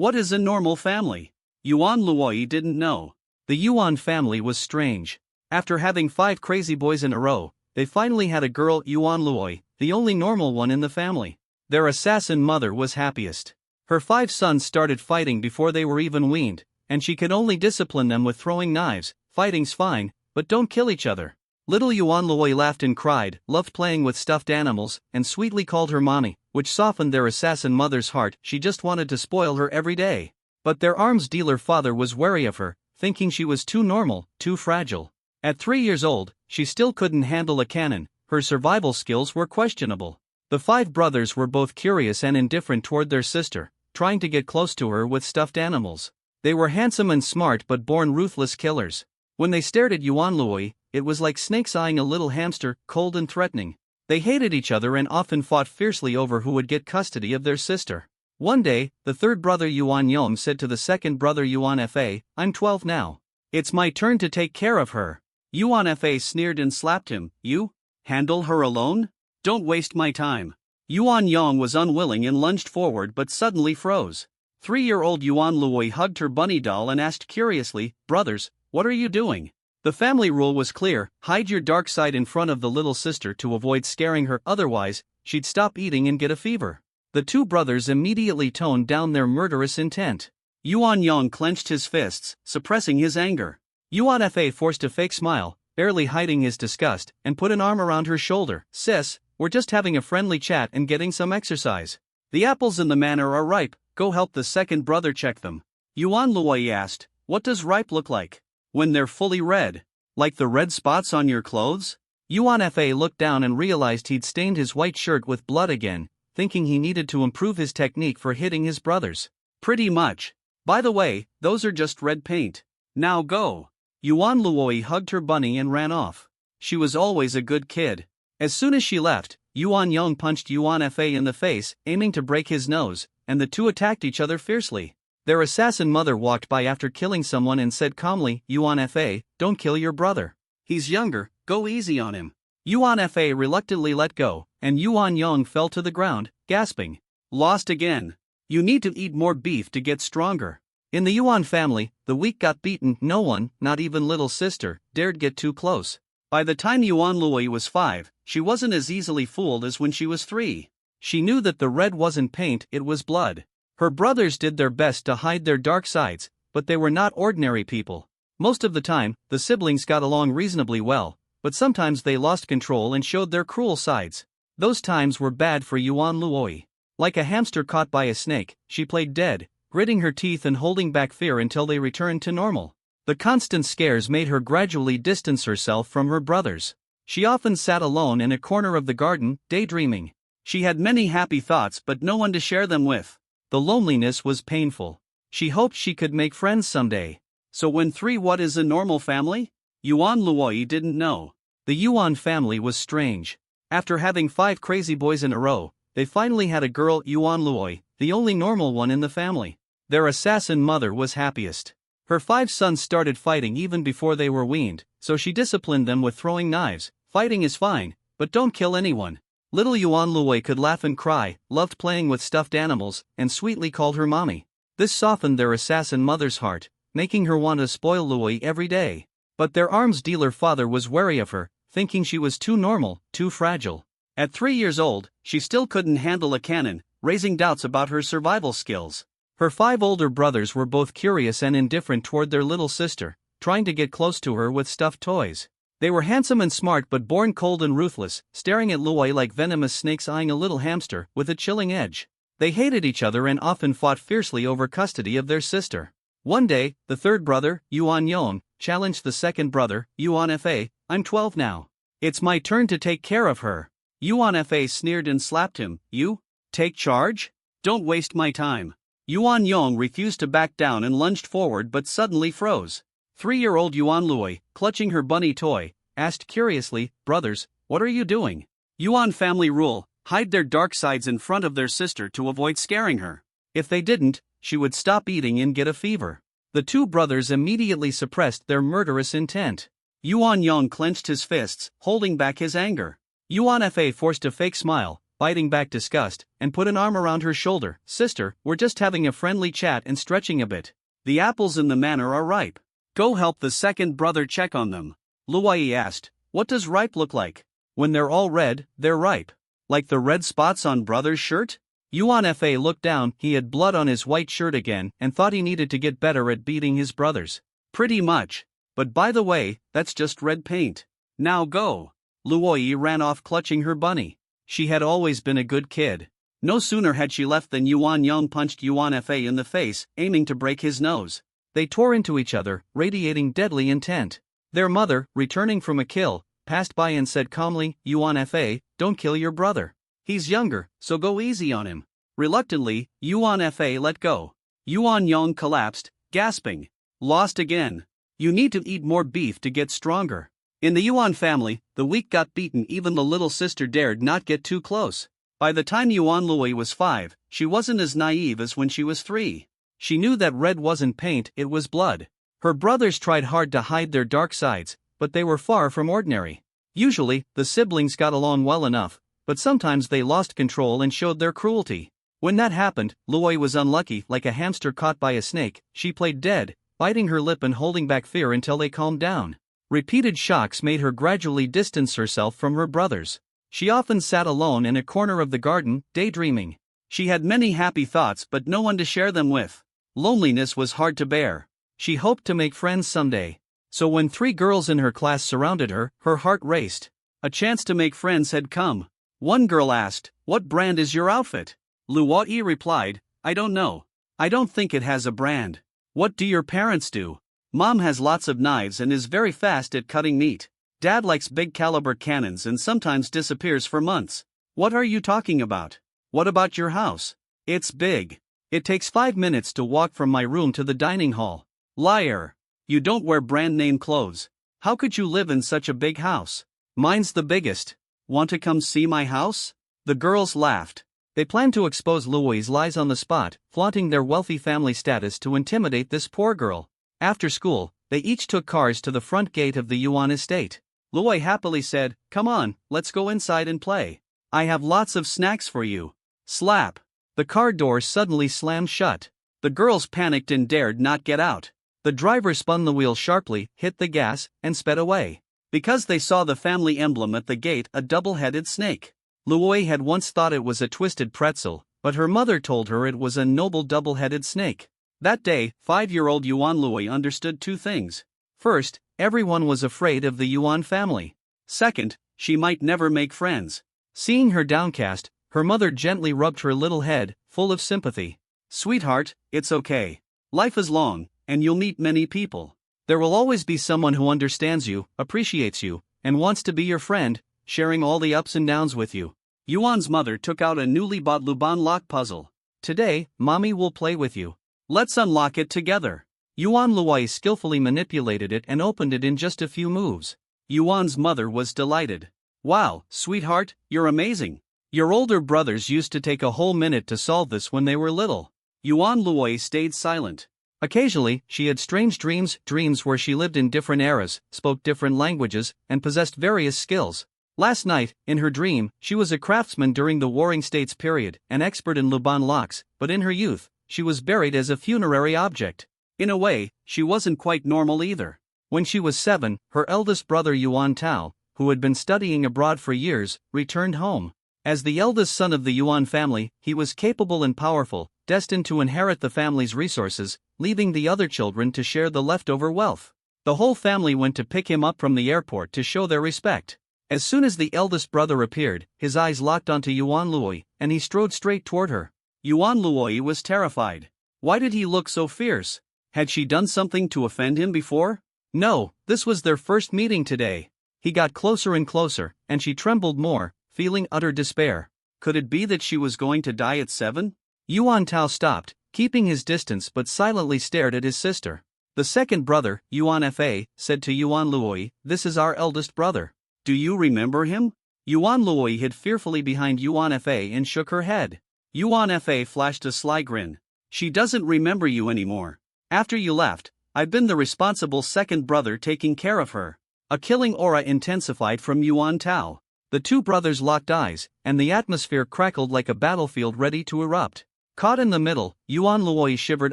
What is a normal family? Yuan Luoyi didn't know. The Yuan family was strange. After having 5 crazy boys in a row, they finally had a girl, Yuan Luoyi, the only normal one in the family. Their assassin mother was happiest. Her 5 sons started fighting before they were even weaned, and she could only discipline them with throwing knives. Fighting's fine, but don't kill each other. Little Yuan Luoyi laughed and cried, loved playing with stuffed animals, and sweetly called her mommy, which softened their assassin mother's heart. She just wanted to spoil her every day. But their arms dealer father was wary of her, thinking she was too normal, too fragile. At 3 years old, she still couldn't handle a cannon. Her survival skills were questionable. The 5 brothers were both curious and indifferent toward their sister, trying to get close to her with stuffed animals. They were handsome and smart but born ruthless killers. When they stared at Yuan Luoyi, it was like snakes eyeing a little hamster, cold and threatening. They hated each other and often fought fiercely over who would get custody of their sister. One day, the third brother Yuan Yom said to the second brother Yuan Fa, "I'm 12 now. It's my turn to take care of her." Yuan Fa sneered and slapped him. "You? Handle her alone? Don't waste my time." Yuan Yong was unwilling and lunged forward but suddenly froze. 3-year-old Yuan Luoyi hugged her bunny doll and asked curiously, "Brothers, what are you doing?" The family rule was clear: hide your dark side in front of the little sister to avoid scaring her, otherwise, she'd stop eating and get a fever. The 2 brothers immediately toned down their murderous intent. Yuan Yong clenched his fists, suppressing his anger. Yuan Fa forced a fake smile, barely hiding his disgust, and put an arm around her shoulder. "Sis, we're just having a friendly chat and getting some exercise. The apples in the manor are ripe, go help the second brother check them." Yuan Luoyi asked, "What does ripe look like?" "When they're fully red. Like the red spots on your clothes?" Yuan Fa looked down and realized he'd stained his white shirt with blood again, thinking he needed to improve his technique for hitting his brothers. "Pretty much. By the way, those are just red paint. Now go." Yuan Luoyi hugged her bunny and ran off. She was always a good kid. As soon as she left, Yuan Yong punched Yuan Fa in the face, aiming to break his nose, and the 2 attacked each other fiercely. Their assassin mother walked by after killing someone and said calmly, "Yuan Fa, don't kill your brother. He's younger, go easy on him." Yuan Fa reluctantly let go, and Yuan Yong fell to the ground, gasping. "Lost again. You need to eat more beef to get stronger." In the Yuan family, the weak got beaten. No one, not even little sister, dared get too close. By the time Yuan Luoyi was 5, she wasn't as easily fooled as when she was 3. She knew that the red wasn't paint, it was blood. Her brothers did their best to hide their dark sides, but they were not ordinary people. Most of the time, the siblings got along reasonably well, but sometimes they lost control and showed their cruel sides. Those times were bad for Yuan Luoyi. Like a hamster caught by a snake, she played dead, gritting her teeth and holding back fear until they returned to normal. The constant scares made her gradually distance herself from her brothers. She often sat alone in a corner of the garden, daydreaming. She had many happy thoughts but no one to share them with. The loneliness was painful. She hoped she could make friends someday. So when 3, what is a normal family? Yuan Luoyi didn't know. The Yuan family was strange. After having 5 crazy boys in a row, they finally had a girl, Yuan Luoyi, the only normal one in the family. Their assassin mother was happiest. Her 5 sons started fighting even before they were weaned, so she disciplined them with throwing knives. Fighting is fine, but don't kill anyone. Little Yuan Luoyi could laugh and cry, loved playing with stuffed animals, and sweetly called her mommy. This softened their assassin mother's heart, making her want to spoil Luoyi every day. But their arms dealer father was wary of her, thinking she was too normal, too fragile. At 3 years old, she still couldn't handle a cannon, raising doubts about her survival skills. Her 5 older brothers were both curious and indifferent toward their little sister, trying to get close to her with stuffed toys. They were handsome and smart but born cold and ruthless, staring at Luoyi like venomous snakes eyeing a little hamster, with a chilling edge. They hated each other and often fought fiercely over custody of their sister. One day, the third brother, Yuan Yong, challenged the second brother, Yuan Fa, "I'm 12 now. It's my turn to take care of her." Yuan Fa sneered and slapped him. "You? Take charge? Don't waste my time." Yuan Yong refused to back down and lunged forward but suddenly froze. 3-year-old Yuan Luoyi, clutching her bunny toy, asked curiously, "Brothers, what are you doing?" Yuan family rule: hide their dark sides in front of their sister to avoid scaring her. If they didn't, she would stop eating and get a fever. The 2 brothers immediately suppressed their murderous intent. Yuan Yong clenched his fists, holding back his anger. Yuan Fa forced a fake smile, biting back disgust, and put an arm around her shoulder. Sister, we're just having a friendly chat and stretching a bit. The apples in the manor are ripe. Go help the second brother check on them. Luoyi asked, what does ripe look like? When they're all red, they're ripe. Like the red spots on brother's shirt? Yuan Fa looked down, he had blood on his white shirt again and thought he needed to get better at beating his brothers. Pretty much. But by the way, that's just red paint. Now go. Luoyi ran off clutching her bunny. She had always been a good kid. No sooner had she left than Yuan Yang punched Yuan Fa in the face, aiming to break his nose. They tore into each other, radiating deadly intent. Their mother, returning from a kill, passed by and said calmly, Yuan Fa, don't kill your brother. He's younger, so go easy on him. Reluctantly, Yuan Fa let go. Yuan Yang collapsed, gasping. Lost again. You need to eat more beef to get stronger. In the Yuan family, the weak got beaten, even the little sister dared not get too close. By the time Yuan Luoyi was 5, she wasn't as naive as when she was 3. She knew that red wasn't paint, it was blood. Her brothers tried hard to hide their dark sides, but they were far from ordinary. Usually, the siblings got along well enough, but sometimes they lost control and showed their cruelty. When that happened, Luoyi was unlucky. Like a hamster caught by a snake, she played dead, biting her lip and holding back fear until they calmed down. Repeated shocks made her gradually distance herself from her brothers. She often sat alone in a corner of the garden, daydreaming. She had many happy thoughts but no one to share them with. Loneliness was hard to bear. She hoped to make friends someday. So when 3 girls in her class surrounded her, her heart raced. A chance to make friends had come. One girl asked, what brand is your outfit? Luoyi replied, I don't know. I don't think it has a brand. What do your parents do? Mom has lots of knives and is very fast at cutting meat. Dad likes big caliber cannons and sometimes disappears for months. What are you talking about? What about your house? It's big. It takes 5 minutes to walk from my room to the dining hall. Liar. You don't wear brand name clothes. How could you live in such a big house? Mine's the biggest. Want to come see my house? The girls laughed. They planned to expose Luoyi's lies on the spot, flaunting their wealthy family status to intimidate this poor girl. After school, they each took cars to the front gate of the Yuan estate. Luoyi happily said, come on, let's go inside and play. I have lots of snacks for you. Slap. The car door suddenly slammed shut. The girls panicked and dared not get out. The driver spun the wheel sharply, hit the gas, and sped away. Because they saw the family emblem at the gate, a double-headed snake. Luoyi had once thought it was a twisted pretzel, but her mother told her it was a noble double-headed snake. That day, 5-year-old Yuan Luoyi understood 2 things. First, everyone was afraid of the Yuan family. Second, she might never make friends. Seeing her downcast, her mother gently rubbed her little head, full of sympathy. Sweetheart, it's okay. Life is long, and you'll meet many people. There will always be someone who understands you, appreciates you, and wants to be your friend, sharing all the ups and downs with you. Yuan's mother took out a newly bought Luban lock puzzle. Today, mommy will play with you. Let's unlock it together. Yuan Luoyi skillfully manipulated it and opened it in just a few moves. Yuan's mother was delighted. Wow, sweetheart, you're amazing. Your older brothers used to take a whole minute to solve this when they were little. Yuan Luoyi stayed silent. Occasionally, she had strange dreams where she lived in different eras, spoke different languages, and possessed various skills. Last night, in her dream, she was a craftsman during the Warring States period, an expert in Luban locks, but in her youth, she was buried as a funerary object. In a way, she wasn't quite normal either. When she was 7, her eldest brother Yuan Tao, who had been studying abroad for years, returned home. As the eldest son of the Yuan family, he was capable and powerful, destined to inherit the family's resources, leaving the other children to share the leftover wealth. The whole family went to pick him up from the airport to show their respect. As soon as the eldest brother appeared, his eyes locked onto Yuan Luoyi, and he strode straight toward her. Yuan Luoyi was terrified. Why did he look so fierce? Had she done something to offend him before? No, this was their first meeting today. He got closer and closer, and she trembled more, feeling utter despair. Could it be that she was going to die at 7? Yuan Tao stopped, keeping his distance but silently stared at his sister. The second brother, Yuan Fa, said to Yuan Luoyi, "This is our eldest brother. Do you remember him?" Yuan Luoyi hid fearfully behind Yuan Fa and shook her head. Yuan Fa flashed a sly grin. "She doesn't remember you anymore. After you left, I've been the responsible second brother taking care of her." A killing aura intensified from Yuan Tao. The two brothers locked eyes, and the atmosphere crackled like a battlefield ready to erupt. Caught in the middle, Yuan Luoyi shivered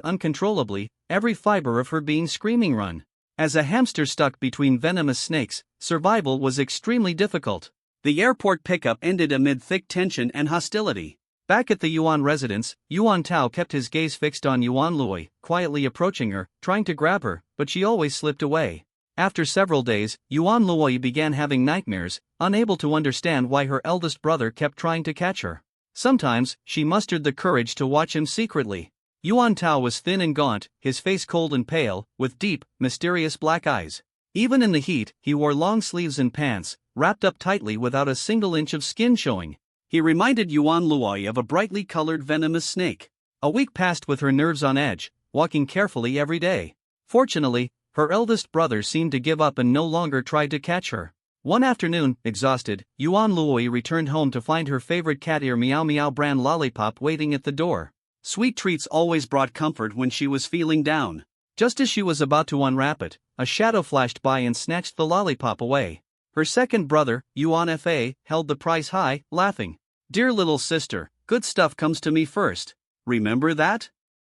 uncontrollably, every fiber of her being screaming run. As a hamster stuck between venomous snakes, survival was extremely difficult. The airport pickup ended amid thick tension and hostility. Back at the Yuan residence, Yuan Tao kept his gaze fixed on Yuan Luoyi, quietly approaching her, trying to grab her, but she always slipped away. After several days, Yuan Luoyi began having nightmares, unable to understand why her eldest brother kept trying to catch her. Sometimes, she mustered the courage to watch him secretly. Yuan Tao was thin and gaunt, his face cold and pale, with deep, mysterious black eyes. Even in the heat, he wore long sleeves and pants, wrapped up tightly without a single inch of skin showing. He reminded Yuan Luoyi of a brightly colored venomous snake. A week passed with her nerves on edge, walking carefully every day. Fortunately, her eldest brother seemed to give up and no longer tried to catch her. One afternoon, exhausted, Yuan Luoyi returned home to find her favorite cat ear Meow Meow brand lollipop waiting at the door. Sweet treats always brought comfort when she was feeling down. Just as she was about to unwrap it, a shadow flashed by and snatched the lollipop away. Her second brother, Yuan Fa, held the price high, laughing. "Dear little sister, good stuff comes to me first. Remember that?"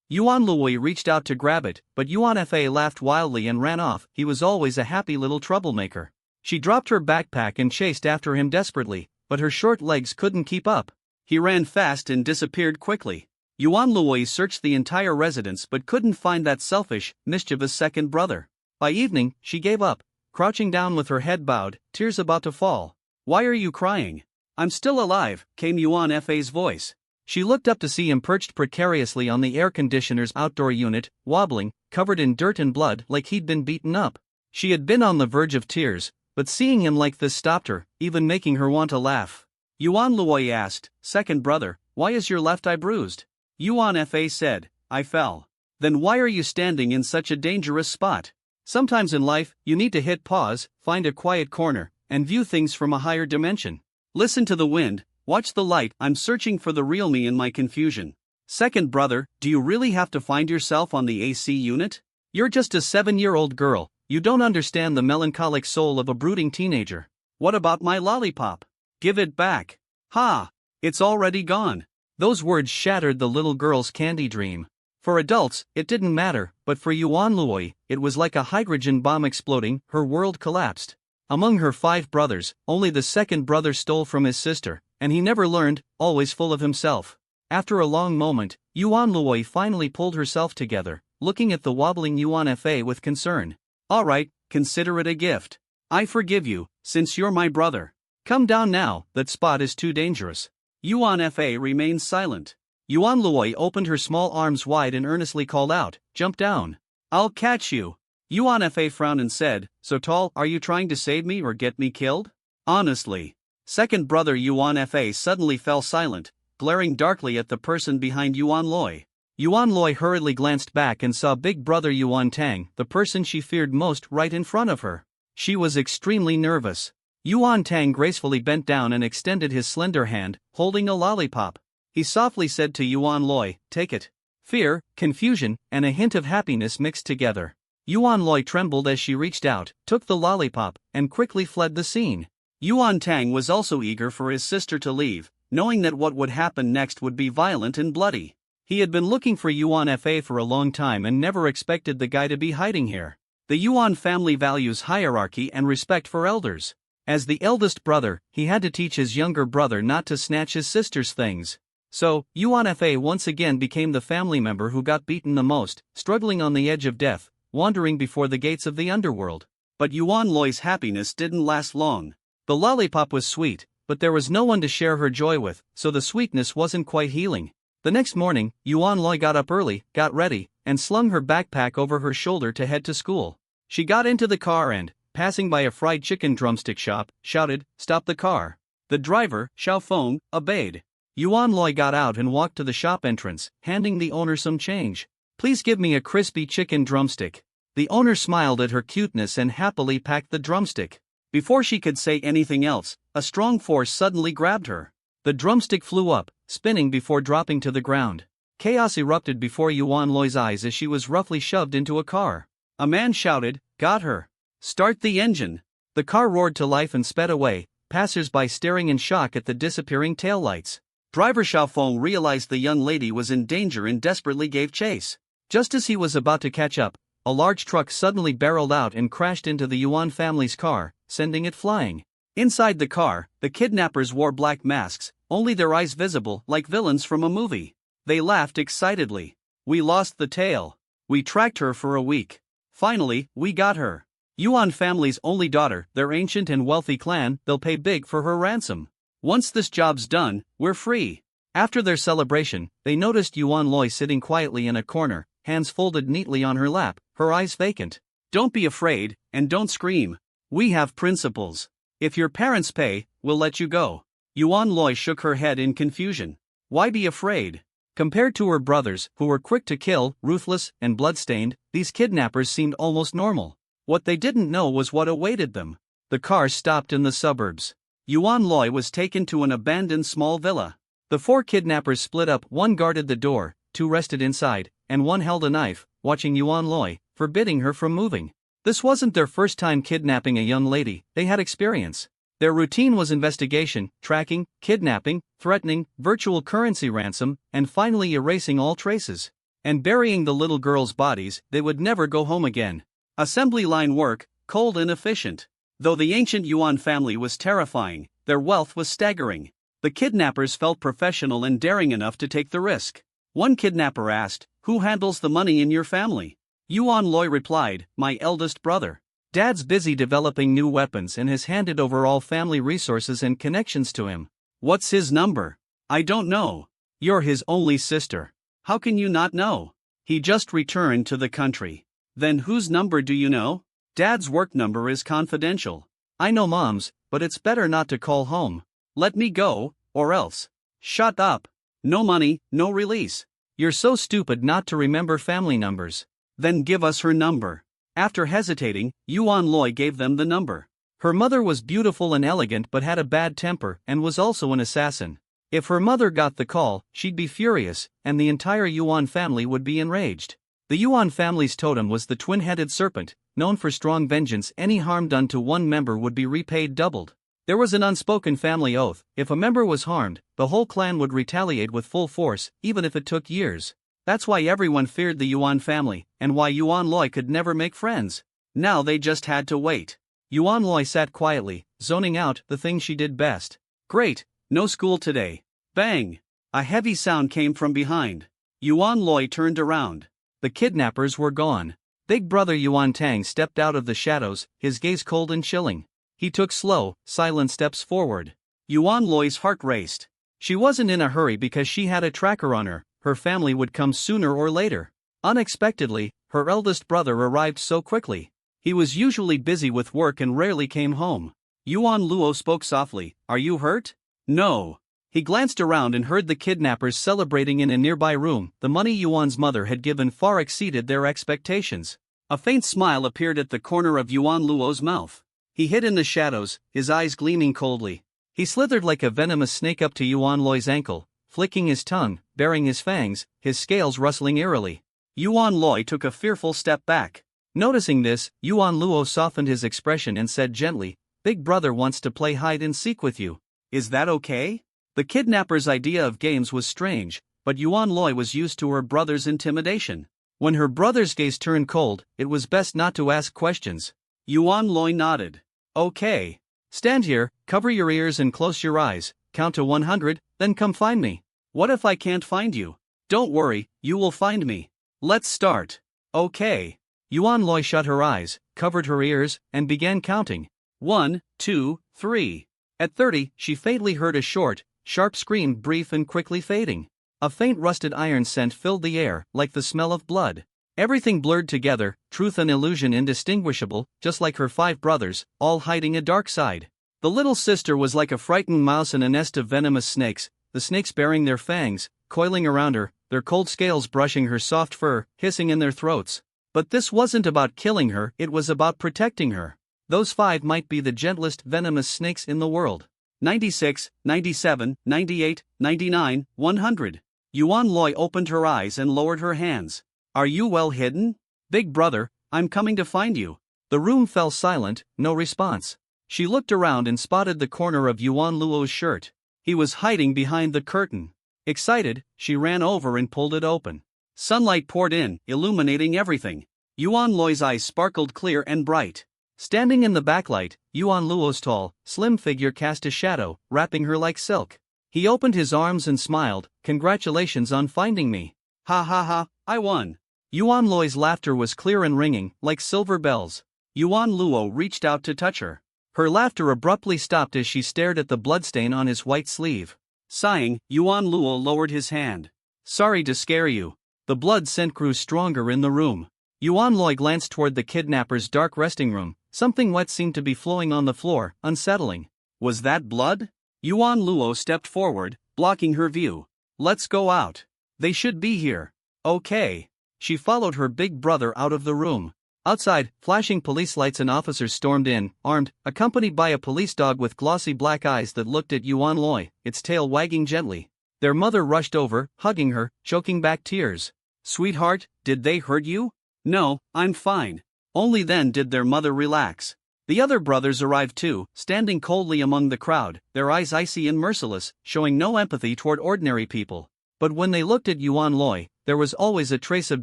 Yuan Luoyi reached out to grab it, but Yuan Fa laughed wildly and ran off. He was always a happy little troublemaker. She dropped her backpack and chased after him desperately, but her short legs couldn't keep up. He ran fast and disappeared quickly. Yuan Luoyi searched the entire residence but couldn't find that selfish, mischievous second brother. By evening, she gave up, crouching down with her head bowed, tears about to fall. "Why are you crying?" "I'm still alive," came Yuan Fa's voice. She looked up to see him perched precariously on the air conditioner's outdoor unit, wobbling, covered in dirt and blood like he'd been beaten up. She had been on the verge of tears, but seeing him like this stopped her, even making her want to laugh. Yuan Luoyi asked, "Second brother, why is your left eye bruised?" Yuan Fa said, "I fell." "Then why are you standing in such a dangerous spot?" Sometimes in life, you need to hit pause, find a quiet corner, and view things from a higher dimension. Listen to the wind, watch the light. I'm searching for the real me in my confusion. Second brother, do you really have to find yourself on the AC unit? You're just a 7-year-old girl, you don't understand the melancholic soul of a brooding teenager. What about my lollipop? Give it back. Ha! It's already gone. Those words shattered the little girl's candy dream. For adults, it didn't matter, but for Yuan Luoyi, it was like a hydrogen bomb exploding. Her world collapsed. Among her 5 brothers, only the second brother stole from his sister, and he never learned, always full of himself. After a long moment, Yuan Luoyi finally pulled herself together, looking at the wobbling Yuan Fa with concern. "All right, consider it a gift. I forgive you, since you're my brother. Come down now, that spot is too dangerous." Yuan Fa remained silent. Yuan Luoyi opened her small arms wide and earnestly called out, "Jump down. I'll catch you." Yuan Fa frowned and said, "So tall, are you trying to save me or get me killed?" "Honestly." Second brother Yuan Fa suddenly fell silent, glaring darkly at the person behind Yuan Luoyi. Yuan Luoyi hurriedly glanced back and saw big brother Yuan Tang, the person she feared most, right in front of her. She was extremely nervous. Yuan Tang gracefully bent down and extended his slender hand, holding a lollipop. He softly said to Yuan Luoyi, "Take it." Fear, confusion, and a hint of happiness mixed together. Yuan Luoyi trembled as she reached out, took the lollipop, and quickly fled the scene. Yuan Tang was also eager for his sister to leave, knowing that what would happen next would be violent and bloody. He had been looking for Yuan Fa for a long time and never expected the guy to be hiding here. The Yuan family values hierarchy and respect for elders. As the eldest brother, he had to teach his younger brother not to snatch his sister's things. So, Yuan Fa once again became the family member who got beaten the most, struggling on the edge of death, wandering before the gates of the underworld. But Yuan Luoyi's happiness didn't last long. The lollipop was sweet, but there was no one to share her joy with, so the sweetness wasn't quite healing. The next morning, Yuan Luoyi got up early, got ready, and slung her backpack over her shoulder to head to school. She got into the car and, passing by a fried chicken drumstick shop, shouted, "Stop the car." The driver, Xiao Feng, obeyed. Yuan Luoyi got out and walked to the shop entrance, handing the owner some change. "Please give me a crispy chicken drumstick." The owner smiled at her cuteness and happily packed the drumstick. Before she could say anything else, a strong force suddenly grabbed her. The drumstick flew up, spinning before dropping to the ground. Chaos erupted before Yuan Luoyi's eyes as she was roughly shoved into a car. A man shouted, "Got her! Start the engine!" The car roared to life and sped away, passers-by staring in shock at the disappearing taillights. Driver Xiaofeng realized the young lady was in danger and desperately gave chase. Just as he was about to catch up, a large truck suddenly barreled out and crashed into the Yuan family's car, sending it flying. Inside the car, the kidnappers wore black masks, only their eyes visible like villains from a movie. They laughed excitedly. "We lost the tail. We tracked her for a week. Finally, we got her. Yuan family's only daughter, their ancient and wealthy clan, they'll pay big for her ransom. Once this job's done, we're free." After their celebration, they noticed Yuan Luoyi sitting quietly in a corner, hands folded neatly on her lap, her eyes vacant. "Don't be afraid, and don't scream. We have principles. If your parents pay, we'll let you go." Yuan Luoyi shook her head in confusion. Why be afraid? Compared to her brothers, who were quick to kill, ruthless, and bloodstained, these kidnappers seemed almost normal. What they didn't know was what awaited them. The car stopped in the suburbs. Yuan Luoyi was taken to an abandoned small villa. The 4 kidnappers split up, one guarded the door, 2 rested inside, and 1 held a knife, watching Yuan Luoyi, forbidding her from moving. This wasn't their first time kidnapping a young lady, they had experience. Their routine was investigation, tracking, kidnapping, threatening, virtual currency ransom, and finally erasing all traces. And burying the little girls' bodies, they would never go home again. Assembly line work, cold and efficient. Though the ancient Yuan family was terrifying, their wealth was staggering. The kidnappers felt professional and daring enough to take the risk. One kidnapper asked, "Who handles the money in your family?" Yuan Luoyi replied, "My eldest brother. Dad's busy developing new weapons and has handed over all family resources and connections to him." "What's his number?" "I don't know." "You're his only sister. How can you not know? He just returned to the country." "Then whose number do you know?" "Dad's work number is confidential." "I know Mom's, but it's better not to call home." "Let me go, or else." "Shut up. No money, no release." "You're so stupid not to remember family numbers." "Then give us her number." After hesitating, Yuan Luoyi gave them the number. Her mother was beautiful and elegant but had a bad temper and was also an assassin. If her mother got the call, she'd be furious, and the entire Yuan family would be enraged. The Yuan family's totem was the twin-headed serpent, known for strong vengeance. Any harm done to one member would be repaid doubled. There was an unspoken family oath: if a member was harmed, the whole clan would retaliate with full force, even if it took years. That's why everyone feared the Yuan family, and why Yuan Luoyi could never make friends. Now they just had to wait. Yuan Luoyi sat quietly, zoning out, the thing she did best. "Great, no school today." Bang! A heavy sound came from behind. Yuan Luoyi turned around. The kidnappers were gone. Big brother Yuan Tang stepped out of the shadows, his gaze cold and chilling. He took slow, silent steps forward. Yuan Luoyi's heart raced. She wasn't in a hurry because she had a tracker on her. Her family would come sooner or later. Unexpectedly, her eldest brother arrived so quickly. He was usually busy with work and rarely came home. Yuan Luo spoke softly, "Are you hurt?" "No." He glanced around and heard the kidnappers celebrating in a nearby room. The money Yuan's mother had given far exceeded their expectations. A faint smile appeared at the corner of Yuan Luo's mouth. He hid in the shadows, his eyes gleaming coldly. He slithered like a venomous snake up to Yuan Luoyi's ankle, flicking his tongue, baring his fangs, his scales rustling eerily. Yuan Luoyi took a fearful step back. Noticing this, Yuan Luo softened his expression and said gently, "Big brother wants to play hide and seek with you. Is that okay?" The kidnapper's idea of games was strange, but Yuan Luoyi was used to her brother's intimidation. When her brother's gaze turned cold, it was best not to ask questions. Yuan Luoyi nodded. "Okay. Stand here, cover your ears and close your eyes, count to 100, then come find me." "What if I can't find you?" "Don't worry, you will find me. Let's start." "Okay." Yuan Luoyi shut her eyes, covered her ears, and began counting. 1, 2, 3. At 30, she faintly heard a short, sharp scream, brief and quickly fading. A faint rusted iron scent filled the air, like the smell of blood. Everything blurred together, truth and illusion indistinguishable, just like her 5 brothers, all hiding a dark side. The little sister was like a frightened mouse in a nest of venomous snakes, the snakes baring their fangs, coiling around her, their cold scales brushing her soft fur, hissing in their throats. But this wasn't about killing her, it was about protecting her. Those 5 might be the gentlest venomous snakes in the world. 96, 97, 98, 99, 100. Yuan Luoyi opened her eyes and lowered her hands. "Are you well hidden?" "Big brother, I'm coming to find you." The room fell silent, no response. She looked around and spotted the corner of Yuan Luo's shirt. He was hiding behind the curtain. Excited, she ran over and pulled it open. Sunlight poured in, illuminating everything. Yuan Luoyi's eyes sparkled clear and bright. Standing in the backlight, Yuan Luo's tall, slim figure cast a shadow, wrapping her like silk. He opened his arms and smiled. "Congratulations on finding me. Ha ha ha, I won." Yuan Luoyi's laughter was clear and ringing, like silver bells. Yuan Luo reached out to touch her. Her laughter abruptly stopped as she stared at the bloodstain on his white sleeve. Sighing, Yuan Luo lowered his hand. "Sorry to scare you." The blood scent grew stronger in the room. Yuan Luoyi glanced toward the kidnapper's dark resting room. Something wet seemed to be flowing on the floor, unsettling. Was that blood? Yuan Luo stepped forward, blocking her view. "Let's go out. They should be here." "Okay." She followed her big brother out of the room. Outside, flashing police lights and officers stormed in, armed, accompanied by a police dog with glossy black eyes that looked at Yuan Luoyi, its tail wagging gently. Their mother rushed over, hugging her, choking back tears. "Sweetheart, did they hurt you?" "No, I'm fine." Only then did their mother relax. The other brothers arrived too, standing coldly among the crowd, their eyes icy and merciless, showing no empathy toward ordinary people. But when they looked at Yuan Luoyi, there was always a trace of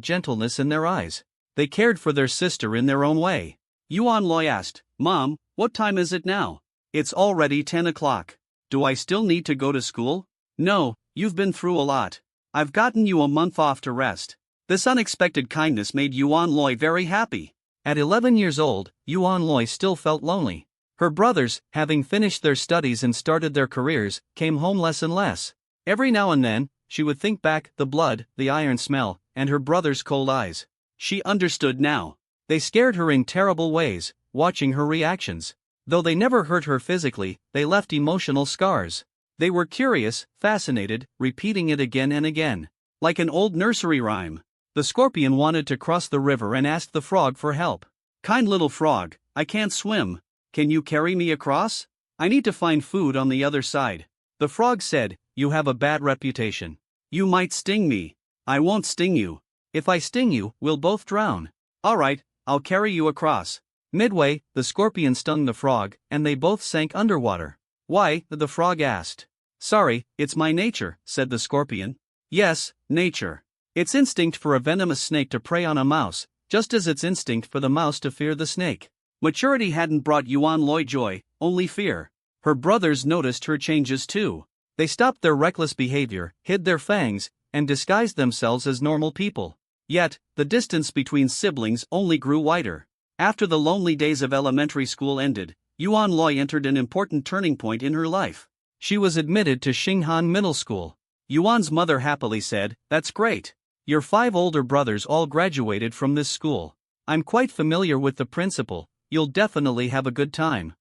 gentleness in their eyes. They cared for their sister in their own way. Yuan Luoyi asked, "Mom, what time is it now?" "It's already 10 o'clock. Do I still need to go to school?" "No, you've been through a lot. I've gotten you a month off to rest." This unexpected kindness made Yuan Luoyi very happy. At 11 years old, Yuan Luoyi still felt lonely. Her brothers, having finished their studies and started their careers, came home less and less. Every now and then, she would think back, the blood, the iron smell, and her brothers' cold eyes. She understood now. They scared her in terrible ways, watching her reactions. Though they never hurt her physically, they left emotional scars. They were curious, fascinated, repeating it again and again. Like an old nursery rhyme. The scorpion wanted to cross the river and asked the frog for help. "Kind little frog, I can't swim. Can you carry me across? I need to find food on the other side." The frog said, "You have a bad reputation. You might sting me." "I won't sting you. If I sting you, we'll both drown." "All right, I'll carry you across." Midway, the scorpion stung the frog, and they both sank underwater. "Why?" the frog asked. "Sorry, it's my nature," said the scorpion. "Yes, nature. It's instinct for a venomous snake to prey on a mouse, just as it's instinct for the mouse to fear the snake." Maturity hadn't brought Yuan Luoyi joy, only fear. Her brothers noticed her changes too. They stopped their reckless behavior, hid their fangs, and disguised themselves as normal people. Yet, the distance between siblings only grew wider. After the lonely days of elementary school ended, Yuan Luoyi entered an important turning point in her life. She was admitted to Xinghan Middle School. Yuan's mother happily said, "That's great. Your 5 older brothers all graduated from this school. I'm quite familiar with the principal, you'll definitely have a good time."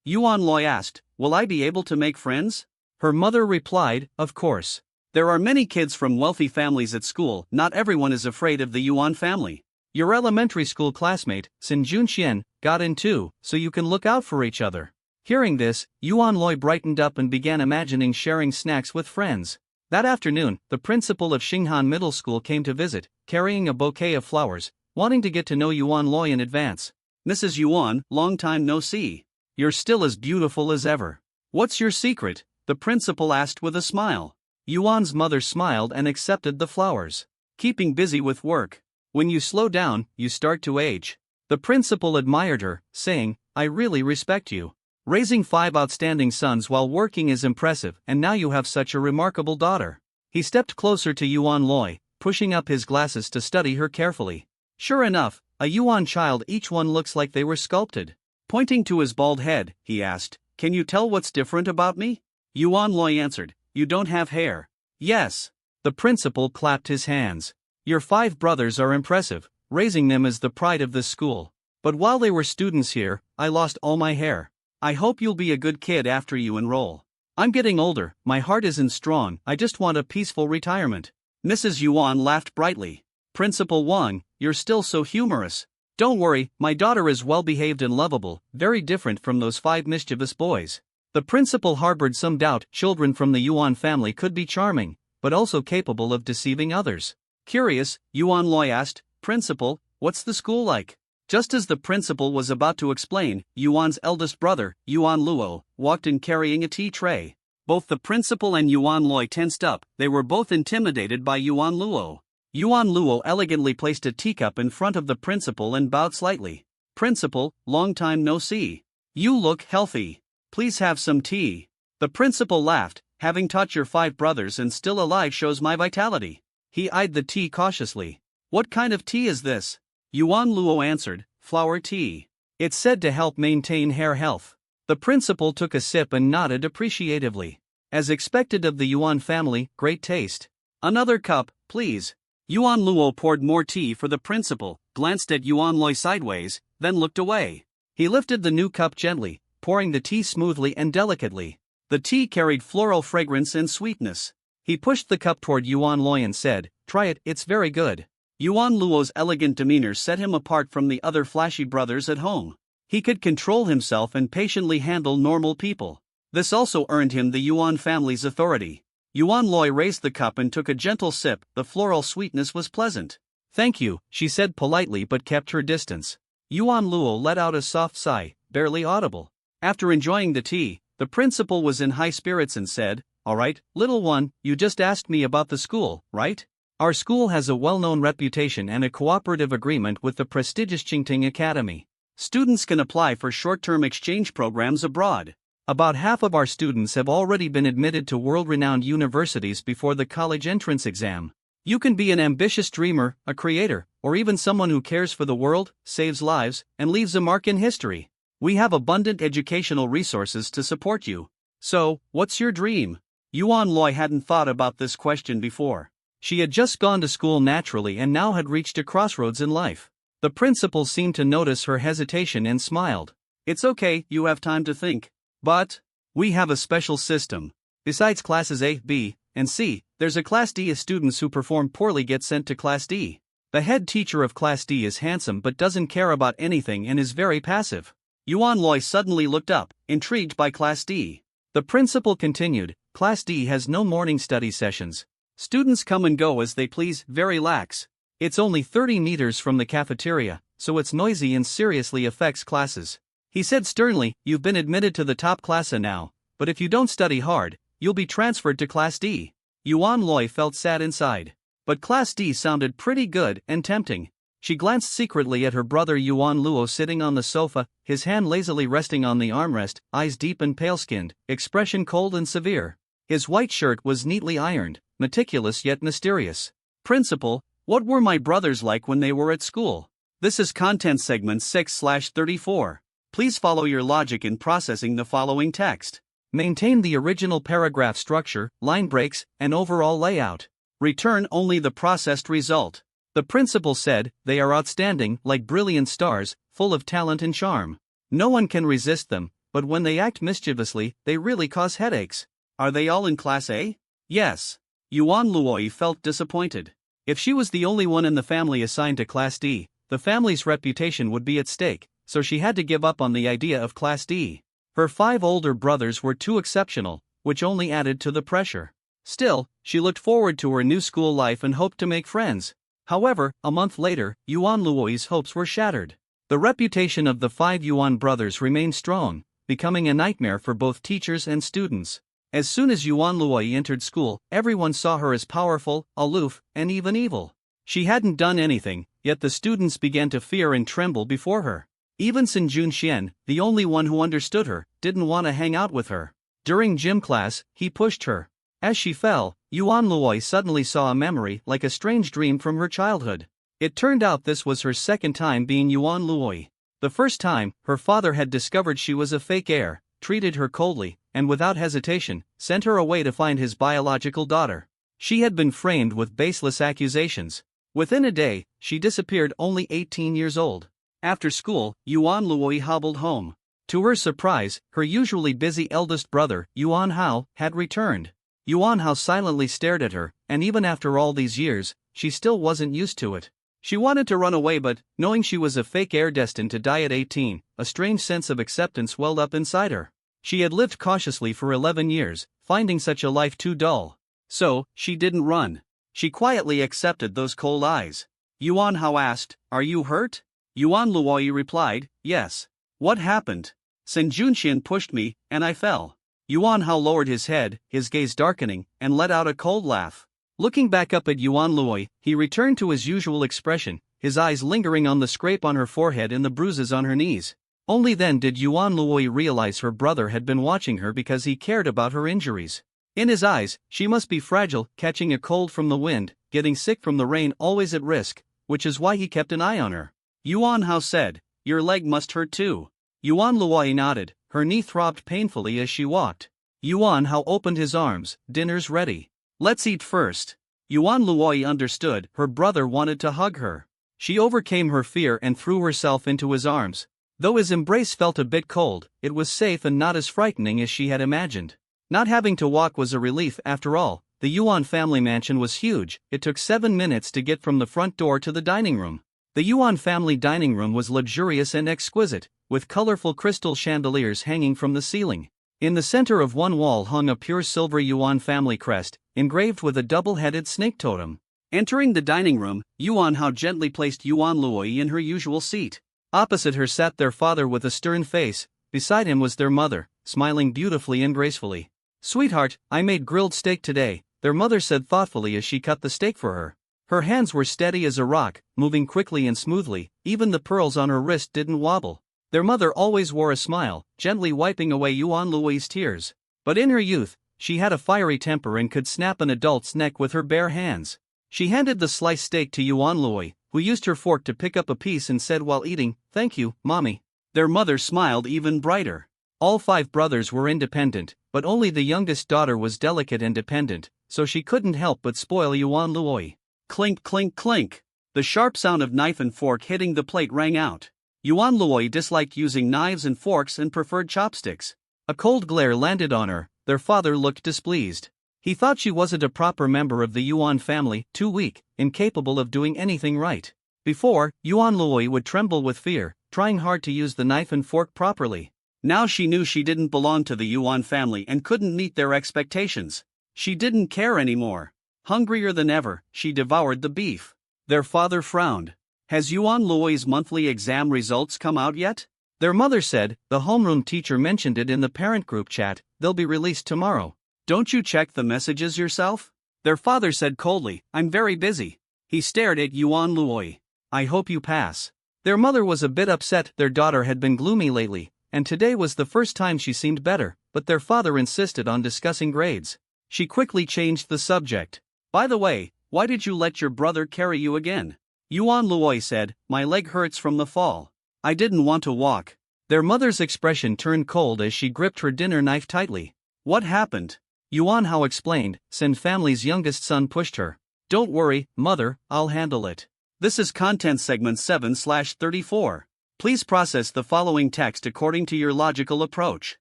Yuan Luoyi asked, "Will I be able to make friends?" Her mother replied, "Of course. There are many kids from wealthy families at school, not everyone is afraid of the Yuan family. Your elementary school classmate, Xin Junxian, got in too, so you can look out for each other." Hearing this, Yuan Luoyi brightened up and began imagining sharing snacks with friends. That afternoon, the principal of Xinghan Middle School came to visit, carrying a bouquet of flowers, wanting to get to know Yuan Luoyi in advance. "Mrs. Yuan, long time no see. You're still as beautiful as ever. What's your secret?" the principal asked with a smile. Yuan's mother smiled and accepted the flowers. "Keeping busy with work. When you slow down, you start to age." The principal admired her, saying, "I really respect you. Raising 5 outstanding sons while working is impressive, and now you have such a remarkable daughter." He stepped closer to Yuan Luoyi, pushing up his glasses to study her carefully. Sure enough, a Yuan child, each one looks like they were sculpted. Pointing to his bald head, he asked, "Can you tell what's different about me?" Yuan Luoyi answered, "You don't have hair." "Yes." The principal clapped his hands. "Your 5 brothers are impressive, raising them is the pride of this school. But while they were students here, I lost all my hair. I hope you'll be a good kid after you enroll. I'm getting older, my heart isn't strong, I just want a peaceful retirement." Mrs. Yuan laughed brightly. "Principal Wang, you're still so humorous. Don't worry, my daughter is well behaved and lovable, very different from those 5 mischievous boys." The principal harbored some doubt. Children from the Yuan family could be charming, but also capable of deceiving others. Curious, Yuan Luoyi asked, "Principal, what's the school like?" Just as the principal was about to explain, Yuan's eldest brother, Yuan Luo, walked in carrying a tea tray. Both the principal and Yuan Luoyi tensed up. They were both intimidated by Yuan Luo. Yuan Luo elegantly placed a teacup in front of the principal and bowed slightly. "Principal, long time no see. You look healthy. Please have some tea." The principal laughed. "Having taught your 5 brothers and still alive shows my vitality." He eyed the tea cautiously. "What kind of tea is this?" Yuan Luo answered, "Flower tea. It's said to help maintain hair health." The principal took a sip and nodded appreciatively. As expected of the Yuan family, great taste. "Another cup, please." Yuan Luo poured more tea for the principal, glanced at Yuan Luoyi sideways, then looked away. He lifted the new cup gently, pouring the tea smoothly and delicately. The tea carried floral fragrance and sweetness. He pushed the cup toward Yuan Luoyi and said, "Try it, it's very good." Yuan Luo's elegant demeanor set him apart from the other flashy brothers at home. He could control himself and patiently handle normal people. This also earned him the Yuan family's authority. Yuan Luoyi raised the cup and took a gentle sip. The floral sweetness was pleasant. "Thank you," she said politely but kept her distance. Yuan Luo let out a soft sigh, barely audible. After enjoying the tea, the principal was in high spirits and said, "All right, little one, you just asked me about the school, right? Our school has a well-known reputation and a cooperative agreement with the prestigious Qingting Academy. Students can apply for short-term exchange programs abroad. About half of our students have already been admitted to world-renowned universities before the college entrance exam. You can be an ambitious dreamer, a creator, or even someone who cares for the world, saves lives, and leaves a mark in history. We have abundant educational resources to support you. So, what's your dream?" Yuan Luoyi hadn't thought about this question before. She had just gone to school naturally and now had reached a crossroads in life. The principal seemed to notice her hesitation and smiled. "It's okay, you have time to think. But we have a special system. Besides classes A, B, and C, there's a class D. Students who perform poorly get sent to class D. The head teacher of class D is handsome but doesn't care about anything and is very passive." Yuan Luoyi suddenly looked up, intrigued by class D. The principal continued, "Class D has no morning study sessions. Students come and go as they please, very lax. It's only 30 meters from the cafeteria, so it's noisy and seriously affects classes." He said sternly, "You've been admitted to the top class now, but if you don't study hard, you'll be transferred to class D." Yuan Luoyi felt sad inside. But class D sounded pretty good and tempting. She glanced secretly at her brother Yuan Luo sitting on the sofa, his hand lazily resting on the armrest, eyes deep and pale-skinned, expression cold and severe. His white shirt was neatly ironed, meticulous yet mysterious. "Principal, what were my brothers like when they were at school?" This is content segment 6/34. Please follow your logic in processing the following text. Maintain the original paragraph structure, line breaks, and overall layout. Return only the processed result. The principal said, "They are outstanding, like brilliant stars, full of talent and charm. No one can resist them, but when they act mischievously, they really cause headaches." "Are they all in class A?" "Yes." Yuan Luoyi felt disappointed. If she was the only one in the family assigned to class D, the family's reputation would be at stake, so she had to give up on the idea of class D. Her 5 older brothers were too exceptional, which only added to the pressure. Still, she looked forward to her new school life and hoped to make friends. However, a month later, Yuan Luoyi's hopes were shattered. The reputation of the 5 Yuan brothers remained strong, becoming a nightmare for both teachers and students. As soon as Yuan Luoyi entered school, everyone saw her as powerful, aloof, and even evil. She hadn't done anything, yet the students began to fear and tremble before her. Even Sun Junxian, the only one who understood her, didn't want to hang out with her. During gym class, he pushed her. As she fell, Yuan Luoyi suddenly saw a memory like a strange dream from her childhood. It turned out this was her second time being Yuan Luoyi. The first time, her father had discovered she was a fake heir, treated her coldly, and without hesitation, sent her away to find his biological daughter. She had been framed with baseless accusations. Within a day, she disappeared only 18 years old. After school, Yuan Luoyi hobbled home. To her surprise, her usually busy eldest brother, Yuan Hao, had returned. Yuan Hao silently stared at her, and even after all these years, she still wasn't used to it. She wanted to run away but, knowing she was a fake heir destined to die at 18, a strange sense of acceptance welled up inside her. She had lived cautiously for 11 years, finding such a life too dull. So, she didn't run. She quietly accepted those cold eyes. Yuan Hao asked, "Are you hurt?" Yuan Luoyi replied, yes. What happened? Sen Junxian pushed me, and I fell. Yuan Hao lowered his head, his gaze darkening, and let out a cold laugh. Looking back up at Yuan Luoyi, he returned to his usual expression, his eyes lingering on the scrape on her forehead and the bruises on her knees. Only then did Yuan Luoyi realize her brother had been watching her because he cared about her injuries. In his eyes, she must be fragile, catching a cold from the wind, getting sick from the rain, always at risk, which is why he kept an eye on her. Yuan Hao said, your leg must hurt too. Yuan Luoyi nodded, her knee throbbed painfully as she walked. Yuan Hao opened his arms, dinner's ready. Let's eat first. Yuan Luoyi understood, her brother wanted to hug her. She overcame her fear and threw herself into his arms. Though his embrace felt a bit cold, it was safe and not as frightening as she had imagined. Not having to walk was a relief after all. The Yuan family mansion was huge. It took 7 minutes to get from the front door to the dining room. The Yuan family dining room was luxurious and exquisite, with colorful crystal chandeliers hanging from the ceiling. In the center of one wall hung a pure silver Yuan family crest, engraved with a double-headed snake totem. Entering the dining room, Yuan Hao gently placed Yuan Luoyi in her usual seat. Opposite her sat their father with a stern face. Beside him was their mother, smiling beautifully and gracefully. Sweetheart, I made grilled steak today, their mother said thoughtfully as she cut the steak for her. Her hands were steady as a rock, moving quickly and smoothly, even the pearls on her wrist didn't wobble. Their mother always wore a smile, gently wiping away Yuan Luoyi's tears. But in her youth, she had a fiery temper and could snap an adult's neck with her bare hands. She handed the sliced steak to Yuan Luoyi, who used her fork to pick up a piece and said while eating, "Thank you, Mommy." Their mother smiled even brighter. All 5 brothers were independent, but only the youngest daughter was delicate and dependent, so she couldn't help but spoil Yuan Luoyi. Clink clink clink. The sharp sound of knife and fork hitting the plate rang out. Yuan Luoyi disliked using knives and forks and preferred chopsticks. A cold glare landed on her. Their father looked displeased. He thought she wasn't a proper member of the Yuan family, too weak, incapable of doing anything right. Before, Yuan Luoyi would tremble with fear, trying hard to use the knife and fork properly. Now she knew she didn't belong to the Yuan family and couldn't meet their expectations. She didn't care anymore. Hungrier than ever, she devoured the beef. Their father frowned. Has Yuan Luoyi's monthly exam results come out yet? Their mother said, the homeroom teacher mentioned it in the parent group chat, they'll be released tomorrow. Don't you check the messages yourself? Their father said coldly, I'm very busy. He stared at Yuan Luoyi. I hope you pass. Their mother was a bit upset, their daughter had been gloomy lately, and today was the first time she seemed better, but their father insisted on discussing grades. She quickly changed the subject. By the way, why did you let your brother carry you again? Yuan Luoyi said, my leg hurts from the fall. I didn't want to walk. Their mother's expression turned cold as she gripped her dinner knife tightly. What happened? Yuan Hao explained, Sen family's youngest son pushed her. Don't worry, mother, I'll handle it. This is content segment 7/34. Please process the following text according to your logical approach.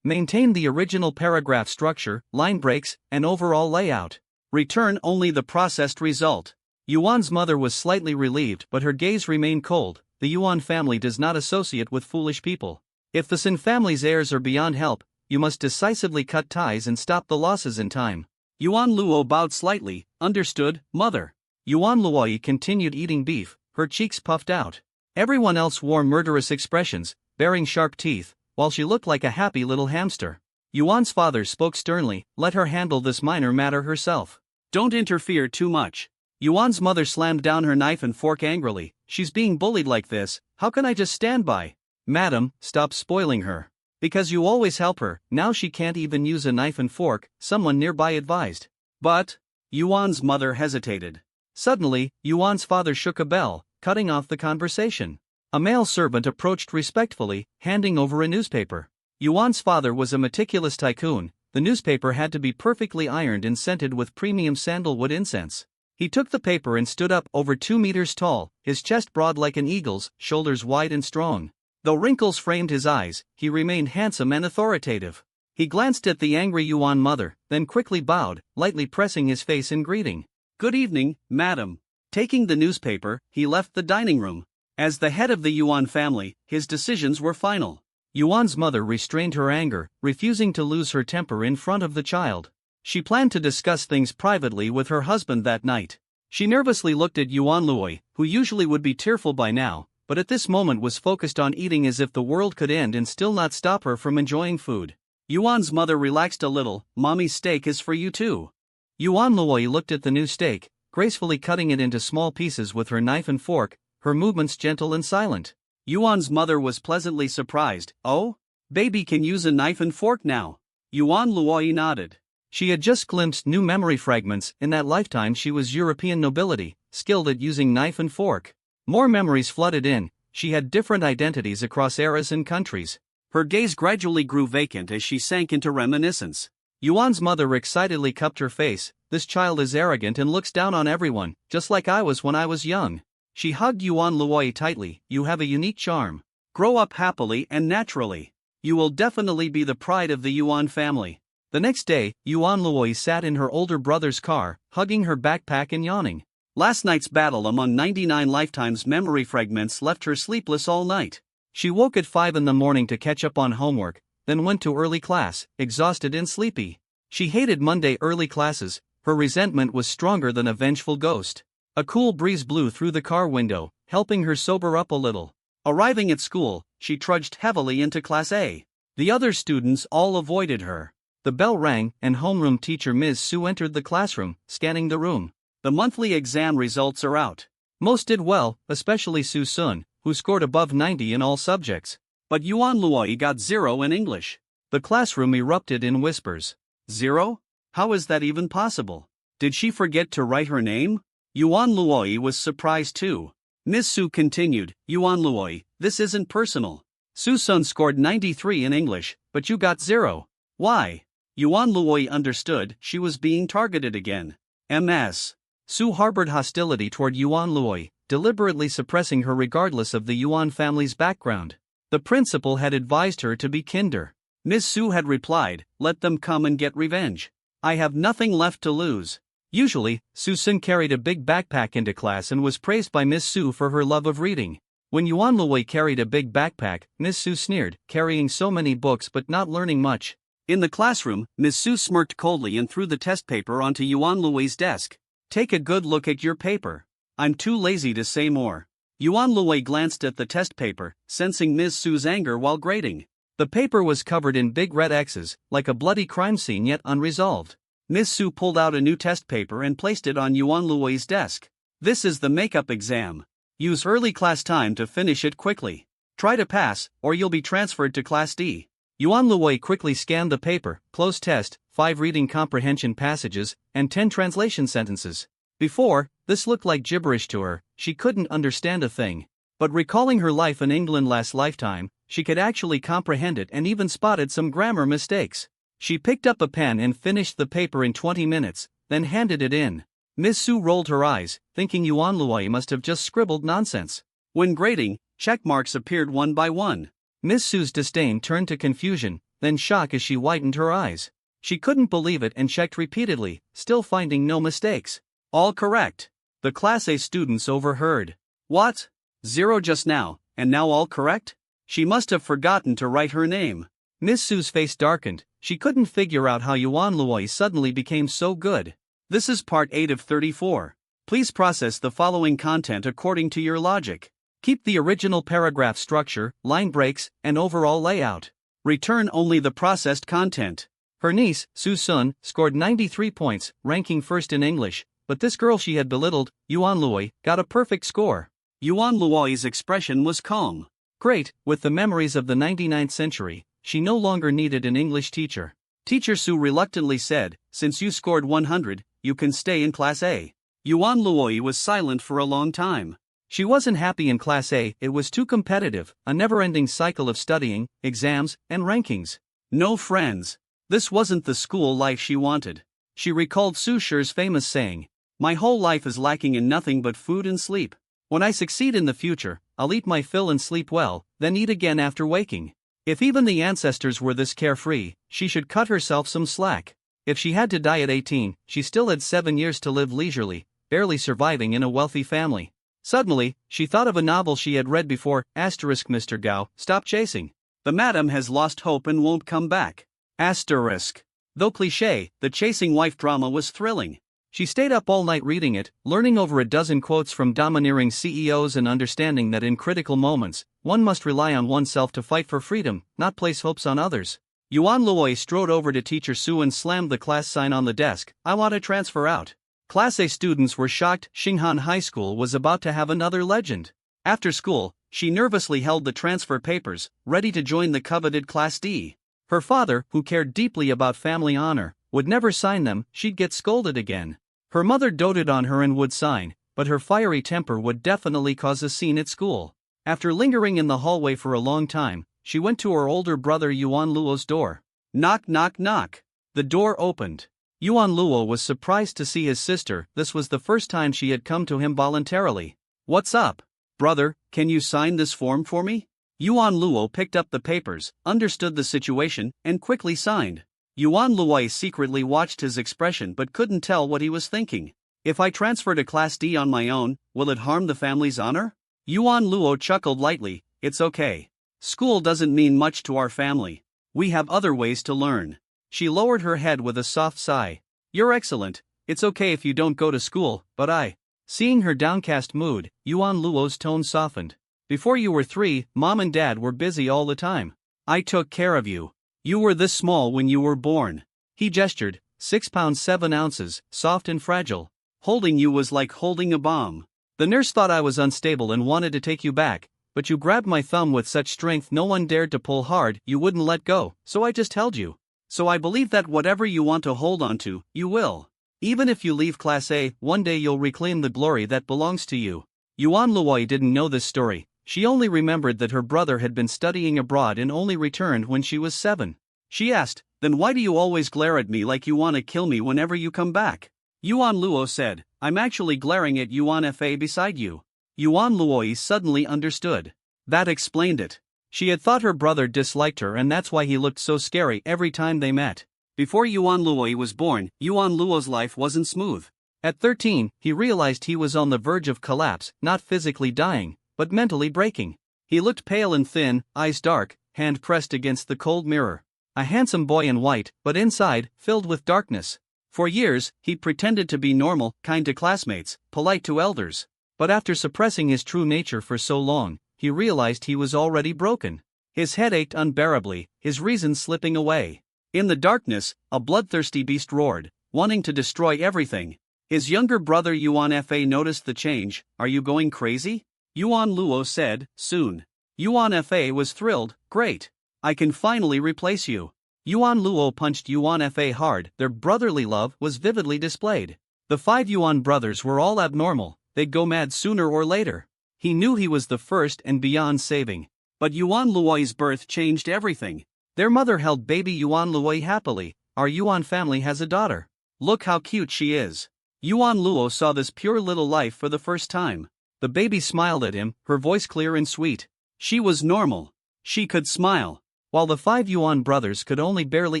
Maintain the original paragraph structure, line breaks, and overall layout. Return only the processed result. Yuan's mother was slightly relieved, but her gaze remained cold. The Yuan family does not associate with foolish people. If the Sen family's heirs are beyond help, you must decisively cut ties and stop the losses in time. Yuan Luo bowed slightly. Understood, mother. Yuan Luoyi continued eating beef, her cheeks puffed out. Everyone else wore murderous expressions, baring sharp teeth, while she looked like a happy little hamster. Yuan's father spoke sternly, let her handle this minor matter herself. Don't interfere too much. Yuan's mother slammed down her knife and fork angrily. She's being bullied like this, how can I just stand by? Madam, stop spoiling her. Because you always help her, now she can't even use a knife and fork, someone nearby advised. But, Yuan's mother hesitated. Suddenly, Yuan's father shook a bell, cutting off the conversation. A male servant approached respectfully, handing over a newspaper. Yuan's father was a meticulous tycoon. The newspaper had to be perfectly ironed and scented with premium sandalwood incense. He took the paper and stood up over 2 meters tall, his chest broad like an eagle's, shoulders wide and strong. Though wrinkles framed his eyes, he remained handsome and authoritative. He glanced at the angry Yuan mother, then quickly bowed, lightly pressing his face in greeting. Good evening, madam. Taking the newspaper, he left the dining room. As the head of the Yuan family, his decisions were final. Yuan's mother restrained her anger, refusing to lose her temper in front of the child. She planned to discuss things privately with her husband that night. She nervously looked at Yuan Luoyi, who usually would be tearful by now, but at this moment was focused on eating as if the world could end and still not stop her from enjoying food. Yuan's mother relaxed a little. "Mommy's steak is for you too." Yuan Luoyi looked at the new steak, gracefully cutting it into small pieces with her knife and fork, her movements gentle and silent. Yuan's mother was pleasantly surprised. "Oh? Baby can use a knife and fork now." Yuan Luoyi nodded. She had just glimpsed new memory fragments. In that lifetime she was European nobility, skilled at using knife and fork. More memories flooded in. She had different identities across eras and countries. Her gaze gradually grew vacant as she sank into reminiscence. Yuan's mother excitedly cupped her face. "This child is arrogant and looks down on everyone, just like I was when I was young." She hugged Yuan Luoyi tightly. "You have a unique charm. Grow up happily and naturally. You will definitely be the pride of the Yuan family." The next day, Yuan Luoyi sat in her older brother's car, hugging her backpack and yawning. Last night's battle among 99 lifetimes memory fragments left her sleepless all night. She woke at 5 in the morning to catch up on homework, then went to early class, exhausted and sleepy. She hated Monday early classes. Her resentment was stronger than a vengeful ghost. A cool breeze blew through the car window, helping her sober up a little. Arriving at school, she trudged heavily into Class A. The other students all avoided her. The bell rang, and homeroom teacher Ms. Su entered the classroom, scanning the room. "The monthly exam results are out. Most did well, especially Su Sun, who scored above 90 in all subjects. But Yuan Luoyi got 0 in English." The classroom erupted in whispers. 0? How is that even possible? Did she forget to write her name? Yuan Luoyi was surprised too. Ms. Su continued, "Yuan Luoyi, this isn't personal. Su Sun scored 93 in English, but you got 0. Why?" Yuan Luoyi understood she was being targeted again. Ms. Su harbored hostility toward Yuan Luoyi, deliberately suppressing her regardless of the Yuan family's background. The principal had advised her to be kinder. Ms. Su had replied, "Let them come and get revenge. I have nothing left to lose." Usually, Su Sun carried a big backpack into class and was praised by Ms. Su for her love of reading. When Yuan Luoyi carried a big backpack, Ms. Su sneered, "Carrying so many books but not learning much." In the classroom, Ms. Su smirked coldly and threw the test paper onto Yuan Luoyi's desk. "Take a good look at your paper. I'm too lazy to say more." Yuan Luoyi glanced at the test paper, sensing Ms. Su's anger while grading. The paper was covered in big red X's, like a bloody crime scene yet unresolved. Ms. Su pulled out a new test paper and placed it on Yuan Luoyi's desk. "This is the makeup exam. Use early class time to finish it quickly. Try to pass, or you'll be transferred to Class D." Yuan Luoyi quickly scanned the paper. Closed test, 5 reading comprehension passages, and 10 translation sentences. Before, this looked like gibberish to her. She couldn't understand a thing. But recalling her life in England last lifetime, she could actually comprehend it and even spotted some grammar mistakes. She picked up a pen and finished the paper in 20 minutes, then handed it in. Ms. Su rolled her eyes, thinking Yuan Luoyi must have just scribbled nonsense. When grading, check marks appeared one by one. Ms. Su's disdain turned to confusion, then shock as she widened her eyes. She couldn't believe it and checked repeatedly, still finding no mistakes. All correct. The Class A students overheard. "What? 0 just now, and now all correct?" She must have forgotten to write her name. Ms. Su's face darkened. She couldn't figure out how Yuan Luoyi suddenly became so good. This is part 8 of 34. Please process the following content according to your logic. Keep the original paragraph structure, line breaks, and overall layout. Return only the processed content. Her niece, Su Sun, scored 93 points, ranking first in English, but this girl she had belittled, Yuan Luoyi, got a perfect score. Yuan Luoyi's expression was calm. Great, with the memories of the 99th century, she no longer needed an English teacher. Teacher Su reluctantly said, "Since you scored 100, you can stay in Class A." Yuan Luoyi was silent for a long time. She wasn't happy in Class A, it was too competitive, a never-ending cycle of studying, exams, and rankings. No friends. This wasn't the school life she wanted. She recalled Su Shi's famous saying, "My whole life is lacking in nothing but food and sleep. When I succeed in the future, I'll eat my fill and sleep well, then eat again after waking." If even the ancestors were this carefree, she should cut herself some slack. If she had to die at 18, she still had 7 years to live leisurely, barely surviving in a wealthy family. Suddenly, she thought of a novel she had read before, Mr. Gao, stop chasing. The madam has lost hope and won't come back. Though cliché, the chasing wife drama was thrilling. She stayed up all night reading it, learning over a dozen quotes from domineering CEOs and understanding that in critical moments, one must rely on oneself to fight for freedom, not place hopes on others. Yuan Luoyi strode over to teacher Su and slammed the class sign on the desk. "I want to transfer out." Class A students were shocked. Xinghan High School was about to have another legend. After school, she nervously held the transfer papers, ready to join the coveted Class D. Her father, who cared deeply about family honor, would never sign them. She'd get scolded again. Her mother doted on her and would sign, but her fiery temper would definitely cause a scene at school. After lingering in the hallway for a long time, she went to her older brother Yuan Luo's door. Knock, knock, knock. The door opened. Yuan Luo was surprised to see his sister. This was the first time she had come to him voluntarily. "What's up? Brother, can you sign this form for me?" Yuan Luo picked up the papers, understood the situation, and quickly signed. Yuan Luoyi secretly watched his expression but couldn't tell what he was thinking. "If I transfer to Class D on my own, will it harm the family's honor?" Yuan Luo chuckled lightly. "It's okay. School doesn't mean much to our family. We have other ways to learn." She lowered her head with a soft sigh. "You're excellent. It's okay if you don't go to school, but I..." Seeing her downcast mood, Yuan Luo's tone softened. "Before you were 3, Mom and Dad were busy all the time. I took care of you. You were this small when you were born." He gestured. 6 pounds 7 ounces, soft and fragile. "Holding you was like holding a bomb. The nurse thought I was unstable and wanted to take you back, but you grabbed my thumb with such strength no one dared to pull hard. You wouldn't let go, so I just held you. So I believe that whatever you want to hold on to, you will. Even if you leave Class A, one day you'll reclaim the glory that belongs to you." Yuan Luoyi didn't know this story. She only remembered that her brother had been studying abroad and only returned when she was 7. She asked, "Then why do you always glare at me like you want to kill me whenever you come back?" Yuan Luo said, "I'm actually glaring at Yuan Fa beside you." Yuan Luoyi suddenly understood. That explained it. She had thought her brother disliked her and that's why he looked so scary every time they met. Before Yuan Luoyi was born, Yuan Luo's life wasn't smooth. At 13, he realized he was on the verge of collapse, not physically dying, but mentally breaking. He looked pale and thin, eyes dark, hand pressed against the cold mirror. A handsome boy in white, but inside, filled with darkness. For years, he pretended to be normal, kind to classmates, polite to elders. But after suppressing his true nature for so long, he realized he was already broken. His head ached unbearably, his reason slipping away. In the darkness, a bloodthirsty beast roared, wanting to destroy everything. His younger brother Yuan Fa noticed the change. "Are you going crazy?" Yuan Luo said, "Soon." Yuan Fa was thrilled. "Great. I can finally replace you." Yuan Luo punched Yuan Fa hard. Their brotherly love was vividly displayed. The 5 Yuan brothers were all abnormal. They'd go mad sooner or later. He knew he was the first and beyond saving. But Yuan Luoyi's birth changed everything. Their mother held baby Yuan Luoyi happily. "Our Yuan family has a daughter. Look how cute she is." Yuan Luo saw this pure little life for the first time. The baby smiled at him, her voice clear and sweet. She was normal. She could smile. While the 5 Yuan brothers could only barely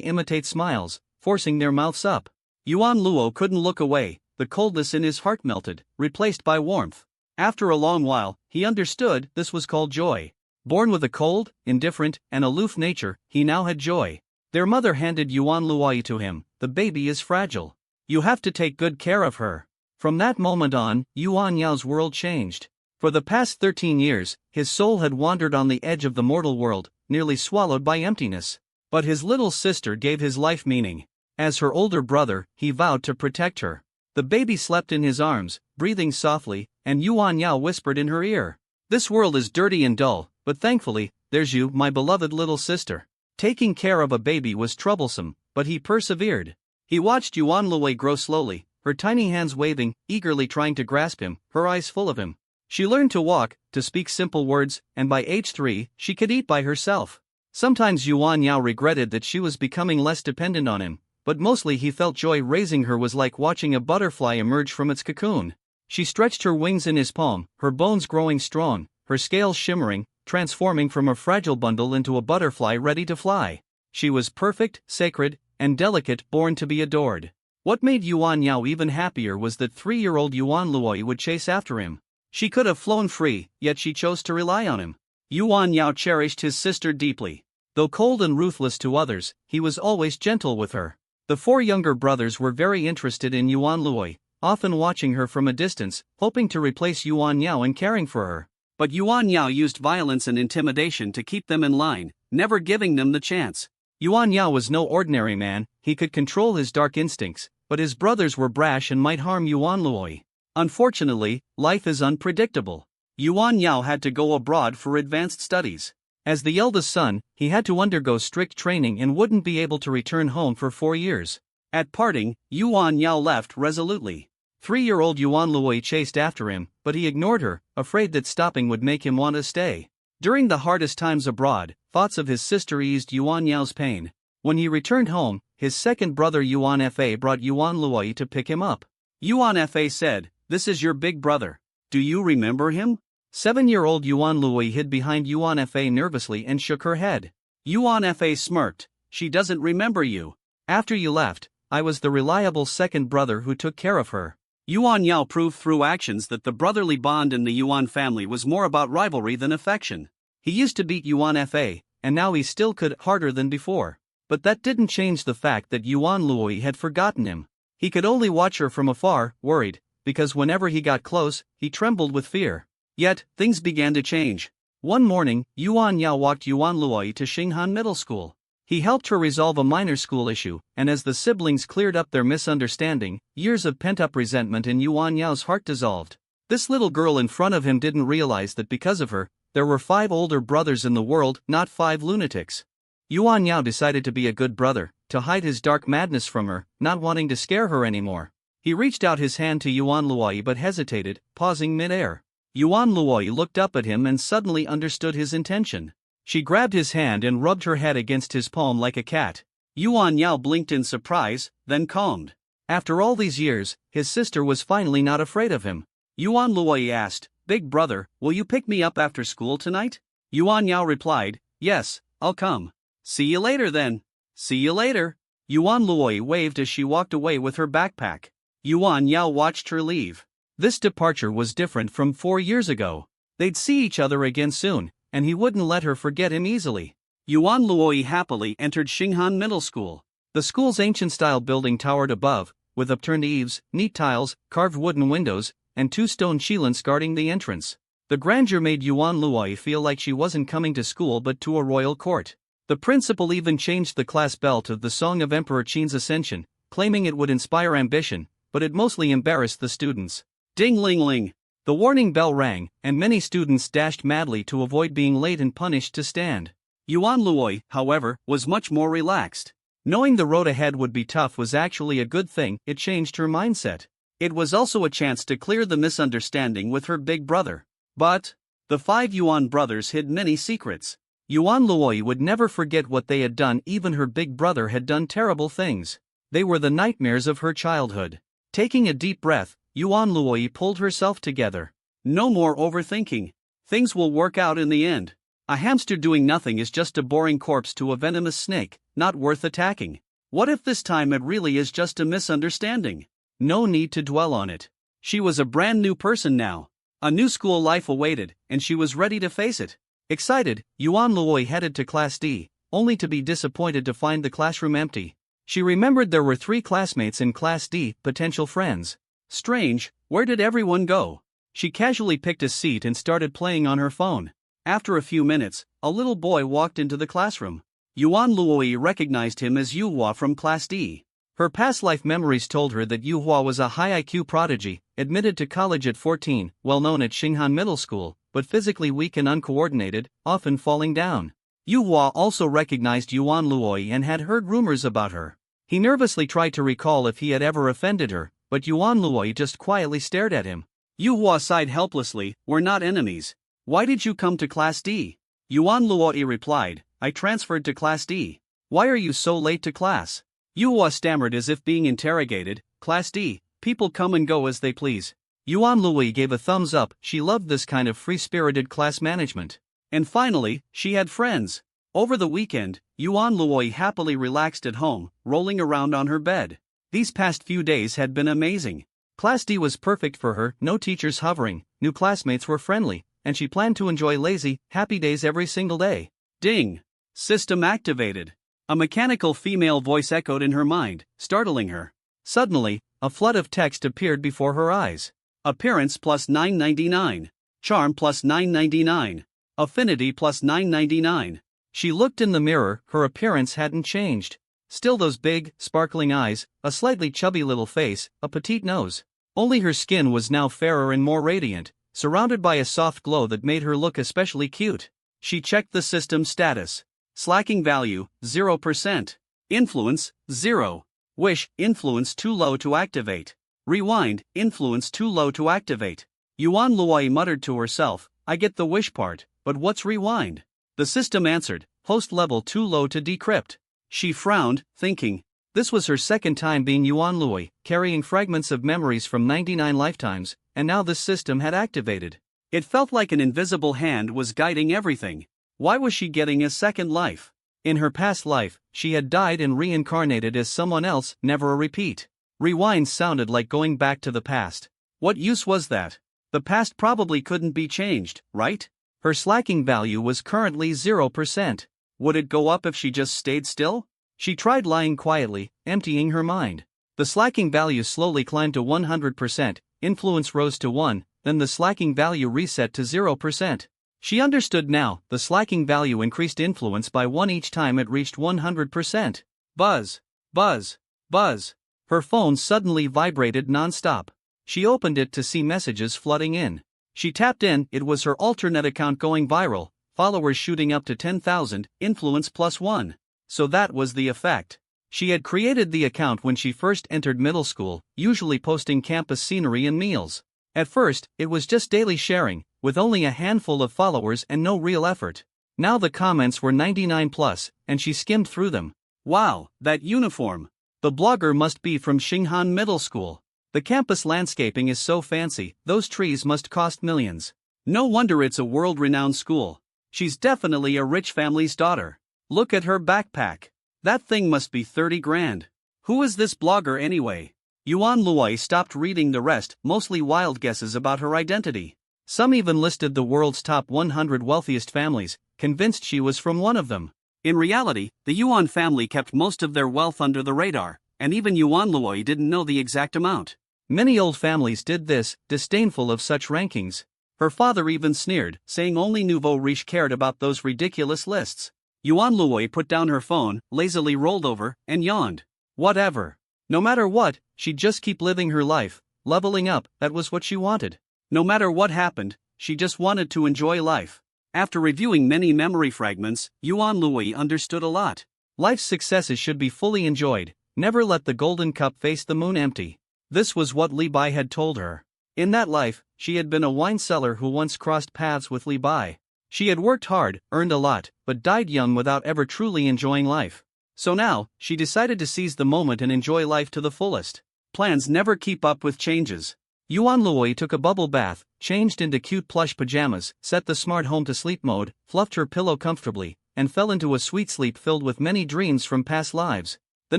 imitate smiles, forcing their mouths up. Yuan Luo couldn't look away. The coldness in his heart melted, replaced by warmth. After a long while, he understood this was called joy. Born with a cold, indifferent, and aloof nature, he now had joy. Their mother handed Yuan Luoyi to him. "The baby is fragile. You have to take good care of her." From that moment on, Yuan Yao's world changed. For the past 13 years, his soul had wandered on the edge of the mortal world, nearly swallowed by emptiness. But his little sister gave his life meaning. As her older brother, he vowed to protect her. The baby slept in his arms, breathing softly, and Yuan Yao whispered in her ear, "This world is dirty and dull, but thankfully, there's you, my beloved little sister." Taking care of a baby was troublesome, but he persevered. He watched Yuan Luoyi grow slowly, her tiny hands waving, eagerly trying to grasp him, her eyes full of him. She learned to walk, to speak simple words, and by age 3, she could eat by herself. Sometimes Yuan Yao regretted that she was becoming less dependent on him, but mostly he felt joy. Raising her was like watching a butterfly emerge from its cocoon. She stretched her wings in his palm, her bones growing strong, her scales shimmering, transforming from a fragile bundle into a butterfly ready to fly. She was perfect, sacred, and delicate, born to be adored. What made Yuan Yao even happier was that 3-year-old Yuan Luoyi would chase after him. She could have flown free, yet she chose to rely on him. Yuan Yao cherished his sister deeply. Though cold and ruthless to others, he was always gentle with her. The four younger brothers were very interested in Yuan Luoyi, often watching her from a distance, hoping to replace Yuan Yao in caring for her. But Yuan Yao used violence and intimidation to keep them in line, never giving them the chance. Yuan Yao was no ordinary man, he could control his dark instincts, but his brothers were brash and might harm Yuan Luoyi. Unfortunately, life is unpredictable. Yuan Yao had to go abroad for advanced studies. As the eldest son, he had to undergo strict training and wouldn't be able to return home for 4 years. At parting, Yuan Yao left resolutely. 3-year-old Yuan Luoyi chased after him, but he ignored her, afraid that stopping would make him want to stay. During the hardest times abroad, thoughts of his sister eased Yuan Yao's pain. When he returned home, his second brother Yuan Fa brought Yuan Luoyi to pick him up. Yuan Fa said, "This is your big brother. Do you remember him?" 7-year-old Yuan Luoyi hid behind Yuan Fa nervously and shook her head. Yuan Fa smirked, "She doesn't remember you. After you left, I was the reliable second brother who took care of her." Yuan Yao proved through actions that the brotherly bond in the Yuan family was more about rivalry than affection. He used to beat Yuan Fa, and now he still could harder than before. But that didn't change the fact that Yuan Luoyi had forgotten him. He could only watch her from afar, worried, because whenever he got close, he trembled with fear. Yet, things began to change. One morning, Yuan Yao walked Yuan Luoyi to Xinghan Middle School. He helped her resolve a minor school issue, and as the siblings cleared up their misunderstanding, years of pent-up resentment in Yuan Yao's heart dissolved. This little girl in front of him didn't realize that because of her, there were 5 older brothers in the world, not 5 lunatics. Yuan Yao decided to be a good brother, to hide his dark madness from her, not wanting to scare her anymore. He reached out his hand to Yuan Luoyi but hesitated, pausing mid-air. Yuan Luoyi looked up at him and suddenly understood his intention. She grabbed his hand and rubbed her head against his palm like a cat. Yuan Yao blinked in surprise, then calmed. After all these years, his sister was finally not afraid of him. Yuan Luoyi asked, "Big brother, will you pick me up after school tonight?" Yuan Yao replied, "Yes, I'll come." "See you later then." "See you later." Yuan Luoyi waved as she walked away with her backpack. Yuan Yao watched her leave. This departure was different from 4 years ago. They'd see each other again soon, and he wouldn't let her forget him easily. Yuan Luoyi happily entered Xinghan Middle School. The school's ancient-style building towered above, with upturned eaves, neat tiles, carved wooden windows, and 2 stone chelins guarding the entrance. The grandeur made Yuan Luoyi feel like she wasn't coming to school but to a royal court. The principal even changed the class bell to the song of Emperor Qin's ascension, claiming it would inspire ambition, but it mostly embarrassed the students. Ding-ling-ling! The warning bell rang, and many students dashed madly to avoid being late and punished to stand. Yuan Luoyi, however, was much more relaxed. Knowing the road ahead would be tough was actually a good thing. It changed her mindset. It was also a chance to clear the misunderstanding with her big brother. But the 5 Yuan brothers hid many secrets. Yuan Luoyi would never forget what they had done. Even her big brother had done terrible things. They were the nightmares of her childhood. Taking a deep breath, Yuan Luoyi pulled herself together. No more overthinking. Things will work out in the end. A hamster doing nothing is just a boring corpse to a venomous snake, not worth attacking. What if this time it really is just a misunderstanding? No need to dwell on it. She was a brand new person now. A new school life awaited, and she was ready to face it. Excited, Yuan Luoyi headed to Class D, only to be disappointed to find the classroom empty. She remembered there were 3 classmates in Class D, potential friends. Strange, where did everyone go? She casually picked a seat and started playing on her phone. After a few minutes, a little boy walked into the classroom. Yuan Luoyi recognized him as Yuhua from Class D. Her past life memories told her that Yuhua was a high IQ prodigy, admitted to college at 14, well known at Xinghan Middle School, but physically weak and uncoordinated, often falling down. Yuhua also recognized Yuan Luoyi and had heard rumors about her. He nervously tried to recall if he had ever offended her, but Yuan Luoyi just quietly stared at him. Yuhua sighed helplessly, "We're not enemies. Why did you come to Class D?" Yuan Luoyi replied, "I transferred to Class D. Why are you so late to class?" Yuhua stammered as if being interrogated, "Class D, people come and go as they please." Yuan Luoyi gave a thumbs up. She loved this kind of free-spirited class management. And finally, she had friends. Over the weekend, Yuan Luoyi happily relaxed at home, rolling around on her bed. These past few days had been amazing. Class D was perfect for her, no teachers hovering, new classmates were friendly, and she planned to enjoy lazy, happy days every single day. Ding! System activated. A mechanical female voice echoed in her mind, startling her. Suddenly, a flood of text appeared before her eyes. Appearance plus $9.99. Charm plus $9.99. Affinity plus $9.99. She looked in the mirror, her appearance hadn't changed. Still those big, sparkling eyes, a slightly chubby little face, a petite nose. Only her skin was now fairer and more radiant, surrounded by a soft glow that made her look especially cute. She checked the system status. Slacking value, 0%. Influence, 0. Wish, influence too low to activate. Rewind, influence too low to activate. Yuan Luoyi muttered to herself, I get the wish part, but what's rewind? The system answered, host level too low to decrypt. She frowned, thinking. This was her second time being Yuan Luoyi, carrying fragments of memories from 99 lifetimes, and now this system had activated. It felt like an invisible hand was guiding everything. Why was she getting a second life? In her past life, she had died and reincarnated as someone else, never a repeat. Rewind sounded like going back to the past. What use was that? The past probably couldn't be changed, right? Her slacking value was currently 0%. Would it go up if she just stayed still? She tried lying quietly, emptying her mind. The slacking value slowly climbed to 100%, influence rose to 1, then the slacking value reset to 0%. She understood now, the slacking value increased influence by 1 each time it reached 100%. Buzz. Buzz. Buzz. Her phone suddenly vibrated non-stop. She opened it to see messages flooding in. She tapped in, it was her alternate account going viral, followers shooting up to 10,000, influence plus 1. So that was the effect. She had created the account when she first entered middle school, usually posting campus scenery and meals. At first, it was just daily sharing, with only a handful of followers and no real effort. Now the comments were 99 plus, and she skimmed through them. Wow, that uniform! The blogger must be from Xinghan Middle School. The campus landscaping is so fancy, those trees must cost millions. No wonder it's a world-renowned school. She's definitely a rich family's daughter. Look at her backpack. That thing must be 30 grand. Who is this blogger anyway? Yuan Luoyi stopped reading the rest, mostly wild guesses about her identity. Some even listed the world's top 100 wealthiest families, convinced she was from one of them. In reality, the Yuan family kept most of their wealth under the radar, and even Yuan Luoyi didn't know the exact amount. Many old families did this, disdainful of such rankings. Her father even sneered, saying only nouveau riche cared about those ridiculous lists. Yuan Luoyi put down her phone, lazily rolled over, and yawned. Whatever. No matter what, she'd just keep living her life, leveling up, that was what she wanted. No matter what happened, she just wanted to enjoy life. After reviewing many memory fragments, Yuan Luoyi understood a lot. Life's successes should be fully enjoyed, never let the golden cup face the moon empty. This was what Li Bai had told her. In that life, she had been a wine seller who once crossed paths with Li Bai. She had worked hard, earned a lot, but died young without ever truly enjoying life. So now, she decided to seize the moment and enjoy life to the fullest. Plans never keep up with changes. Yuan Luoyi took a bubble bath, changed into cute plush pajamas, set the smart home to sleep mode, fluffed her pillow comfortably, and fell into a sweet sleep filled with many dreams from past lives. The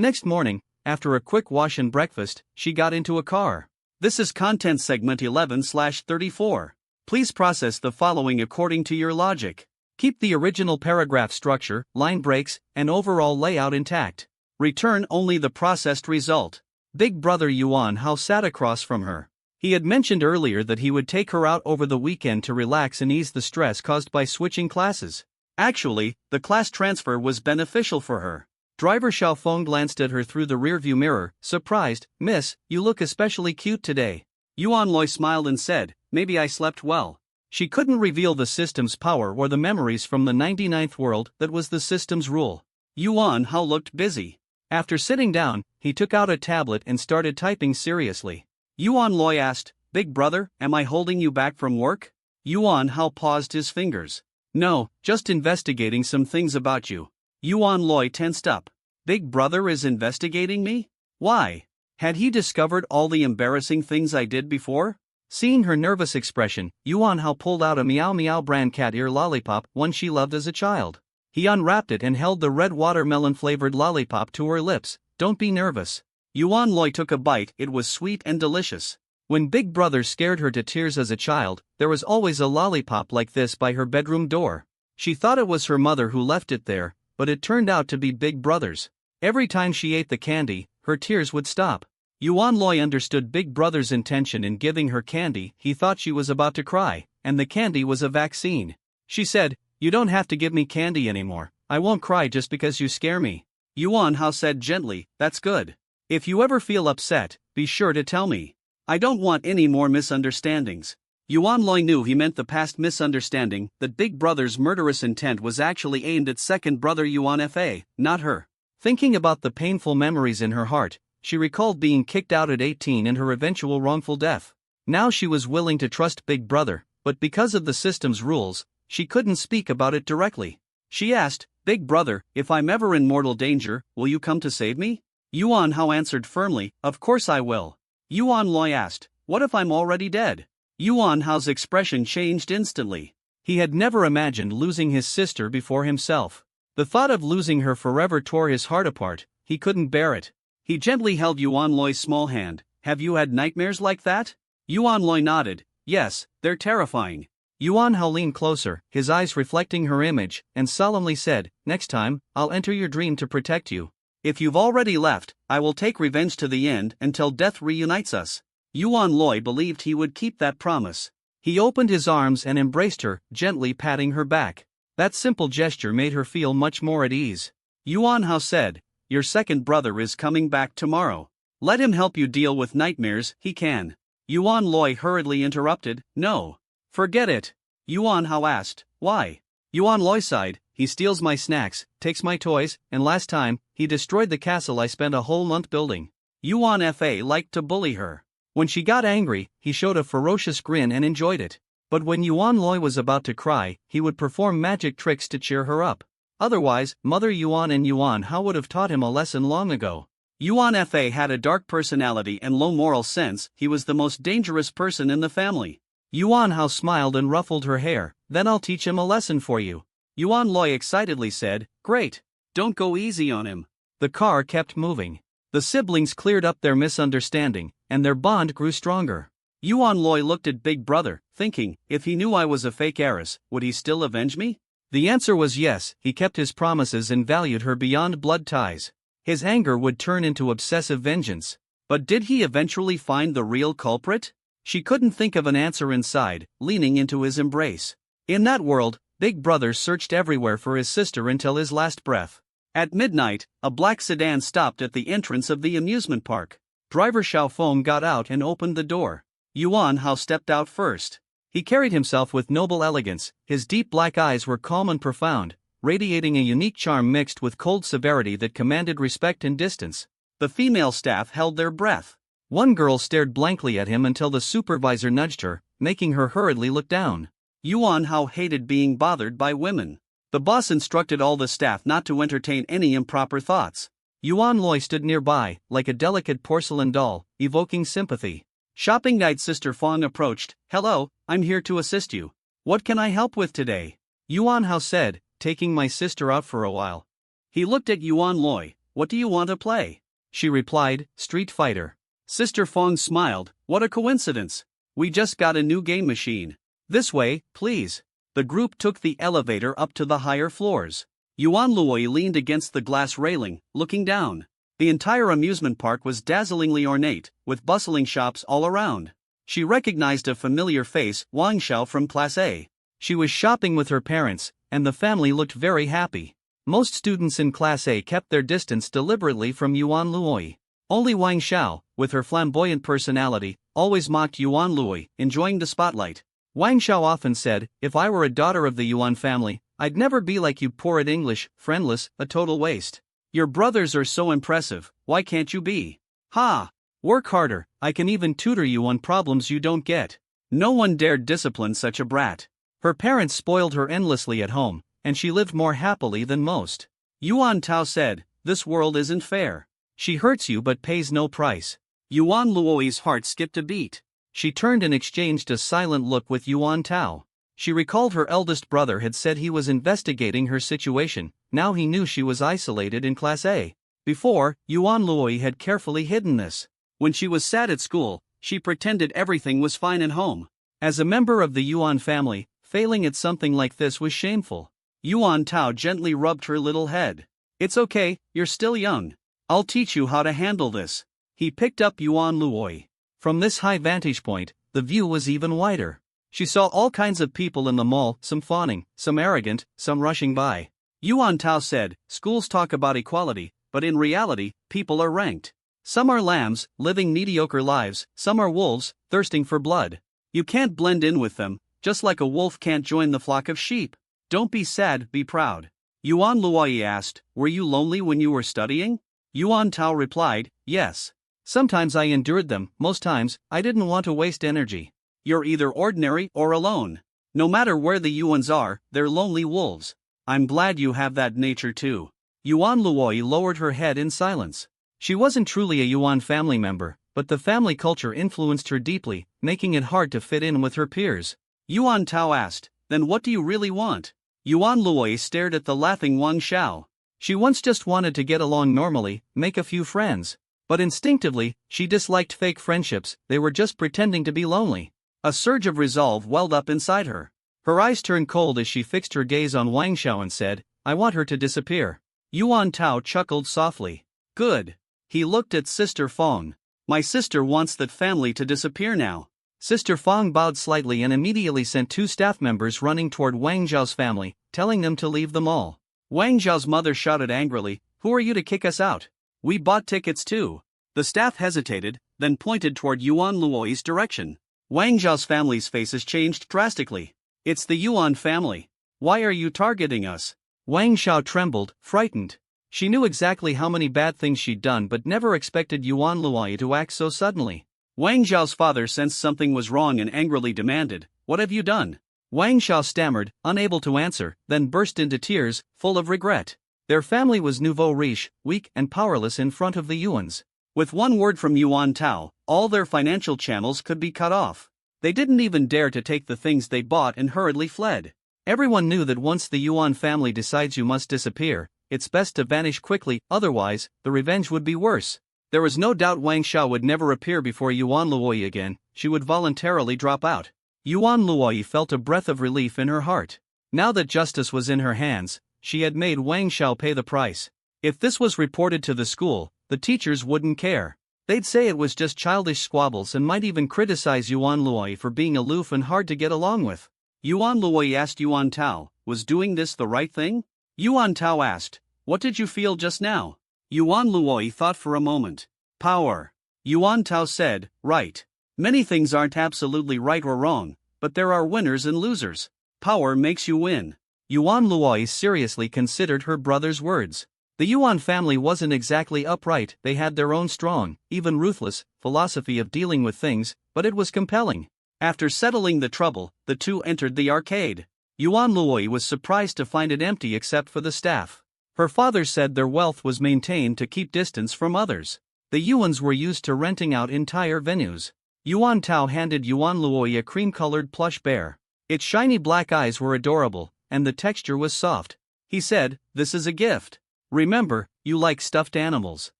next morning, after a quick wash and breakfast, she got into a car. This is content segment 11/34. Please process the following according to your logic. Keep the original paragraph structure, line breaks, and overall layout intact. Return only the processed result. Big brother Yuan Hao sat across from her. He had mentioned earlier that he would take her out over the weekend to relax and ease the stress caused by switching classes. Actually, the class transfer was beneficial for her. Driver Xiaofeng glanced at her through the rearview mirror, surprised. Miss, you look especially cute today. Yuan Luoyi smiled and said, maybe I slept well. She couldn't reveal the system's power or the memories from the 99th world that was the system's rule. Yuan Hao looked busy. After sitting down, he took out a tablet and started typing seriously. Yuan Luoyi asked, Big brother, am I holding you back from work? Yuan Hao paused his fingers. No, just investigating some things about you. Yuan Luoyi tensed up. Big brother is investigating me? Why? Had he discovered all the embarrassing things I did before? Seeing her nervous expression, Yuan Hao pulled out a Meow Meow brand cat ear lollipop, one she loved as a child. He unwrapped it and held the red watermelon-flavored lollipop to her lips. Don't be nervous. Yuan Luoyi took a bite, it was sweet and delicious. When Big Brother scared her to tears as a child, there was always a lollipop like this by her bedroom door. She thought it was her mother who left it there, but it turned out to be Big Brother's. Every time she ate the candy, her tears would stop. Yuan Luoyi understood Big Brother's intention in giving her candy. He thought she was about to cry, and the candy was a vaccine. She said, "You don't have to give me candy anymore. I won't cry just because you scare me." Yuan Hao said gently, "That's good. If you ever feel upset, be sure to tell me. I don't want any more misunderstandings." Yuan Luoyi knew he meant the past misunderstanding, that Big Brother's murderous intent was actually aimed at second brother Yuan Fa, not her. Thinking about the painful memories in her heart, she recalled being kicked out at 18 and her eventual wrongful death. Now she was willing to trust Big Brother, but because of the system's rules, she couldn't speak about it directly. She asked, "Big Brother, if I'm ever in mortal danger, will you come to save me?" Yuan Hao answered firmly, "Of course I will." Yuan Luoyi asked, "What if I'm already dead?" Yuan Hao's expression changed instantly. He had never imagined losing his sister before himself. The thought of losing her forever tore his heart apart. He couldn't bear it. He gently held Yuan Luoyi's small hand. "Have you had nightmares like that?" Yuan Luoyi nodded. "Yes, they're terrifying." Yuan Hao leaned closer, his eyes reflecting her image, and solemnly said, "Next time, I'll enter your dream to protect you. If you've already left, I will take revenge to the end until death reunites us." Yuan Luoyi believed he would keep that promise. He opened his arms and embraced her, gently patting her back. That simple gesture made her feel much more at ease. Yuan Hao said, "Your second brother is coming back tomorrow. Let him help you deal with nightmares, he can." Yuan Luoyi hurriedly interrupted, "No. Forget it." Yuan Hao asked, "Why?" Yuan Luoyi sighed, "He steals my snacks, takes my toys, and last time, he destroyed the castle I spent a whole month building." Yuan Fa liked to bully her. When she got angry, he showed a ferocious grin and enjoyed it. But when Yuan Luoyi was about to cry, he would perform magic tricks to cheer her up. Otherwise, Mother Yuan and Yuan Hao would have taught him a lesson long ago. Yuan Fa had a dark personality and low moral sense. He was the most dangerous person in the family. Yuan Hao smiled and ruffled her hair. "Then I'll teach him a lesson for you." Yuan Luoyi excitedly said, "Great. Don't go easy on him." The car kept moving. The siblings cleared up their misunderstanding, and their bond grew stronger. Yuan Luoyi looked at Big Brother, thinking, if he knew I was a fake heiress, would he still avenge me? The answer was yes. He kept his promises and valued her beyond blood ties. His anger would turn into obsessive vengeance. But did he eventually find the real culprit? She couldn't think of an answer inside, leaning into his embrace. In that world, Big Brother searched everywhere for his sister until his last breath. At midnight, a black sedan stopped at the entrance of the amusement park. Driver Xiaofeng got out and opened the door. Yuan Hao stepped out first. He carried himself with noble elegance. His deep black eyes were calm and profound, radiating a unique charm mixed with cold severity that commanded respect and distance. The female staff held their breath. One girl stared blankly at him until the supervisor nudged her, making her hurriedly look down. Yuan Hao hated being bothered by women. The boss instructed all the staff not to entertain any improper thoughts. Yuan Luoyi stood nearby, like a delicate porcelain doll, evoking sympathy. Shopping guide Sister Fong approached. "Hello, I'm here to assist you. What can I help with today?" Yuan Hao said, "Taking my sister out for a while." He looked at Yuan Luoyi. "What do you want to play?" She replied, "Street Fighter." Sister Fong smiled. "What a coincidence. We just got a new game machine. This way, please." The group took the elevator up to the higher floors. Yuan Luoyi leaned against the glass railing, looking down. The entire amusement park was dazzlingly ornate, with bustling shops all around. She recognized a familiar face, Wang Xiao from Class A. She was shopping with her parents, and the family looked very happy. Most students in Class A kept their distance deliberately from Yuan Luoyi. Only Wang Xiao, with her flamboyant personality, always mocked Yuan Luoyi, enjoying the spotlight. Wang Xiao often said, "If I were a daughter of the Yuan family, I'd never be like you, poor at English, friendless, a total waste. Your brothers are so impressive, why can't you be? Ha! Work harder, I can even tutor you on problems you don't get." No one dared discipline such a brat. Her parents spoiled her endlessly at home, and she lived more happily than most. Yuan Tao said, "This world isn't fair. She hurts you but pays no price." Yuan Luoyi's heart skipped a beat. She turned and exchanged a silent look with Yuan Tao. She recalled her eldest brother had said he was investigating her situation. Now he knew she was isolated in Class A. Before, Yuan Luoyi had carefully hidden this. When she was sad at school, she pretended everything was fine at home. As a member of the Yuan family, failing at something like this was shameful. Yuan Tao gently rubbed her little head. It's okay, you're still young. I'll teach you how to handle this. He picked up Yuan Luoyi. From this high vantage point, the view was even wider. She saw all kinds of people in the mall, some fawning, some arrogant, some rushing by. Yuan Tao said, schools talk about equality, but in reality, people are ranked. Some are lambs, living mediocre lives, some are wolves, thirsting for blood. You can't blend in with them, just like a wolf can't join the flock of sheep. Don't be sad, be proud. Yuan Luoyi asked, were you lonely when you were studying? Yuan Tao replied, yes. Sometimes I endured them, most times, I didn't want to waste energy. You're either ordinary or alone. No matter where the Yuans are, they're lonely wolves. I'm glad you have that nature too. Yuan Luoyi lowered her head in silence. She wasn't truly a Yuan family member, but the family culture influenced her deeply, making it hard to fit in with her peers. Yuan Tao asked, then what do you really want? Yuan Luoyi stared at the laughing Wang Xiao. She once just wanted to get along normally, make a few friends. But instinctively, she disliked fake friendships, they were just pretending to be lonely. A surge of resolve welled up inside her. Her eyes turned cold as she fixed her gaze on Wang Xiao and said, I want her to disappear. Yuan Tao chuckled softly. Good. He looked at Sister Fong. My sister wants that family to disappear now. Sister Fong bowed slightly and immediately sent 2 staff members running toward Wang Zhao's family, telling them to leave the mall. Wang Zhao's mother shouted angrily, who are you to kick us out? We bought tickets too. The staff hesitated, then pointed toward Yuan Luoyi's direction. Wang Zhao's family's faces changed drastically. It's the Yuan family. Why are you targeting us? Wang Xiao trembled, frightened. She knew exactly how many bad things she'd done but never expected Yuan Luoyi to act so suddenly. Wang Zhao's father sensed something was wrong and angrily demanded, what have you done? Wang Xiao stammered, unable to answer, then burst into tears, full of regret. Their family was nouveau riche, weak and powerless in front of the Yuans. With one word from Yuan Tao, all their financial channels could be cut off. They didn't even dare to take the things they bought and hurriedly fled. Everyone knew that once the Yuan family decides you must disappear, it's best to vanish quickly, otherwise, the revenge would be worse. There was no doubt Wang Xiao would never appear before Yuan Luoyi again, she would voluntarily drop out. Yuan Luoyi felt a breath of relief in her heart. Now that justice was in her hands, she had made Wang Xiao pay the price. If this was reported to the school, the teachers wouldn't care. They'd say it was just childish squabbles and might even criticize Yuan Luoyi for being aloof and hard to get along with. Yuan Luoyi asked Yuan Tao, was doing this the right thing? Yuan Tao asked, what did you feel just now? Yuan Luoyi thought for a moment. Power. Yuan Tao said, right. Many things aren't absolutely right or wrong, but there are winners and losers. Power makes you win. Yuan Luoyi seriously considered her brother's words. The Yuan family wasn't exactly upright, they had their own strong, even ruthless, philosophy of dealing with things, but it was compelling. After settling the trouble, the two entered the arcade. Yuan Luoyi was surprised to find it empty except for the staff. Her father said their wealth was maintained to keep distance from others. The Yuans were used to renting out entire venues. Yuan Tao handed Yuan Luoyi a cream-colored plush bear. Its shiny black eyes were adorable, and the texture was soft. He said, this is a gift. Remember, you like stuffed animals.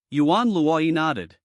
Yuan Luoyi nodded.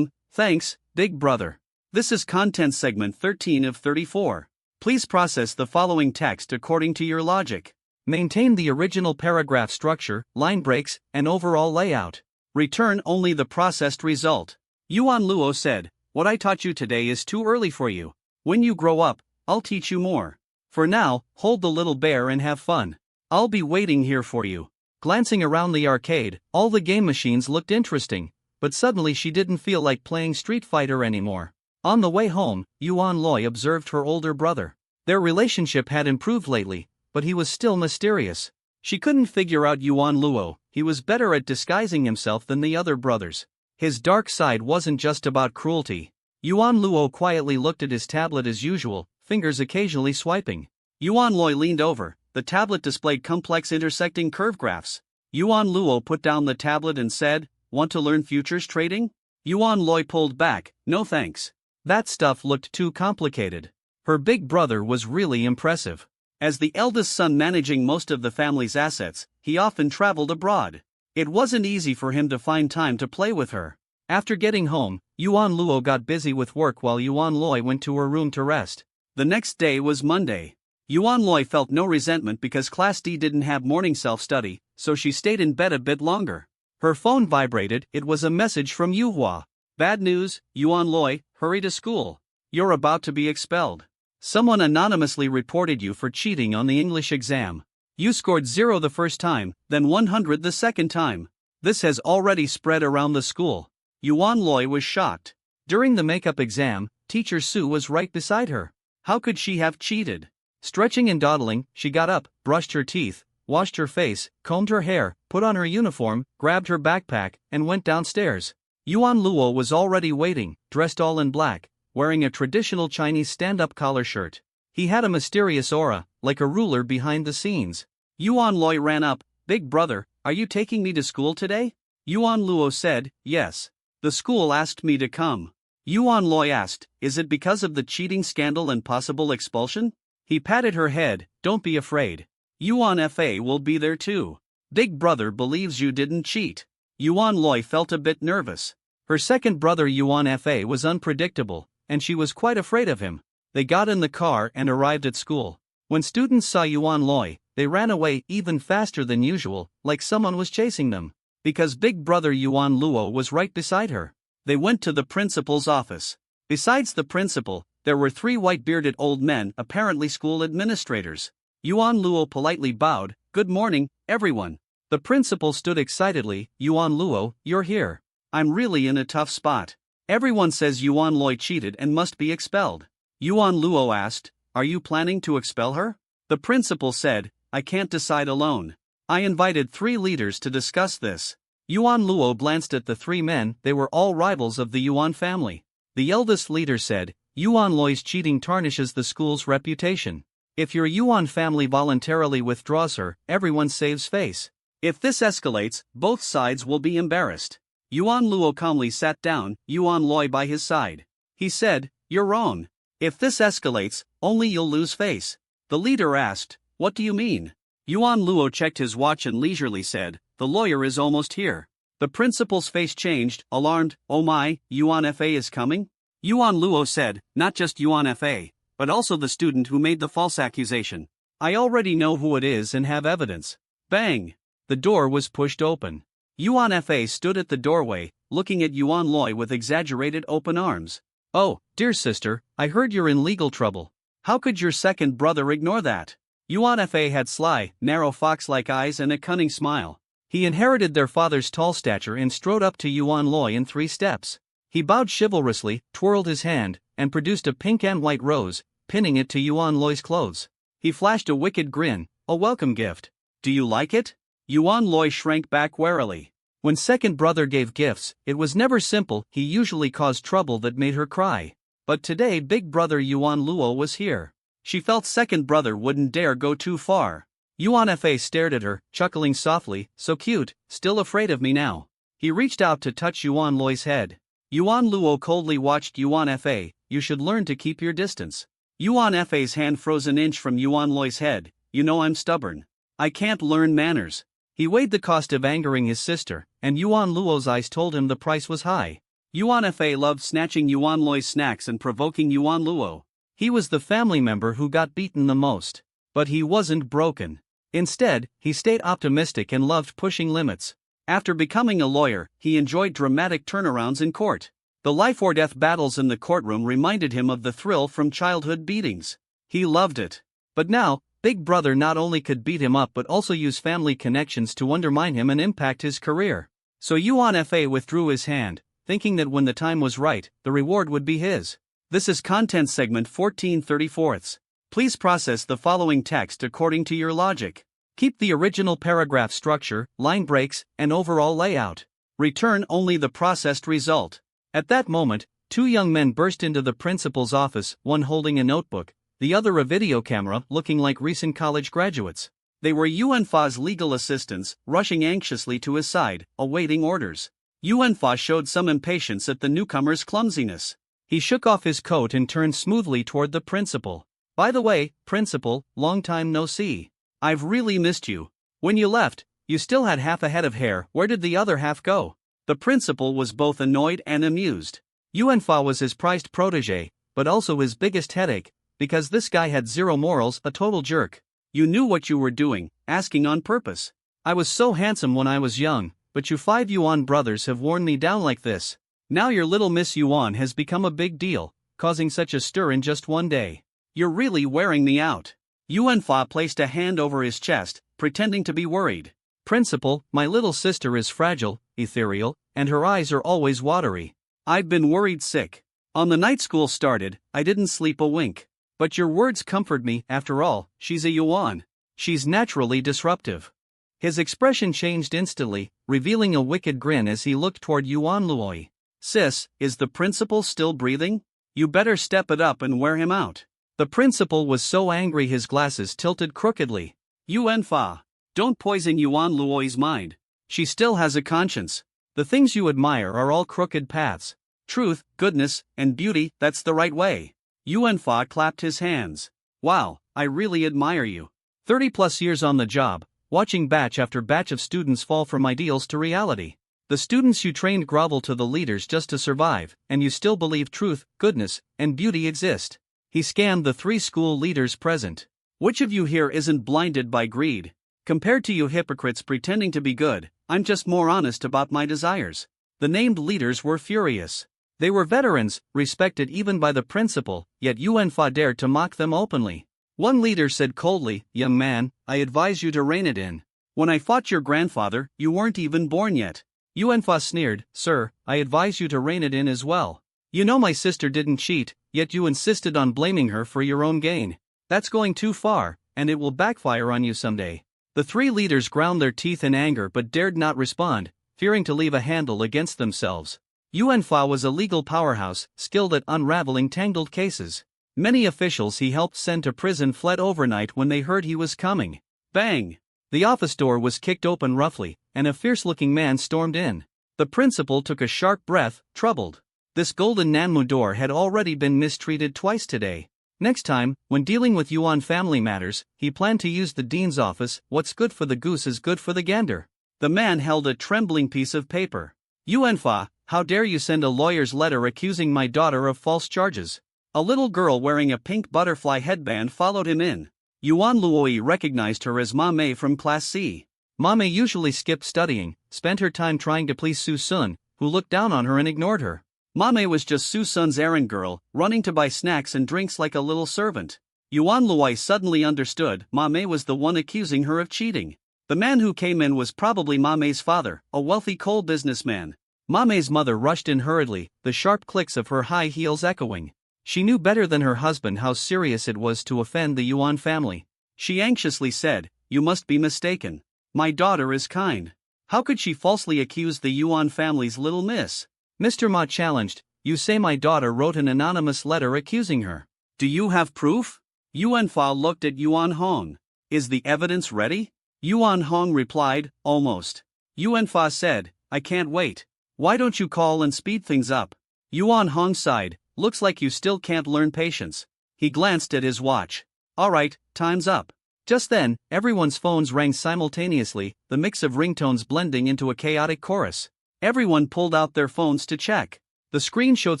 Thanks, big brother. This is content segment 13 of 34. Please process the following text according to your logic. Maintain the original paragraph structure, line breaks, and overall layout. Return only the processed result. Yuan Luo said, what I taught you today is too early for you. When you grow up, I'll teach you more. For now, hold the little bear and have fun. I'll be waiting here for you. Glancing around the arcade, all the game machines looked interesting, but suddenly she didn't feel like playing Street Fighter anymore. On the way home, Yuan Luoyi observed her older brother. Their relationship had improved lately, but he was still mysterious. She couldn't figure out Yuan Luo, he was better at disguising himself than the other brothers. His dark side wasn't just about cruelty. Yuan Luo quietly looked at his tablet as usual, fingers occasionally swiping. Yuan Luoyi leaned over. The tablet displayed complex intersecting curve graphs. Yuan Luo put down the tablet and said, want to learn futures trading? Yuan Luoyi pulled back, no thanks. That stuff looked too complicated. Her big brother was really impressive. As the eldest son managing most of the family's assets, he often traveled abroad. It wasn't easy for him to find time to play with her. After getting home, Yuan Luo got busy with work while Yuan Luoyi went to her room to rest. The next day was Monday. Yuan Luoyi felt no resentment because Class D didn't have morning self-study, so she stayed in bed a bit longer. Her phone vibrated. It was a message from Yuhua. Bad news, Yuan Luoyi, hurry to school. You're about to be expelled. Someone anonymously reported you for cheating on the English exam. You scored 0 the first time, then 100 the second time. This has already spread around the school. Yuan Luoyi was shocked. During the makeup exam, teacher Su was right beside her. How could she have cheated? Stretching and dawdling, she got up, brushed her teeth, washed her face, combed her hair, put on her uniform, grabbed her backpack, and went downstairs. Yuan Luo was already waiting, dressed all in black, wearing a traditional Chinese stand-up collar shirt. He had a mysterious aura, like a ruler behind the scenes. Yuan Luoyi ran up. Big brother, are you taking me to school today? Yuan Luo said, yes. The school asked me to come. Yuan Luoyi asked, is it because of the cheating scandal and possible expulsion? He patted her head, don't be afraid. Yuan Fa will be there too. Big brother believes you didn't cheat. Yuan Luoyi felt a bit nervous. Her second brother Yuan Fa was unpredictable, and she was quite afraid of him. They got in the car and arrived at school. When students saw Yuan Luoyi, they ran away even faster than usual, like someone was chasing them. Because big brother Yuan Luo was right beside her. They went to the principal's office. Besides the principal, there were 3 white-bearded old men, apparently school administrators. Yuan Luo politely bowed, good morning, everyone. The principal stood excitedly, Yuan Luo, you're here. I'm really in a tough spot. Everyone says Yuan Luoyi cheated and must be expelled. Yuan Luo asked, are you planning to expel her? The principal said, I can't decide alone. I invited 3 leaders to discuss this. Yuan Luo glanced at the 3 men. They were all rivals of the Yuan family. The eldest leader said, Yuan Luoyi's cheating tarnishes the school's reputation. If your Yuan family voluntarily withdraws her, everyone saves face. If this escalates, both sides will be embarrassed. Yuan Luo calmly sat down, Yuan Luoyi by his side. He said, you're wrong. If this escalates, only you'll lose face. The leader asked, what do you mean? Yuan Luo checked his watch and leisurely said, the lawyer is almost here. The principal's face changed, alarmed, oh my, Yuan Fa is coming? Yuan Luo said, not just Yuan Fa, but also the student who made the false accusation. I already know who it is and have evidence. Bang! The door was pushed open. Yuan Fa stood at the doorway, looking at Yuan Luoyi with exaggerated open arms. Oh, dear sister, I heard you're in legal trouble. How could your second brother ignore that? Yuan Fa had sly, narrow fox-like eyes and a cunning smile. He inherited their father's tall stature and strode up to Yuan Luoyi in 3 steps. He bowed chivalrously, twirled his hand, and produced a pink and white rose, pinning it to Yuan Luoyi's clothes. He flashed a wicked grin, a welcome gift. Do you like it? Yuan Luoyi shrank back warily. When second brother gave gifts, it was never simple. He usually caused trouble that made her cry. But today big brother Yuan Luo was here. She felt second brother wouldn't dare go too far. Yuan Fa stared at her, chuckling softly, so cute, still afraid of me now. He reached out to touch Yuan Luoyi's head. Yuan Luo coldly watched Yuan Fa, you should learn to keep your distance. Yuan Fa's hand froze an inch from Yuan Luoyi's head, you know I'm stubborn. I can't learn manners. He weighed the cost of angering his sister, and Yuan Luo's eyes told him the price was high. Yuan Fa loved snatching Yuan Luoyi's snacks and provoking Yuan Luo. He was the family member who got beaten the most. But he wasn't broken. Instead, he stayed optimistic and loved pushing limits. After becoming a lawyer, he enjoyed dramatic turnarounds in court. The life-or-death battles in the courtroom reminded him of the thrill from childhood beatings. He loved it. But now, big brother not only could beat him up but also use family connections to undermine him and impact his career. So Yuan Fa withdrew his hand, thinking that when the time was right, the reward would be his. This is Content Segment 14/34. Please process the following text according to your logic. Keep the original paragraph structure, line breaks, and overall layout. Return only the processed result. At that moment, 2 young men burst into the principal's office, one holding a notebook, the other a video camera, looking like recent college graduates. They were Yuan Fa's legal assistants, rushing anxiously to his side, awaiting orders. Yuan Fa showed some impatience at the newcomer's clumsiness. He shook off his coat and turned smoothly toward the principal. By the way, principal, long time no see. I've really missed you. When you left, you still had half a head of hair. Where did the other half go? The principal was both annoyed and amused. Yuan Fa was his prized protege, but also his biggest headache. because this guy had zero morals, a total jerk. You knew what you were doing, asking on purpose. I was so handsome when I was young, but you 5 Yuan brothers have worn me down like this. Now your little Miss Yuan has become a big deal, causing such a stir in just one day. You're really wearing me out. Yuan Fa placed a hand over his chest, pretending to be worried. Principal, my little sister is fragile, ethereal, and her eyes are always watery. I've been worried sick. On the night school started, I didn't sleep a wink. But your words comfort me, after all, she's a Yuan. She's naturally disruptive. His expression changed instantly, revealing a wicked grin as he looked toward Yuan Luoyi. Sis, is the principal still breathing? You better step it up and wear him out. The principal was so angry his glasses tilted crookedly. Yuan Fa, don't poison Yuan Luoyi's mind. She still has a conscience. The things you admire are all crooked paths. Truth, goodness, and beauty, that's the right way. Yuan Fa clapped his hands. Wow, I really admire you. 30+ years on the job, watching batch after batch of students fall from ideals to reality. The students you trained grovel to the leaders just to survive, and you still believe truth, goodness, and beauty exist. He scanned the 3 school leaders present. Which of you here isn't blinded by greed? Compared to you hypocrites pretending to be good, I'm just more honest about my desires. The named leaders were furious. They were veterans, respected even by the principal, yet Yuan Fa dared to mock them openly. One leader said coldly, "Young man, I advise you to rein it in. When I fought your grandfather, you weren't even born yet." Yuan Fa sneered, "Sir, I advise you to rein it in as well. You know my sister didn't cheat, yet you insisted on blaming her for your own gain. That's going too far, and it will backfire on you someday." The 3 leaders ground their teeth in anger but dared not respond, fearing to leave a handle against themselves. Yuan Fa was a legal powerhouse, skilled at unraveling tangled cases. Many officials he helped send to prison fled overnight when they heard he was coming. Bang! The office door was kicked open roughly, and a fierce-looking man stormed in. The principal took a sharp breath, troubled. This golden Nanmu door had already been mistreated twice today. Next time, when dealing with Yuan family matters, he planned to use the dean's office. What's good for the goose is good for the gander. The man held a trembling piece of paper. Yuan Fa, how dare you send a lawyer's letter accusing my daughter of false charges? A little girl wearing a pink butterfly headband followed him in. Yuan Luoyi recognized her as Ma Mei from Class C. Ma Mei usually skipped studying, spent her time trying to please Su Sun, who looked down on her and ignored her. Ma Mei was just Su Sun's errand girl, running to buy snacks and drinks like a little servant. Yuan Luoyi suddenly understood Ma Mei was the one accusing her of cheating. The man who came in was probably Ma Mei's father, a wealthy coal businessman. Ma Mei's mother rushed in hurriedly, the sharp clicks of her high heels echoing. She knew better than her husband how serious it was to offend the Yuan family. She anxiously said, "You must be mistaken. My daughter is kind. How could she falsely accuse the Yuan family's little miss?" Mr. Ma challenged, "You say my daughter wrote an anonymous letter accusing her. Do you have proof?" Yuan Fa looked at Yuan Hong. "Is the evidence ready?" Yuan Hong replied, "Almost." Yuan Fa said, "I can't wait. Why don't you call and speed things up?" Yuan Hong sighed, "Looks like you still can't learn patience." He glanced at his watch. "All right, time's up." Just then, everyone's phones rang simultaneously, the mix of ringtones blending into a chaotic chorus. Everyone pulled out their phones to check. The screen showed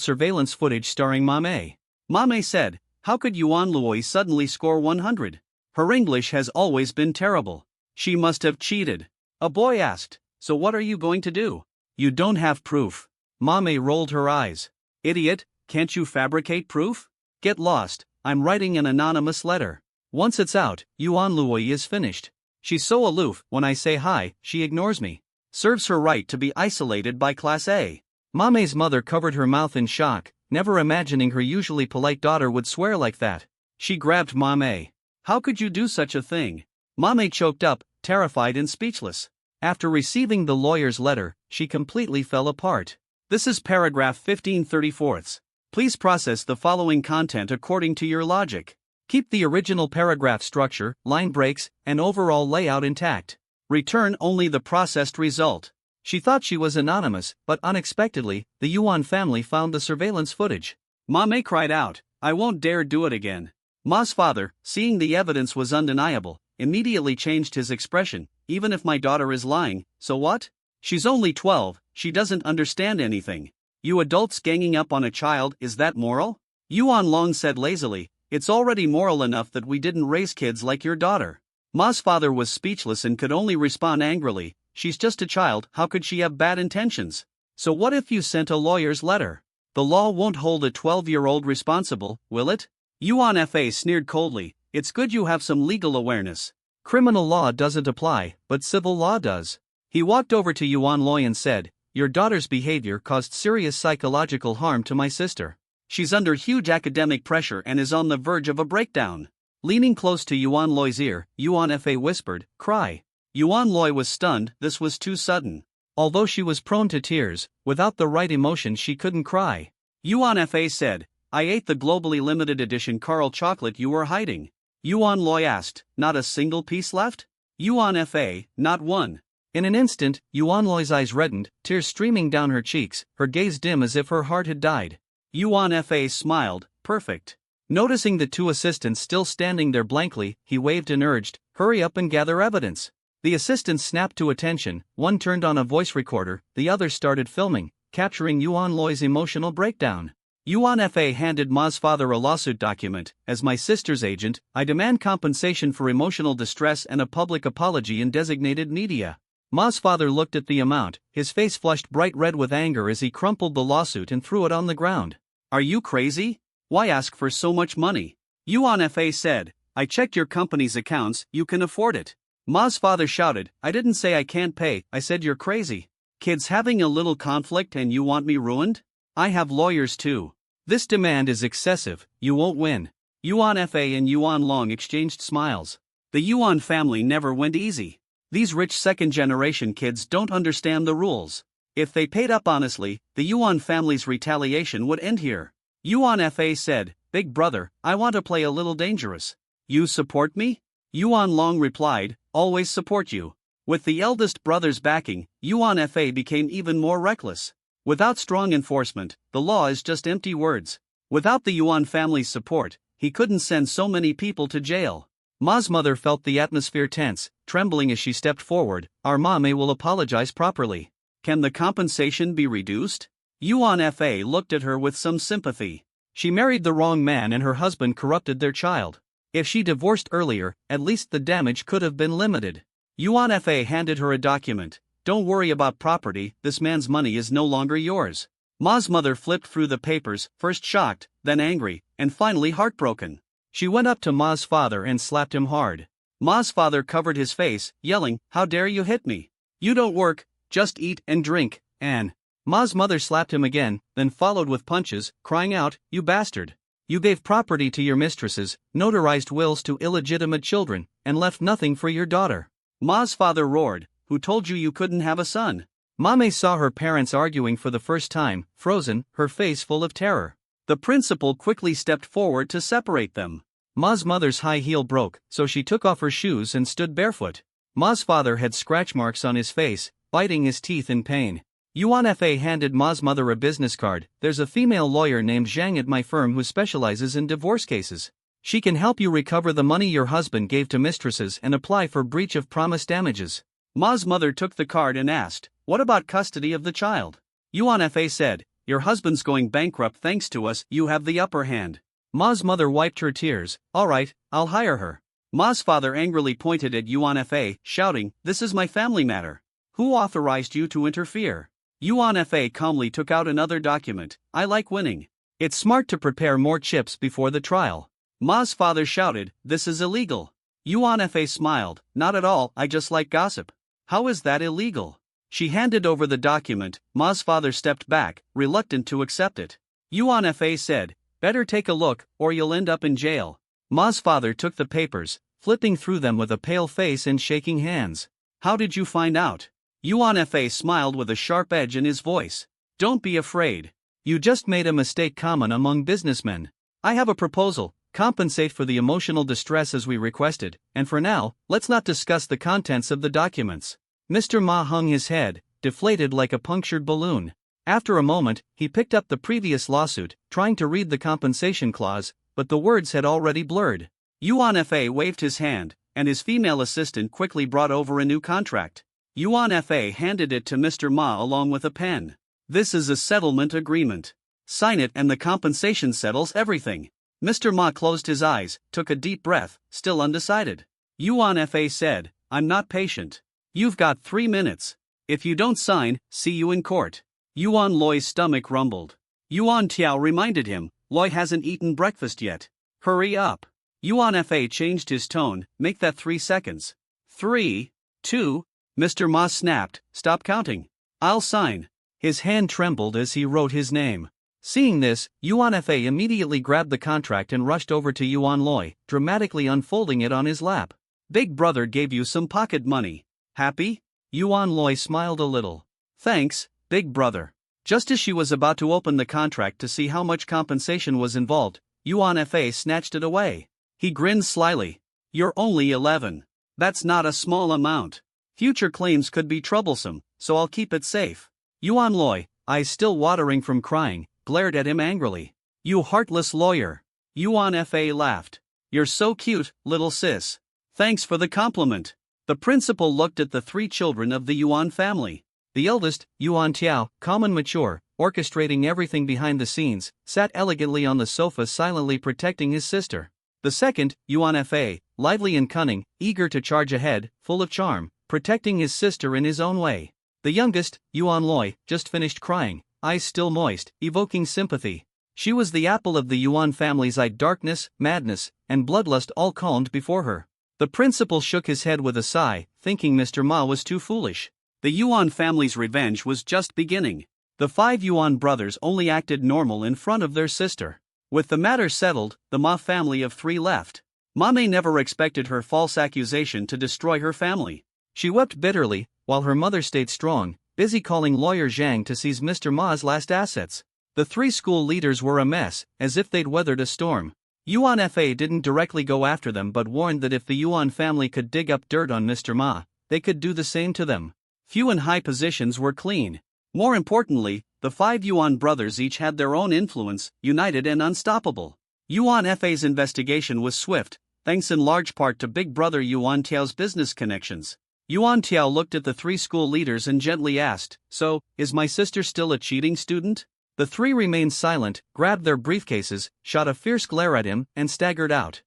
surveillance footage starring Ma Mei. Ma Mei said, "How could Yuan Luoyi suddenly score 100? Her English has always been terrible. She must have cheated." A boy asked, "So what are you going to do?" "You don't have proof." Ma Mei rolled her eyes. "Idiot, can't you fabricate proof? Get lost, I'm writing an anonymous letter. Once it's out, Yuan Luoyi is finished. She's so aloof, when I say hi, she ignores me. Serves her right to be isolated by Class A." Ma Mei's mother covered her mouth in shock, never imagining her usually polite daughter would swear like that. She grabbed Ma Mei. "How could you do such a thing?" Ma Mei choked up, terrified and speechless. After receiving the lawyer's letter, she completely fell apart. This is paragraph 15/34. Please process the following content according to your logic. Keep the original paragraph structure, line breaks, and overall layout intact. Return only the processed result. She thought she was anonymous, but unexpectedly, the Yuan family found the surveillance footage. Ma Mei cried out, "I won't dare do it again." Ma's father, seeing the evidence was undeniable, immediately changed his expression. "Even if my daughter is lying, so what? She's only 12, she doesn't understand anything. You adults ganging up on a child, is that moral?" Yuan Long said lazily, It's already moral enough that we didn't raise kids like your daughter. Ma's father was speechless and could only respond angrily, she's just a child, how could she have bad intentions? So what if you sent a lawyer's letter? The law won't hold a 12-year-old responsible, will it? Yuan Fa sneered coldly, it's good you have some legal awareness. Criminal law doesn't apply, but civil law does. He walked over to Yuan Luoyi and said, your daughter's behavior caused serious psychological harm to my sister. She's under huge academic pressure and is on the verge of a breakdown. Leaning close to Yuan Luoyi's ear, Yuan Fa whispered, cry. Yuan Luoyi was stunned, this was too sudden. Although she was prone to tears, without the right emotion she couldn't cry. Yuan Fa said, I ate the globally limited edition Carl chocolate you were hiding. Yuan Luoyi asked, not a single piece left? Yuan Fa, not one. In an instant, Yuan Luoyi's eyes reddened, tears streaming down her cheeks, her gaze dim as if her heart had died. Yuan Fa smiled, perfect. Noticing the two assistants still standing there blankly, he waved and urged, hurry up and gather evidence. The assistants snapped to attention, one turned on a voice recorder, the other started filming, capturing Yuan Luoyi's emotional breakdown. Yuan Fa handed Ma's father a lawsuit document, as my sister's agent, I demand compensation for emotional distress and a public apology in designated media. Ma's father looked at the amount, his face flushed bright red with anger as he crumpled the lawsuit and threw it on the ground. Are you crazy? Why ask for so much money? Yuan Fa said, I checked your company's accounts, you can afford it. Ma's father shouted, I didn't say I can't pay, I said you're crazy. Kids having a little conflict and you want me ruined? I have lawyers too. This demand is excessive, you won't win. Yuan Fa and Yuan Long exchanged smiles. The Yuan family never went easy. These rich second-generation kids don't understand the rules. If they paid up honestly, the Yuan family's retaliation would end here. Yuan Fa said, Big brother, I want to play a little dangerous. You support me? Yuan Long replied, always support you. With the eldest brother's backing, Yuan Fa became even more reckless. Without strong enforcement, the law is just empty words. Without the Yuan family's support, he couldn't send so many people to jail. Ma's mother felt the atmosphere tense, trembling as she stepped forward, our mame will apologize properly. Can the compensation be reduced? Yuan Fa looked at her with some sympathy. She married the wrong man and her husband corrupted their child. If she divorced earlier, at least the damage could have been limited. Yuan Fa handed her a document. Don't worry about property, this man's money is no longer yours. Ma's mother flipped through the papers, first shocked, then angry, and finally heartbroken. She went up to Ma's father and slapped him hard. Ma's father covered his face, yelling, how dare you hit me? You don't work, just eat and drink, and Ma's mother slapped him again, then followed with punches, crying out, you bastard. You gave property to your mistresses, notarized wills to illegitimate children, and left nothing for your daughter. Ma's father roared, who told you you couldn't have a son? Mame saw her parents arguing for the first time, frozen, her face full of terror. The principal quickly stepped forward to separate them. Ma's mother's high heel broke, so she took off her shoes and stood barefoot. Ma's father had scratch marks on his face, biting his teeth in pain. Yuan Fa handed Ma's mother a business card. There's a female lawyer named Zhang at my firm who specializes in divorce cases. She can help you recover the money your husband gave to mistresses and apply for breach of promise damages. Ma's mother took the card and asked, what about custody of the child? Yuan Fa said, your husband's going bankrupt thanks to us, you have the upper hand. Ma's mother wiped her tears, alright, I'll hire her. Ma's father angrily pointed at Yuan Fa, shouting, this is my family matter. Who authorized you to interfere? Yuan Fa calmly took out another document, I like winning. It's smart to prepare more chips before the trial. Ma's father shouted, this is illegal. Yuan Fa smiled, not at all, I just like gossip. How is that illegal? She handed over the document. Ma's father stepped back, reluctant to accept it. Yuan Fa said, better take a look, or you'll end up in jail. Ma's father took the papers, flipping through them with a pale face and shaking hands. How did you find out? Yuan Fa smiled with a sharp edge in his voice. Don't be afraid. You just made a mistake common among businessmen. I have a proposal. Compensate for the emotional distress as we requested, and for now, let's not discuss the contents of the documents. Mr. Ma hung his head, deflated like a punctured balloon. After a moment, he picked up the previous lawsuit, trying to read the compensation clause, but the words had already blurred. Yuan Fa waved his hand, and his female assistant quickly brought over a new contract. Yuan Fa handed it to Mr. Ma along with a pen. This is a settlement agreement. Sign it and the compensation settles everything. Mr. Ma closed his eyes, took a deep breath, still undecided. Yuan Fa said, I'm not patient. You've got 3 minutes. If you don't sign, see you in court. Yuan Luoyi's stomach rumbled. Yuan Tiao reminded him, Luoyi hasn't eaten breakfast yet. Hurry up. Yuan Fa changed his tone, make that 3 seconds. 3, 2, Mr. Ma snapped, stop counting. I'll sign. His hand trembled as he wrote his name. Seeing this, Yuan Fa immediately grabbed the contract and rushed over to Yuan Luoyi, dramatically unfolding it on his lap. Big brother gave you some pocket money. Happy? Yuan Luoyi smiled a little. Thanks, big brother. Just as she was about to open the contract to see how much compensation was involved, Yuan Fa snatched it away. He grinned slyly. You're only 11. That's not a small amount. Future claims could be troublesome, so I'll keep it safe. Yuan Luoyi, eyes still watering from crying, glared at him angrily. You heartless lawyer. Yuan Fa laughed. You're so cute, little sis. Thanks for the compliment. The principal looked at the 3 children of the Yuan family. The eldest, Yuan Tiao, calm and mature, orchestrating everything behind the scenes, sat elegantly on the sofa silently protecting his sister. The second, Yuan Fa, lively and cunning, eager to charge ahead, full of charm, protecting his sister in his own way. The youngest, Yuan Luoyi, just finished crying, eyes still moist, evoking sympathy. She was the apple of the Yuan family's eye. Darkness, madness, and bloodlust all calmed before her. The principal shook his head with a sigh, thinking Mr. Ma was too foolish. The Yuan family's revenge was just beginning. The 5 Yuan brothers only acted normal in front of their sister. With the matter settled, the Ma family of 3 left. Ma Mei never expected her false accusation to destroy her family. She wept bitterly, while her mother stayed strong, busy calling lawyer Zhang to seize Mr. Ma's last assets. The 3 school leaders were a mess, as if they'd weathered a storm. Yuan Fa didn't directly go after them but warned that if the Yuan family could dig up dirt on Mr. Ma, they could do the same to them. Few in high positions were clean. More importantly, the 5 Yuan brothers each had their own influence, united and unstoppable. Yuan Fa's investigation was swift, thanks in large part to big brother Yuan Tiao's business connections. Yuan Tiao looked at the 3 school leaders and gently asked, So, is my sister still a cheating student? The 3 remained silent, grabbed their briefcases, shot a fierce glare at him, and staggered out.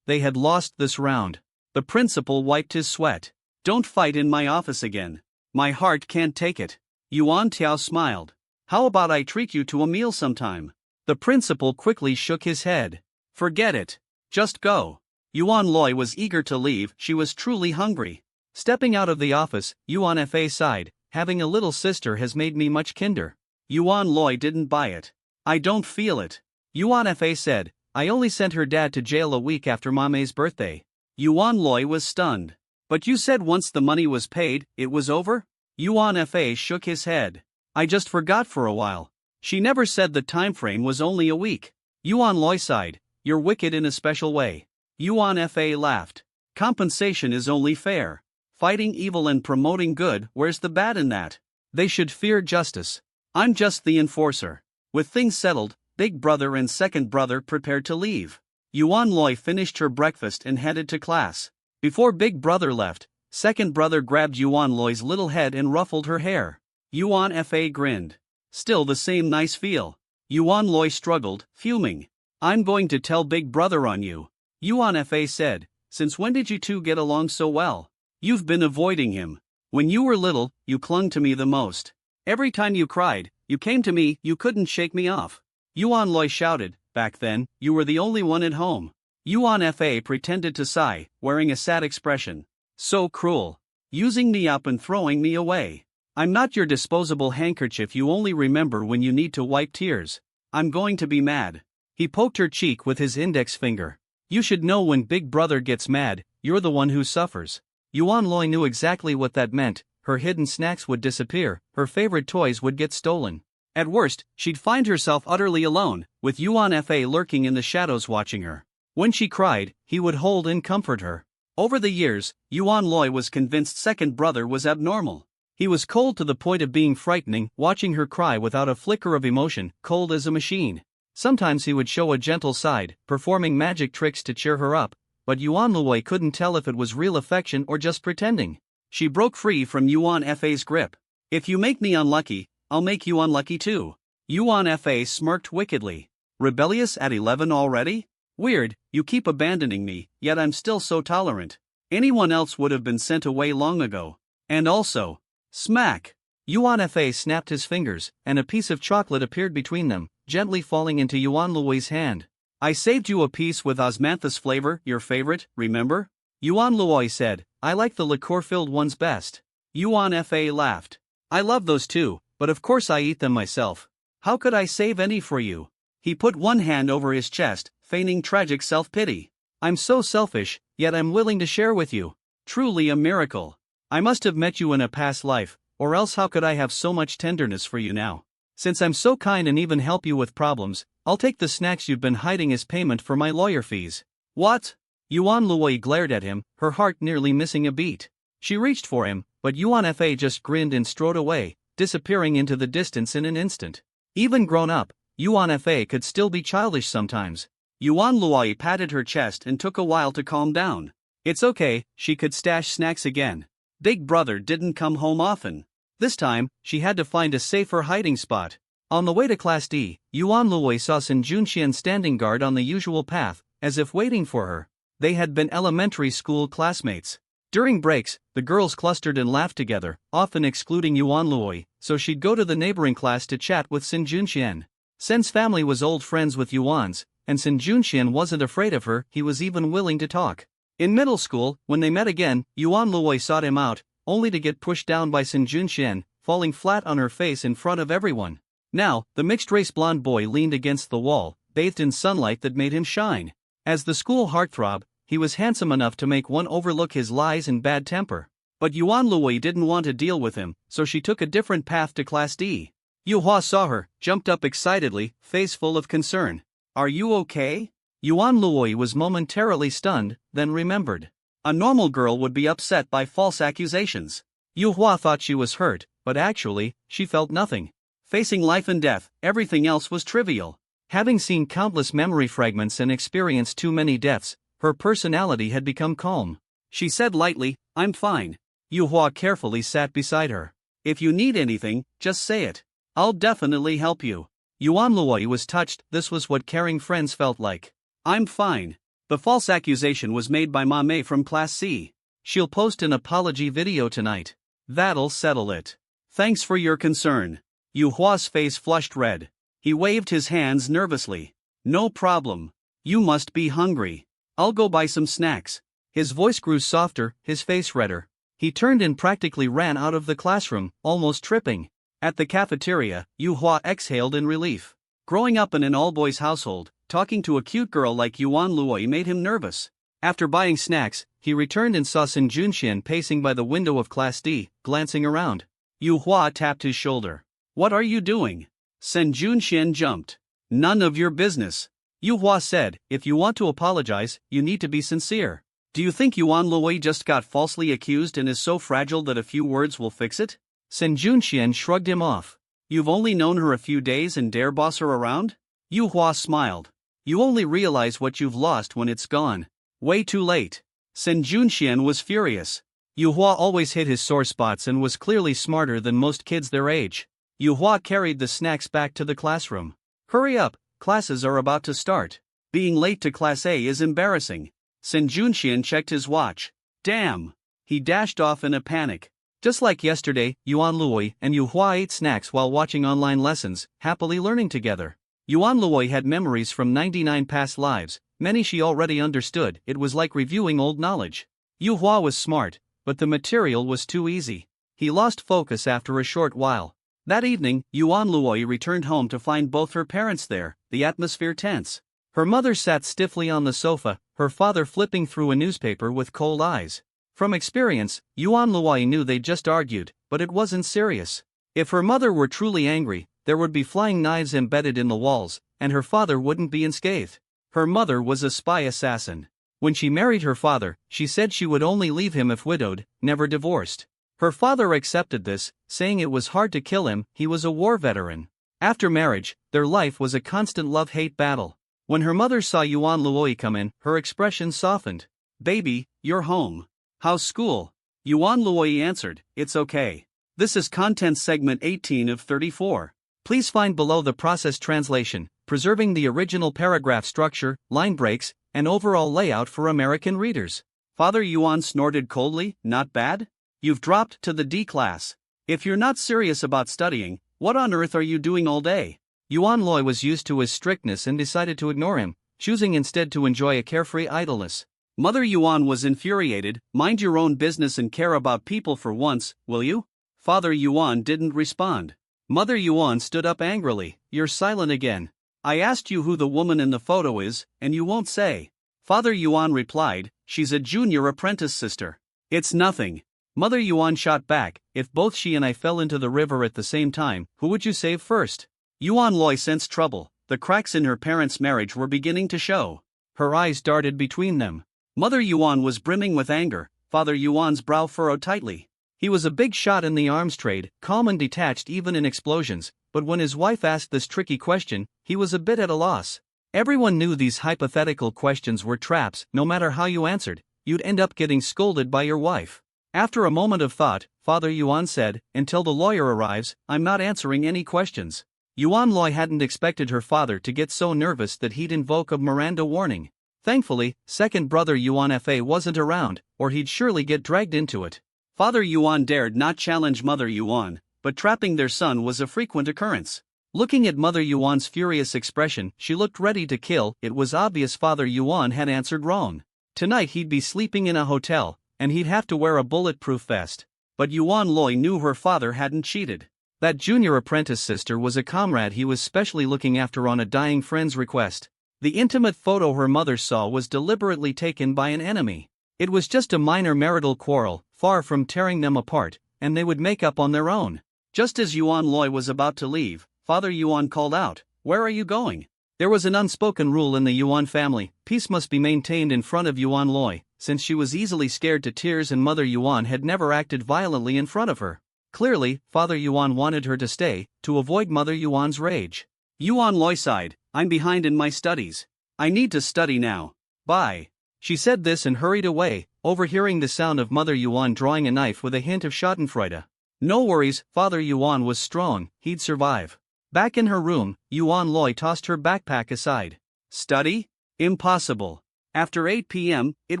They had lost this round. The principal wiped his sweat. Don't fight in my office again. My heart can't take it. Yuan Tiao smiled. How about I treat you to a meal sometime? The principal quickly shook his head. Forget it. Just go. Yuan Luoyi was eager to leave, she was truly hungry. Stepping out of the office, Yuan Fa sighed, having a little sister has made me much kinder. Yuan Luoyi didn't buy it. I don't feel it. Yuan Fa said, I only sent her dad to jail a week after Ma Mei's birthday. Yuan Luoyi was stunned. But you said once the money was paid, it was over? Yuan Fa shook his head. I just forgot for a while. She never said the time frame was only a week. Yuan Luoyi sighed. You're wicked in a special way. Yuan Fa laughed. Compensation is only fair. Fighting evil and promoting good, where's the bad in that? They should fear justice. I'm just the enforcer. With things settled, big brother and second brother prepared to leave. Yuan Luoyi finished her breakfast and headed to class. Before big brother left, second brother grabbed Yuan Luoyi's little head and ruffled her hair. Yuan Fa grinned. Still the same nice feel. Yuan Luoyi struggled, fuming. I'm going to tell big brother on you. Yuan Fa said, since when did you 2 get along so well? You've been avoiding him. When you were little, you clung to me the most. Every time you cried, you came to me, you couldn't shake me off. Yuan Luoyi shouted, back then, you were the only one at home. Yuan Fa pretended to sigh, wearing a sad expression. So cruel. Using me up and throwing me away. I'm not your disposable handkerchief you only remember when you need to wipe tears. I'm going to be mad. He poked her cheek with his index finger. You should know when big brother gets mad, you're the one who suffers. Yuan Luoyi knew exactly what that meant. Her hidden snacks would disappear, her favorite toys would get stolen. At worst, she'd find herself utterly alone, with Yuan Fa lurking in the shadows watching her. When she cried, he would hold and comfort her. Over the years, Yuan Luoyi was convinced second brother was abnormal. He was cold to the point of being frightening, watching her cry without a flicker of emotion, cold as a machine. Sometimes he would show a gentle side, performing magic tricks to cheer her up, but Yuan Luoyi couldn't tell if it was real affection or just pretending. She broke free from Yuan Fa's grip. If you make me unlucky, I'll make you unlucky too. Yuan Fa smirked wickedly. Rebellious at 11 already? Weird, you keep abandoning me, yet I'm still so tolerant. Anyone else would have been sent away long ago. And also, smack! Yuan Fa snapped his fingers, and a piece of chocolate appeared between them, gently falling into Yuan Luoyi's hand. I saved you a piece with osmanthus flavor, your favorite, remember? Yuan Luoyi said, I like the liqueur-filled ones best. Yuan Fa laughed. I love those too, but of course I eat them myself. How could I save any for you? He put one hand over his chest, feigning tragic self-pity. I'm so selfish, yet I'm willing to share with you. Truly a miracle. I must have met you in a past life, or else how could I have so much tenderness for you now? Since I'm so kind and even help you with problems, I'll take the snacks you've been hiding as payment for my lawyer fees. What? Yuan Luoyi glared at him, her heart nearly missing a beat. She reached for him, but Yuan Fa just grinned and strode away, disappearing into the distance in an instant. Even grown up, Yuan Fa could still be childish sometimes. Yuan Luoyi patted her chest and took a while to calm down. It's okay, she could stash snacks again. Big brother didn't come home often. This time, she had to find a safer hiding spot. On the way to Class D, Yuan Luoyi saw Sun Junxian standing guard on the usual path, as if waiting for her. They had been elementary school classmates. During breaks, the girls clustered and laughed together, often excluding Yuan Luoyi, so she'd go to the neighboring class to chat with Sun Junxian. Sun's family was old friends with Yuan's, and Sun Junxian wasn't afraid of her, he was even willing to talk. In middle school, when they met again, Yuan Luoyi sought him out, only to get pushed down by Sun Junxian, falling flat on her face in front of everyone. Now, the mixed-race blonde boy leaned against the wall, bathed in sunlight that made him shine. As the school heartthrob, he was handsome enough to make one overlook his lies and bad temper. But Yuan Luoyi didn't want to deal with him, so she took a different path to Class D. Yuhua saw her, jumped up excitedly, face full of concern. Are you okay? Yuan Luoyi was momentarily stunned, then remembered. A normal girl would be upset by false accusations. Yuhua thought she was hurt, but actually, she felt nothing. Facing life and death, everything else was trivial. Having seen countless memory fragments and experienced too many deaths, her personality had become calm. She said lightly, I'm fine. Yuhua carefully sat beside her. If you need anything, just say it. I'll definitely help you. Yuan Luoyi was touched, this was what caring friends felt like. I'm fine. The false accusation was made by Ma Mei from Class C. She'll post an apology video tonight. That'll settle it. Thanks for your concern. Yuhua's face flushed red. He waved his hands nervously. No problem. You must be hungry. I'll go buy some snacks. His voice grew softer, his face redder. He turned and practically ran out of the classroom, almost tripping. At the cafeteria, Yuhua exhaled in relief. Growing up in an all-boys household, talking to a cute girl like Yuan Luoyi made him nervous. After buying snacks, he returned and saw Sun Junxian pacing by the window of Class D, glancing around. Yuhua tapped his shoulder. What are you doing? Sun Junxian jumped. None of your business. Yuhua said, if you want to apologize, you need to be sincere. Do you think Yuan Luoyi just got falsely accused and is so fragile that a few words will fix it? Sun Junxian shrugged him off. You've only known her a few days and dare boss her around? Yuhua smiled. You only realize what you've lost when it's gone. Way too late. Sun Junxian was furious. Yuhua always hit his sore spots and was clearly smarter than most kids their age. Yuhua carried the snacks back to the classroom. Hurry up, classes are about to start. Being late to Class A is embarrassing. Sun Junxian checked his watch. Damn! He dashed off in a panic. Just like yesterday, Yuan Luoyi and Yuhua ate snacks while watching online lessons, happily learning together. Yuan Luoyi had memories from 99 past lives, many she already understood, it was like reviewing old knowledge. Yuhua was smart, but the material was too easy. He lost focus after a short while. That evening, Yuan Luoyi returned home to find both her parents there, the atmosphere tense. Her mother sat stiffly on the sofa, her father flipping through a newspaper with cold eyes. From experience, Yuan Luoyi knew they'd just argued, but it wasn't serious. If her mother were truly angry, there would be flying knives embedded in the walls, and her father wouldn't be unscathed. Her mother was a spy assassin. When she married her father, she said she would only leave him if widowed, never divorced. Her father accepted this, saying it was hard to kill him, he was a war veteran. After marriage, their life was a constant love-hate battle. When her mother saw Yuan Luoyi come in, her expression softened. Baby, you're home. How's school? Yuan Luoyi answered, it's okay. This is content segment 18 of 34. Please find below the process translation. preserving the original paragraph structure, line breaks, and overall layout for American readers. Father Yuan snorted coldly, "Not bad? You've dropped to the D class. If you're not serious about studying, what on earth are you doing all day?" Yuan Luoyi was used to his strictness and decided to ignore him, choosing instead to enjoy a carefree idleness. Mother Yuan was infuriated. "Mind your own business and care about people for once, will you?" Father Yuan didn't respond. Mother Yuan stood up angrily. "You're silent again. I asked you who the woman in the photo is, and you won't say." Father Yuan replied, "She's a junior apprentice sister. It's nothing." Mother Yuan shot back, "If both she and I fell into the river at the same time, who would you save first?" Yuan Luoyi sensed trouble. The cracks in her parents' marriage were beginning to show. Her eyes darted between them. Mother Yuan was brimming with anger. Father Yuan's brow furrowed tightly. He was a big shot in the arms trade, calm and detached even in explosions, but when his wife asked this tricky question, he was a bit at a loss. Everyone knew these hypothetical questions were traps. No matter how you answered, you'd end up getting scolded by your wife. After a moment of thought, Father Yuan said, "Until the lawyer arrives, I'm not answering any questions." Yuan Luoyi hadn't expected her father to get so nervous that he'd invoke a Miranda warning. Thankfully, second brother Yuan Fa wasn't around, or he'd surely get dragged into it. Father Yuan dared not challenge Mother Yuan, but trapping their son was a frequent occurrence. Looking at Mother Yuan's furious expression, she looked ready to kill. It was obvious Father Yuan had answered wrong. Tonight he'd be sleeping in a hotel, and he'd have to wear a bulletproof vest. But Yuan Luoyi knew her father hadn't cheated. That junior apprentice sister was a comrade he was specially looking after on a dying friend's request. The intimate photo her mother saw was deliberately taken by an enemy. It was just a minor marital quarrel, far from tearing them apart, and they would make up on their own. Just as Yuan Luoyi was about to leave, Father Yuan called out, "Where are you going?" There was an unspoken rule in the Yuan family: peace must be maintained in front of Yuan Luoyi, since she was easily scared to tears and Mother Yuan had never acted violently in front of her. Clearly, Father Yuan wanted her to stay, to avoid Mother Yuan's rage. Yuan Luoyi sighed, "I'm behind in my studies. I need to study now. Bye." She said this and hurried away, overhearing the sound of Mother Yuan drawing a knife with a hint of schadenfreude. No worries, Father Yuan was strong, he'd survive. Back in her room, Yuan Luoyi tossed her backpack aside. Study? Impossible. After 8 p.m., it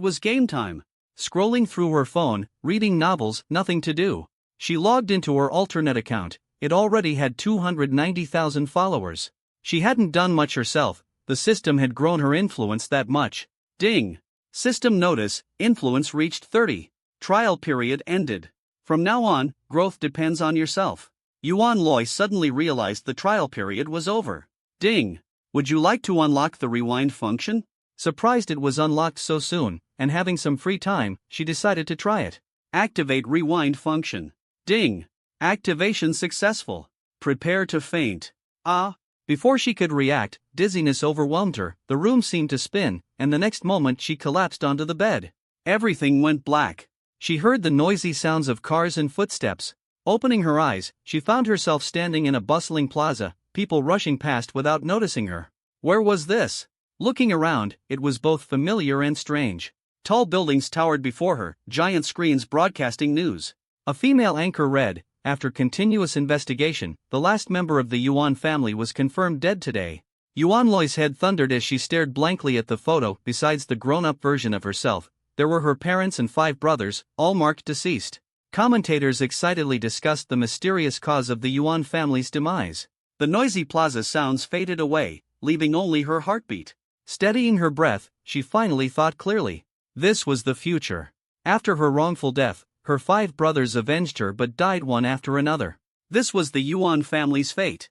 was game time. Scrolling through her phone, reading novels, nothing to do. She logged into her alternate account. It already had 290,000 followers. She hadn't done much herself, the system had grown her influence that much. Ding! System notice, influence reached 30. Trial period ended. From now on, growth depends on yourself. Yuan Luoyi suddenly realized the trial period was over. Ding! Would you like to unlock the rewind function? Surprised it was unlocked so soon, and having some free time, she decided to try it. Activate rewind function. Ding! Activation successful. Prepare to faint. Ah! Before she could react, dizziness overwhelmed her, the room seemed to spin, and the next moment she collapsed onto the bed. Everything went black. She heard the noisy sounds of cars and footsteps. Opening her eyes, she found herself standing in a bustling plaza, people rushing past without noticing her. Where was this? Looking around, it was both familiar and strange. Tall buildings towered before her, giant screens broadcasting news. A female anchor read, "After continuous investigation, the last member of the Yuan family was confirmed dead today." Yuan Luoyi's head thundered as she stared blankly at the photo. Besides the grown-up version of herself, there were her parents and 5 brothers, all marked deceased. Commentators excitedly discussed the mysterious cause of the Yuan family's demise. The noisy plaza sounds faded away, leaving only her heartbeat. Steadying her breath, she finally thought clearly. This was the future. After her wrongful death, her 5 brothers avenged her but died one after another. This was the Yuan family's fate.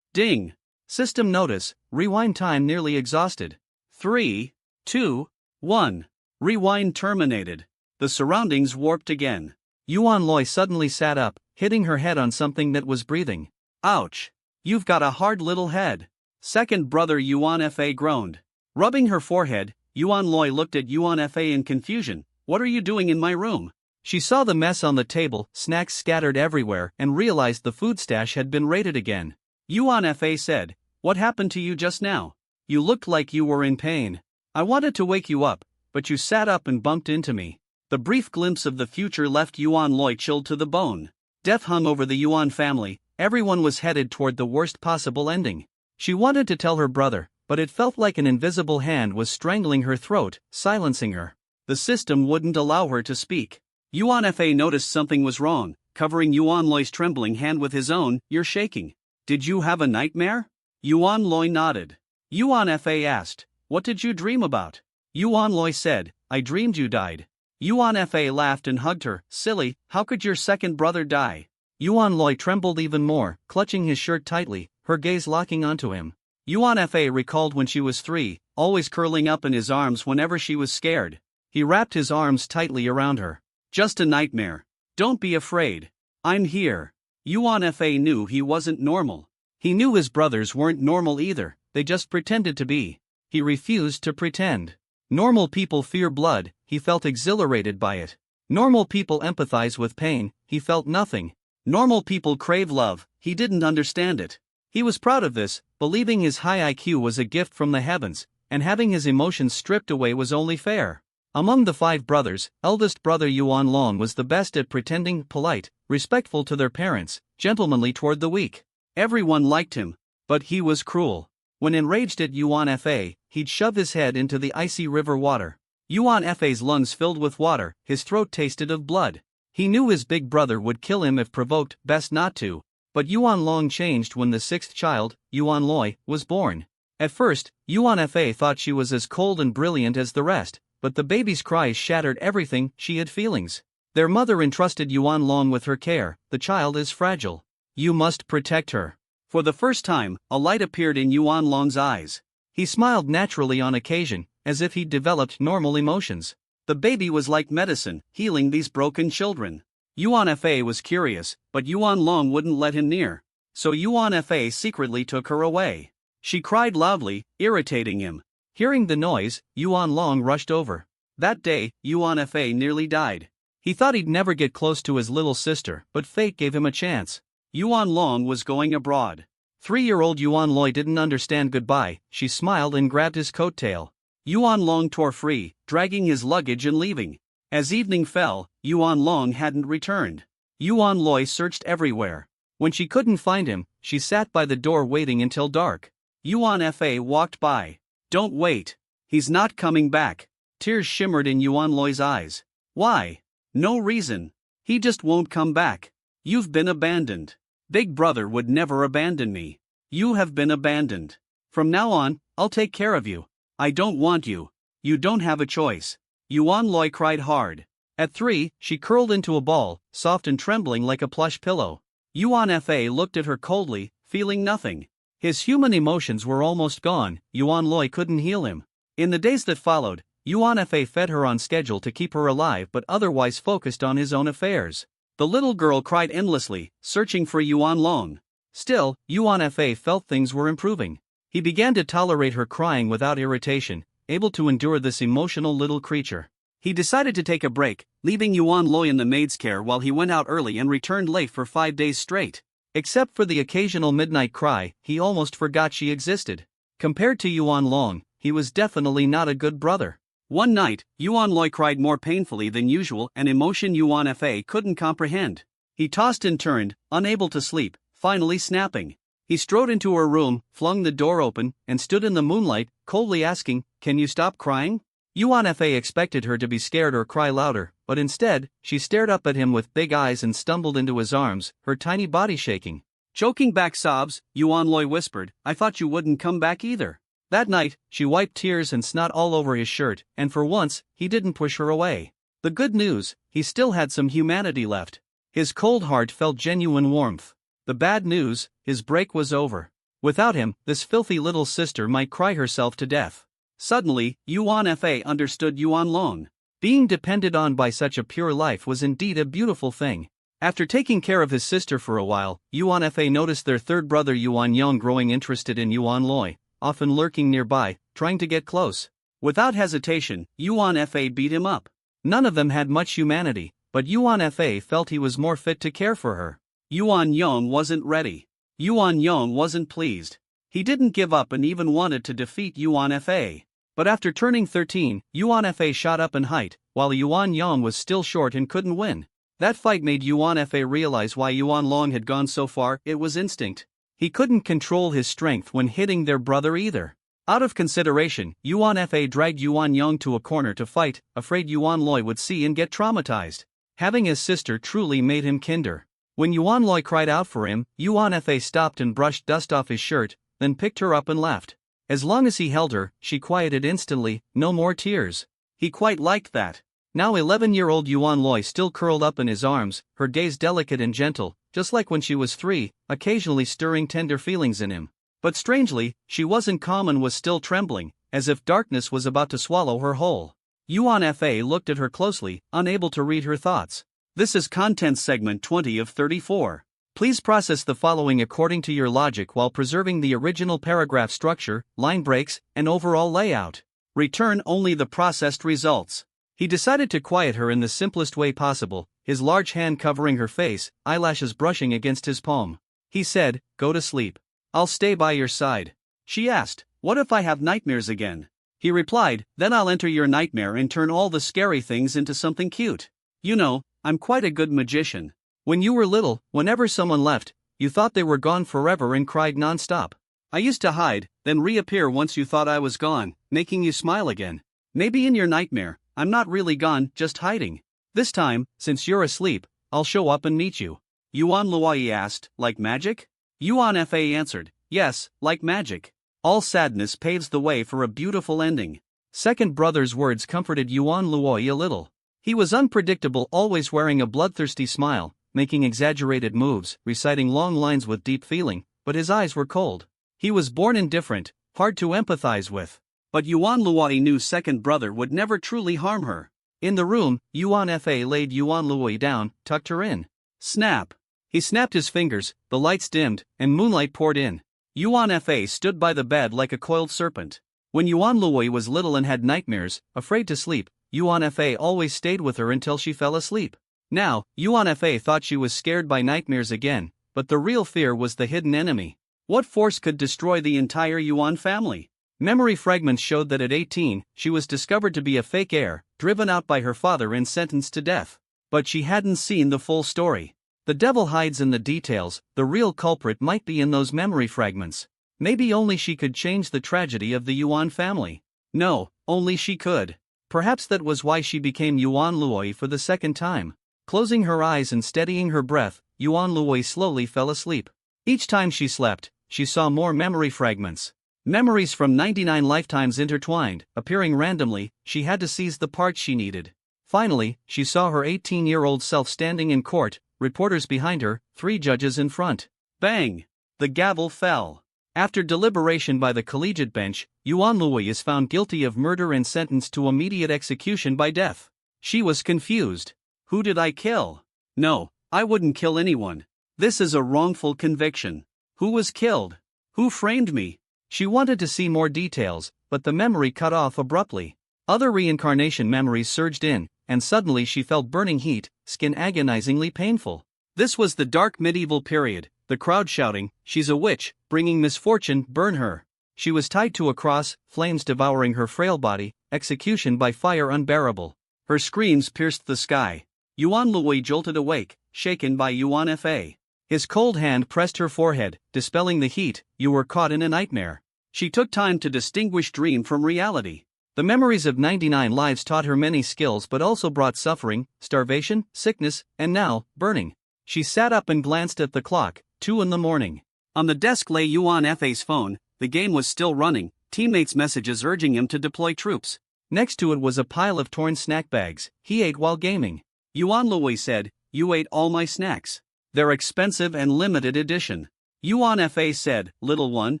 Ding! System notice, rewind time nearly exhausted. 3, 2, 1. Rewind terminated. The surroundings warped again. Yuan Luoyi suddenly sat up, hitting her head on something that was breathing. Ouch! You've got a hard little head. Second brother Yuan Fa groaned. Rubbing her forehead, Yuan Luoyi looked at Yuan Fa in confusion. What are you doing in my room? She saw the mess on the table, snacks scattered everywhere, and realized the food stash had been raided again. Yuan Fa said, "What happened to you just now? You looked like you were in pain. I wanted to wake you up, but you sat up and bumped into me." The brief glimpse of the future left Yuan Luoyi chilled to the bone. Death hung over the Yuan family, everyone was headed toward the worst possible ending. She wanted to tell her brother, but it felt like an invisible hand was strangling her throat, silencing her. The system wouldn't allow her to speak. Yuan Fa noticed something was wrong, covering Yuan Luoyi's trembling hand with his own. "You're shaking. Did you have a nightmare?" Yuan Luoyi nodded. Yuan Fa asked, "What did you dream about?" Yuan Luoyi said, "I dreamed you died." Yuan Fa laughed and hugged her. "Silly, how could your second brother die?" Yuan Luoyi trembled even more, clutching his shirt tightly, her gaze locking onto him. Yuan Fa recalled when she was 3, always curling up in his arms whenever she was scared. He wrapped his arms tightly around her. "Just a nightmare. Don't be afraid. I'm here." Yuan Fa knew he wasn't normal. He knew his brothers weren't normal either, they just pretended to be. He refused to pretend. Normal people fear blood, he felt exhilarated by it. Normal people empathize with pain, he felt nothing. Normal people crave love, he didn't understand it. He was proud of this, believing his high IQ was a gift from the heavens, and having his emotions stripped away was only fair. Among the 5 brothers, eldest brother Yuan Long was the best at pretending, polite, respectful to their parents, gentlemanly toward the weak. Everyone liked him, but he was cruel. When enraged at Yuan Fa, he'd shove his head into the icy river water. Yuan Fa's lungs filled with water, his throat tasted of blood. He knew his big brother would kill him if provoked, best not to. But Yuan Long changed when the 6th child, Yuan Luoyi, was born. At first, Yuan Fa thought she was as cold and brilliant as the rest, but the baby's cries shattered everything. She had feelings. Their mother entrusted Yuan Long with her care. "The child is fragile. You must protect her." For the first time, a light appeared in Yuan Long's eyes. He smiled naturally on occasion, as if he'd developed normal emotions. The baby was like medicine, healing these broken children. Yuan Fa was curious, but Yuan Long wouldn't let him near. So Yuan Fa secretly took her away. She cried loudly, irritating him. Hearing the noise, Yuan Long rushed over. That day, Yuan Fa nearly died. He thought he'd never get close to his little sister, but fate gave him a chance. Yuan Long was going abroad. 3-year-old Yuan Luoyi didn't understand goodbye. She smiled and grabbed his coattail. Yuan Long tore free, dragging his luggage and leaving. As evening fell, Yuan Long hadn't returned. Yuan Luoyi searched everywhere. When she couldn't find him, she sat by the door waiting until dark. Yuan Fa walked by. "Don't wait. He's not coming back." Tears shimmered in Yuan Luoyi's eyes. "Why?" "No reason. He just won't come back. You've been abandoned. Big brother would never abandon me. You have been abandoned. From now on, I'll take care of you. I don't want you. You don't have a choice." Yuan Luoyi cried hard. At 3, she curled into a ball, soft and trembling like a plush pillow. Yuan Fa looked at her coldly, feeling nothing. His human emotions were almost gone. Yuan Luoyi couldn't heal him. In the days that followed, Yuan Fa fed her on schedule to keep her alive but otherwise focused on his own affairs. The little girl cried endlessly, searching for Yuan Long. Still, Yuan Fa felt things were improving. He began to tolerate her crying without irritation, able to endure this emotional little creature. He decided to take a break, leaving Yuan Luoyi in the maid's care while he went out early and returned late for 5 days straight. Except for the occasional midnight cry, he almost forgot she existed. Compared to Yuan Long, he was definitely not a good brother. One night, Yuan Luoyi cried more painfully than usual, an emotion Yuan Fa couldn't comprehend. He tossed and turned, unable to sleep, finally snapping. He strode into her room, flung the door open, and stood in the moonlight, coldly asking, "Can you stop crying?" Yuan Fa expected her to be scared or cry louder, but instead, she stared up at him with big eyes and stumbled into his arms, her tiny body shaking. Choking back sobs, Yuan Luoyi whispered, "I thought you wouldn't come back either." That night, she wiped tears and snot all over his shirt, and for once, he didn't push her away. The good news, he still had some humanity left. His cold heart felt genuine warmth. The bad news, his break was over. Without him, this filthy little sister might cry herself to death. Suddenly, Yuan Fa understood Yuan Long. Being depended on by such a pure life was indeed a beautiful thing. After taking care of his sister for a while, Yuan Fa noticed their third brother Yuan Yang growing interested in Yuan Luoyi, often lurking nearby, trying to get close. Without hesitation, Yuan Fa beat him up. None of them had much humanity, but Yuan Fa felt he was more fit to care for her. Yuan Yang wasn't ready. Yuan Yang wasn't pleased. He didn't give up and even wanted to defeat Yuan Fa. But after turning 13, Yuan Fa shot up in height, while Yuan Yang was still short and couldn't win. That fight made Yuan Fa realize why Yuan Long had gone so far. It was instinct. He couldn't control his strength when hitting their brother either. Out of consideration, Yuan Fa dragged Yuan Yang to a corner to fight, afraid Yuan Luoyi would see and get traumatized. Having his sister truly made him kinder. When Yuan Luoyi cried out for him, Yuan Fa stopped and brushed dust off his shirt, then picked her up and laughed. As long as he held her, she quieted instantly, no more tears. He quite liked that. Now 11-year-old Yuan Luoyi still curled up in his arms, her gaze delicate and gentle, just like when she was 3, occasionally stirring tender feelings in him. But strangely, she wasn't calm and was still trembling, as if darkness was about to swallow her whole. Yuan Fa looked at her closely, unable to read her thoughts. This is content segment 20 of 34. Please process the following according to your logic while preserving the original paragraph structure, line breaks, and overall layout. Return only the processed results. He decided to quiet her in the simplest way possible, his large hand covering her face, eyelashes brushing against his palm. He said, "Go to sleep. I'll stay by your side." She asked, "What if I have nightmares again?" He replied, "Then I'll enter your nightmare and turn all the scary things into something cute. You know, I'm quite a good magician. When you were little, whenever someone left, you thought they were gone forever and cried non-stop. I used to hide, then reappear once you thought I was gone, making you smile again. Maybe in your nightmare, I'm not really gone, just hiding. This time, since you're asleep, I'll show up and meet you." Yuan Luoyi asked, "Like magic?" Yuan Fa answered, "Yes, like magic. All sadness paves the way for a beautiful ending." Second brother's words comforted Yuan Luoyi a little. He was unpredictable, always wearing a bloodthirsty smile, making exaggerated moves, reciting long lines with deep feeling, but his eyes were cold. He was born indifferent, hard to empathize with. But Yuan Luoyi knew second brother would never truly harm her. In the room, Yuan Fa laid Yuan Luoyi down, tucked her in. Snap! He snapped his fingers, the lights dimmed, and moonlight poured in. Yuan Fa stood by the bed like a coiled serpent. When Yuan Luoyi was little and had nightmares, afraid to sleep, Yuan Fa always stayed with her until she fell asleep. Now, Yuan Fa thought she was scared by nightmares again, but the real fear was the hidden enemy. What force could destroy the entire Yuan family? Memory fragments showed that at 18, she was discovered to be a fake heir, driven out by her father and sentenced to death. But she hadn't seen the full story. The devil hides in the details, the real culprit might be in those memory fragments. Maybe only she could change the tragedy of the Yuan family. No, only she could. Perhaps that was why she became Yuan Luoyi for the second time. Closing her eyes and steadying her breath, Yuan Luoyi slowly fell asleep. Each time she slept, she saw more memory fragments. Memories from 99 lifetimes intertwined, appearing randomly. She had to seize the parts she needed. Finally, she saw her 18-year-old self standing in court, reporters behind her, 3 judges in front. Bang! The gavel fell. After deliberation by the collegiate bench, Yuan Luoyi is found guilty of murder and sentenced to immediate execution by death. She was confused. Who did I kill? No, I wouldn't kill anyone. This is a wrongful conviction. Who was killed? Who framed me? She wanted to see more details, but the memory cut off abruptly. Other reincarnation memories surged in, and suddenly she felt burning heat, skin agonizingly painful. This was the dark medieval period, the crowd shouting, "She's a witch, bringing misfortune, burn her." She was tied to a cross, flames devouring her frail body, execution by fire unbearable. Her screams pierced the sky. Yuan Luoyi jolted awake, shaken by Yuan Fa. His cold hand pressed her forehead, dispelling the heat. "You were caught in a nightmare." She took time to distinguish dream from reality. The memories of 99 lives taught her many skills but also brought suffering, starvation, sickness, and now, burning. She sat up and glanced at the clock, 2 in the morning. On the desk lay Yuan Fa's phone. The game was still running, teammates' messages urging him to deploy troops. Next to it was a pile of torn snack bags. He ate while gaming. Yuan Luoyi said, "You ate all my snacks. They're expensive and limited edition." Yuan Fa said, "Little one,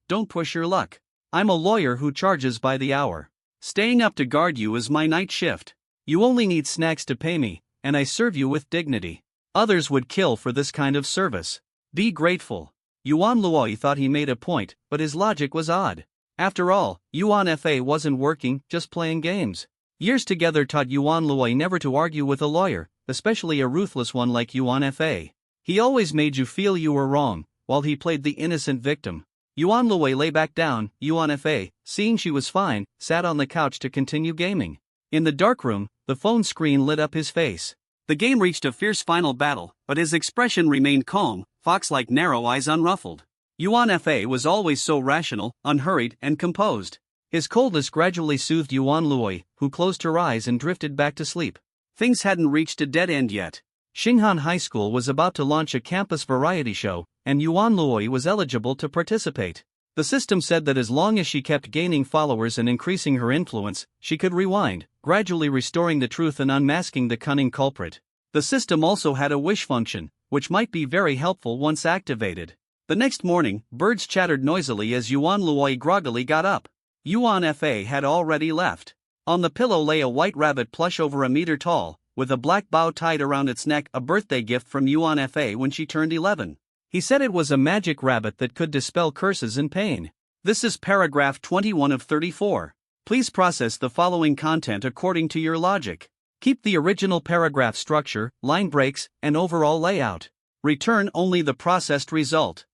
don't push your luck. I'm a lawyer who charges by the hour. Staying up to guard you is my night shift. You only need snacks to pay me, and I serve you with dignity. Others would kill for this kind of service. Be grateful." Yuan Luoyi thought he made a point, but his logic was odd. After all, Yuan Fa wasn't working, just playing games. Years together taught Yuan Luoyi never to argue with a lawyer, especially a ruthless one like Yuan Fa. He always made you feel you were wrong, while he played the innocent victim. Yuan Luoyi lay back down. Yuan Fa, seeing she was fine, sat on the couch to continue gaming. In the dark room, the phone screen lit up his face. The game reached a fierce final battle, but his expression remained calm, fox-like narrow eyes unruffled. Yuan Fa was always so rational, unhurried, and composed. His coldness gradually soothed Yuan Luoyi, who closed her eyes and drifted back to sleep. Things hadn't reached a dead end yet. Xinghan High School was about to launch a campus variety show, and Yuan Luoyi was eligible to participate. The system said that as long as she kept gaining followers and increasing her influence, she could rewind, gradually restoring the truth and unmasking the cunning culprit. The system also had a wish function, which might be very helpful once activated. The next morning, birds chattered noisily as Yuan Luoyi groggily got up. Yuan Fa had already left. On the pillow lay a white rabbit plush over a meter tall, with a black bow tied around its neck, a birthday gift from Yuan Fa when she turned 11. He said it was a magic rabbit that could dispel curses and pain. This is paragraph 21 of 34. Please process the following content according to your logic. Keep the original paragraph structure, line breaks, and overall layout. Return only the processed result.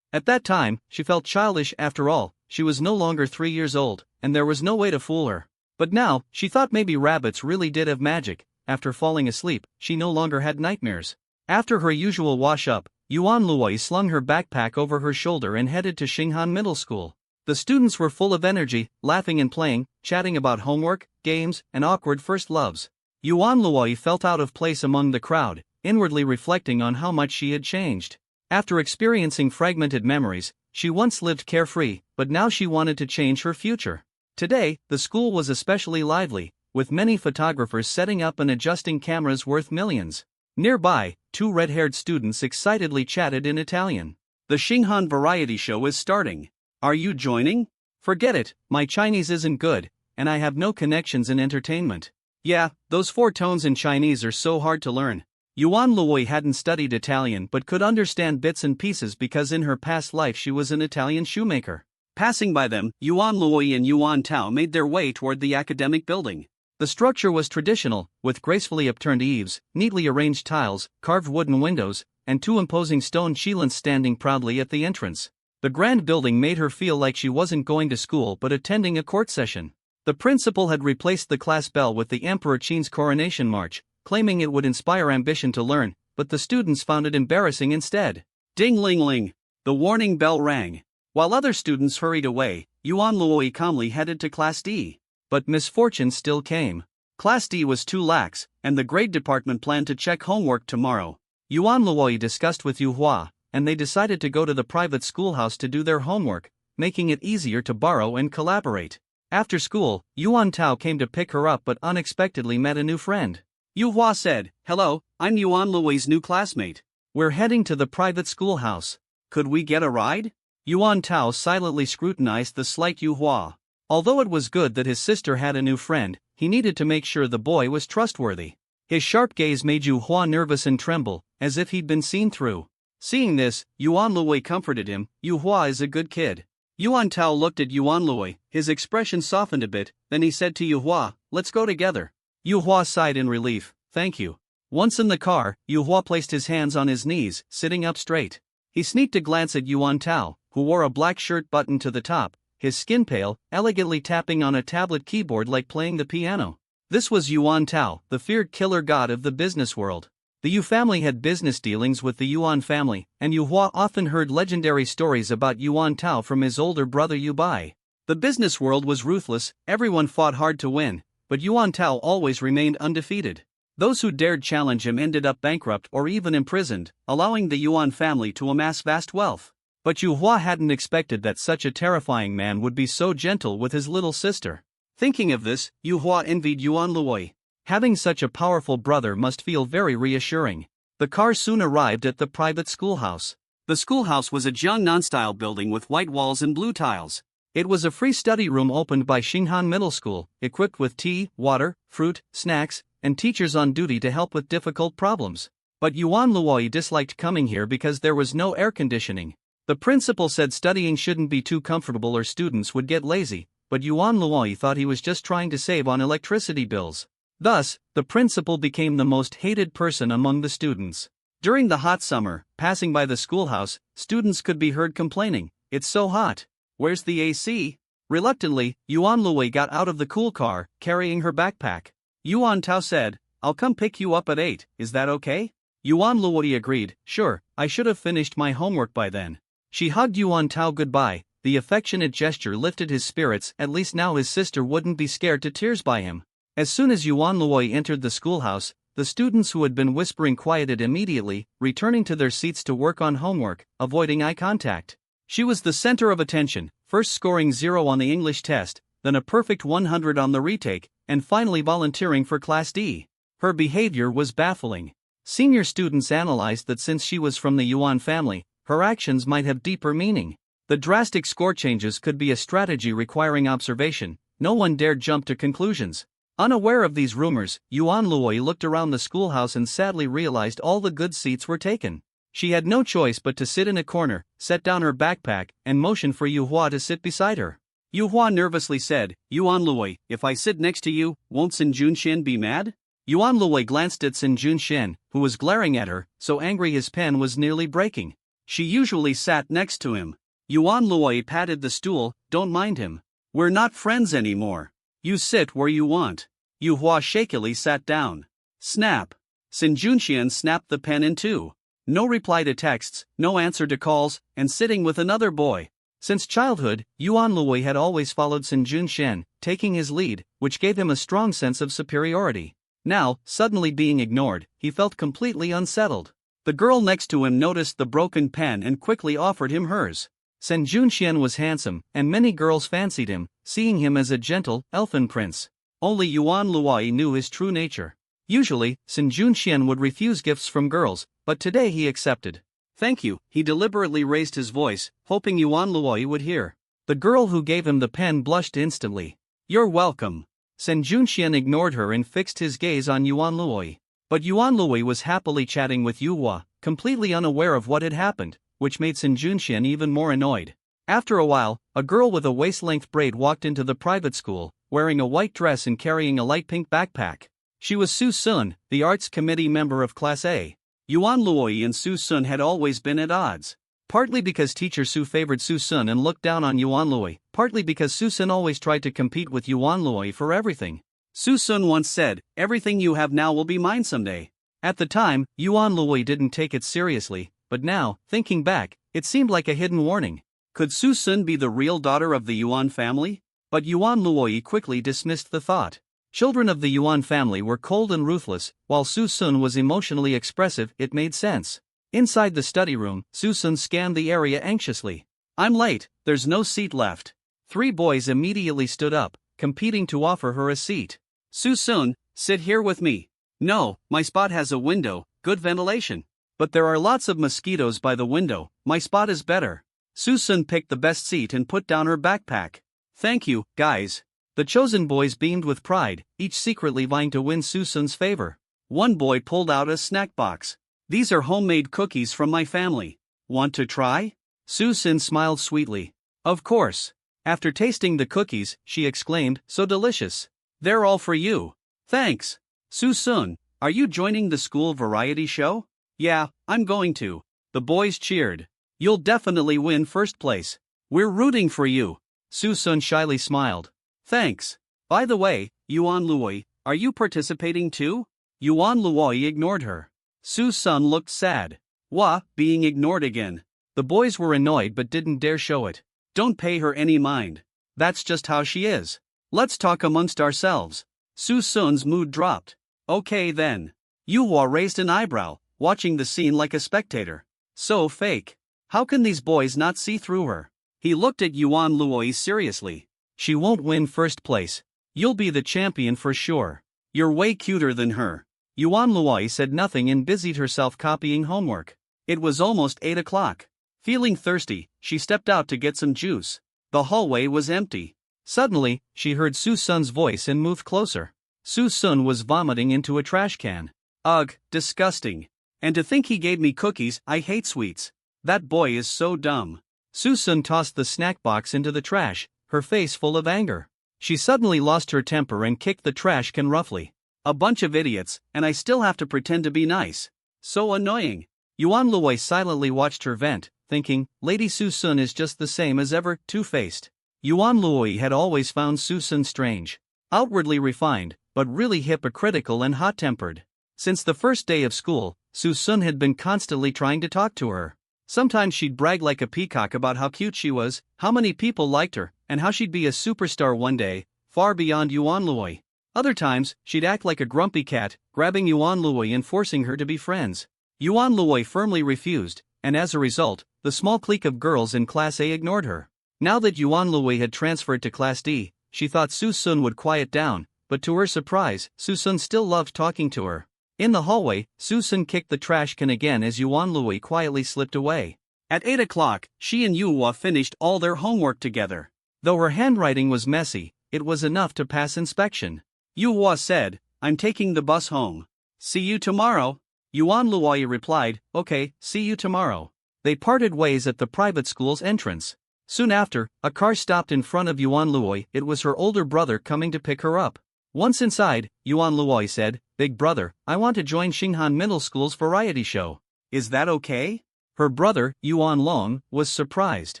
At that time, she felt childish. After all, she was no longer 3 years old, and there was no way to fool her. But now, she thought maybe rabbits really did have magic. After falling asleep, she no longer had nightmares. After her usual wash-up, Yuan Luoyi slung her backpack over her shoulder and headed to Xinghan Middle School. The students were full of energy, laughing and playing, chatting about homework, games, and awkward first loves. Yuan Luoyi felt out of place among the crowd, inwardly reflecting on how much she had changed. After experiencing fragmented memories, she once lived carefree, but now she wanted to change her future. Today, the school was especially lively, with many photographers setting up and adjusting cameras worth millions. Nearby, 2 red-haired students excitedly chatted in Italian. The Xinghan variety show is starting. Are you joining? Forget it, my Chinese isn't good, and I have no connections in entertainment. Yeah, those 4 tones in Chinese are so hard to learn. Yuan Luoyi hadn't studied Italian but could understand bits and pieces because in her past life she was an Italian shoemaker. Passing by them, Yuan Luoyi and Yuan Tao made their way toward the academic building. The structure was traditional, with gracefully upturned eaves, neatly arranged tiles, carved wooden windows, and 2 imposing stone chelins standing proudly at the entrance. The grand building made her feel like she wasn't going to school but attending a court session. The principal had replaced the class bell with the Emperor Qin's coronation march, claiming it would inspire ambition to learn, but the students found it embarrassing instead. Ding-ling-ling! The warning bell rang. While other students hurried away, Yuan Luoyi calmly headed to Class D. But misfortune still came. Class D was too lax, and the grade department planned to check homework tomorrow. Yuan Luoyi discussed with Yu Hua, and they decided to go to the private schoolhouse to do their homework, making it easier to borrow and collaborate. After school, Yuan Tao came to pick her up but unexpectedly met a new friend. Yu Hua said, "Hello, I'm Yuan Luoyi's new classmate. We're heading to the private schoolhouse. Could we get a ride?" Yuan Tao silently scrutinized the slight Yu Hua. Although it was good that his sister had a new friend, he needed to make sure the boy was trustworthy. His sharp gaze made Yu Hua nervous and tremble, as if he'd been seen through. Seeing this, Yuan Luoyi comforted him. Yu Hua is a good kid. Yuan Tao looked at Yuan Luoyi, his expression softened a bit, then he said to Yu Hua, "Let's go together." Yu Hua sighed in relief, "Thank you." Once in the car, Yu Hua placed his hands on his knees, sitting up straight. He sneaked a glance at Yuan Tao, who wore a black shirt buttoned to the top, his skin pale, elegantly tapping on a tablet keyboard like playing the piano. This was Yuan Tao, the feared killer god of the business world. The Yu family had business dealings with the Yuan family, and Yu Hua often heard legendary stories about Yuan Tao from his older brother Yu Bai. The business world was ruthless, everyone fought hard to win, but Yuan Tao always remained undefeated. Those who dared challenge him ended up bankrupt or even imprisoned, allowing the Yuan family to amass vast wealth. But Yu Hua hadn't expected that such a terrifying man would be so gentle with his little sister. Thinking of this, Yu Hua envied Yuan Luoyi. Having such a powerful brother must feel very reassuring. The car soon arrived at the private schoolhouse. The schoolhouse was a Jiangnan-style building with white walls and blue tiles. It was a free study room opened by Xinghan Middle School, equipped with tea, water, fruit, snacks, and teachers on duty to help with difficult problems. But Yuan Luoyi disliked coming here because there was no air conditioning. The principal said studying shouldn't be too comfortable or students would get lazy, but Yuan Luoyi thought he was just trying to save on electricity bills. Thus, the principal became the most hated person among the students. During the hot summer, passing by the schoolhouse, students could be heard complaining, "It's so hot. Where's the AC?" Reluctantly, Yuan Luoyi got out of the cool car, carrying her backpack. Yuan Tao said, "I'll come pick you up at 8, is that okay?" Yuan Luoyi agreed, "Sure, I should have finished my homework by then." She hugged Yuan Tao goodbye. The affectionate gesture lifted his spirits. At least now his sister wouldn't be scared to tears by him. As soon as Yuan Luoyi entered the schoolhouse, the students who had been whispering quieted immediately, returning to their seats to work on homework, avoiding eye contact. She was the center of attention, first scoring 0 on the English test, then a perfect 100 on the retake, and finally volunteering for Class D. Her behavior was baffling. Senior students analyzed that since she was from the Yuan family, her actions might have deeper meaning. The drastic score changes could be a strategy requiring observation. No one dared jump to conclusions. Unaware of these rumors, Yuan Luoyi looked around the schoolhouse and sadly realized all the good seats were taken. She had no choice but to sit in a corner, set down her backpack, and motion for Yu Hua to sit beside her. Yu Hua nervously said, "Yuan Luoyi, if I sit next to you, won't Sin Junshin be mad?" Yuan Luoyi glanced at Sin Junshin, who was glaring at her, so angry his pen was nearly breaking. She usually sat next to him. Yuan Luoyi patted the stool. "Don't mind him. We're not friends anymore. You sit where you want." Yu Hua shakily sat down. Snap. Sin Junshin snapped the pen in two. No reply to texts, no answer to calls, and sitting with another boy. Since childhood, Yuan Luoyi had always followed Sin Junshin, taking his lead, which gave him a strong sense of superiority. Now, suddenly being ignored, he felt completely unsettled. The girl next to him noticed the broken pen and quickly offered him hers. Sin Junshin was handsome, and many girls fancied him, seeing him as a gentle, elfin prince. Only Yuan Luoyi knew his true nature. Usually, Sin Junshin would refuse gifts from girls, but today he accepted. "Thank you," he deliberately raised his voice, hoping Yuan Luoyi would hear. The girl who gave him the pen blushed instantly. "You're welcome." Sin Junshin ignored her and fixed his gaze on Yuan Luoyi. But Yuan Luoyi was happily chatting with Yu Hua, completely unaware of what had happened, which made Sin Junshin even more annoyed. After a while, a girl with a waist-length braid walked into the private school, wearing a white dress and carrying a light pink backpack. She was Su Sun, the arts committee member of Class A. Yuan Luoyi and Su Sun had always been at odds. Partly because teacher Su favored Su Sun and looked down on Yuan Luoyi, partly because Su Sun always tried to compete with Yuan Luoyi for everything. Su Sun once said, "Everything you have now will be mine someday." At the time, Yuan Luoyi didn't take it seriously, but now, thinking back, it seemed like a hidden warning. Could Su Sun be the real daughter of the Yuan family? But Yuan Luoyi quickly dismissed the thought. Children of the Yuan family were cold and ruthless, while Su Sun was emotionally expressive. It made sense. Inside the study room, Su Sun scanned the area anxiously. "I'm late, there's no seat left." 3 boys immediately stood up, competing to offer her a seat. "Su Sun, sit here with me." "No, my spot has a window, good ventilation." "But there are lots of mosquitoes by the window, my spot is better." Su Sun picked the best seat and put down her backpack. "Thank you, guys." The chosen boys beamed with pride, each secretly vying to win Su Sun's favor. One boy pulled out a snack box. "These are homemade cookies from my family. Want to try?" Su Sun smiled sweetly. "Of course." After tasting the cookies, she exclaimed, "So delicious." "They're all for you." "Thanks." "Su Sun, are you joining the school variety show?" "Yeah, I'm going to." The boys cheered. "You'll definitely win first place. We're rooting for you." Su Sun shyly smiled. "Thanks. By the way, Yuan Luoyi, are you participating too?" Yuan Luoyi ignored her. Su Sun looked sad. "Wha, being ignored again." The boys were annoyed but didn't dare show it. "Don't pay her any mind. That's just how she is. Let's talk amongst ourselves." Su Sun's mood dropped. "Okay then." Yu Hua raised an eyebrow, watching the scene like a spectator. So fake. How can these boys not see through her? He looked at Yuan Luoyi seriously. "She won't win first place. You'll be the champion for sure. You're way cuter than her." Yuan Luoyi said nothing and busied herself copying homework. It was almost 8 o'clock. Feeling thirsty, she stepped out to get some juice. The hallway was empty. Suddenly, she heard Su Sun's voice and moved closer. Su Sun was vomiting into a trash can. "Ugh, disgusting. And to think he gave me cookies. I hate sweets. That boy is so dumb." Su Sun tossed the snack box into the trash, her face full of anger. She suddenly lost her temper and kicked the trash can roughly. "A bunch of idiots, and I still have to pretend to be nice. So annoying." Yuan Luoyi silently watched her vent, thinking, Lady Su Sun is just the same as ever, two-faced. Yuan Luoyi had always found Su Sun strange. Outwardly refined, but really hypocritical and hot-tempered. Since the first day of school, Su Sun had been constantly trying to talk to her. Sometimes she'd brag like a peacock about how cute she was, how many people liked her, and how she'd be a superstar one day, far beyond Yuan Luoyi. Other times, she'd act like a grumpy cat, grabbing Yuan Luoyi and forcing her to be friends. Yuan Luoyi firmly refused, and as a result, the small clique of girls in Class A ignored her. Now that Yuan Luoyi had transferred to Class D, she thought Su Sun would quiet down, but to her surprise, Su Sun still loved talking to her. In the hallway, Su Sun kicked the trash can again as Yuan Luoyi quietly slipped away. At 8 o'clock, she and Yuhua finished all their homework together. Though her handwriting was messy, it was enough to pass inspection. Yuhua said, "I'm taking the bus home. See you tomorrow." Yuan Luoyi replied, "Okay, see you tomorrow." They parted ways at the private school's entrance. Soon after, a car stopped in front of Yuan Luoyi. It was her older brother coming to pick her up. Once inside, Yuan Luoyi said, "Big brother, I want to join Xinghan Middle School's variety show. Is that okay?" Her brother, Yuan Long, was surprised.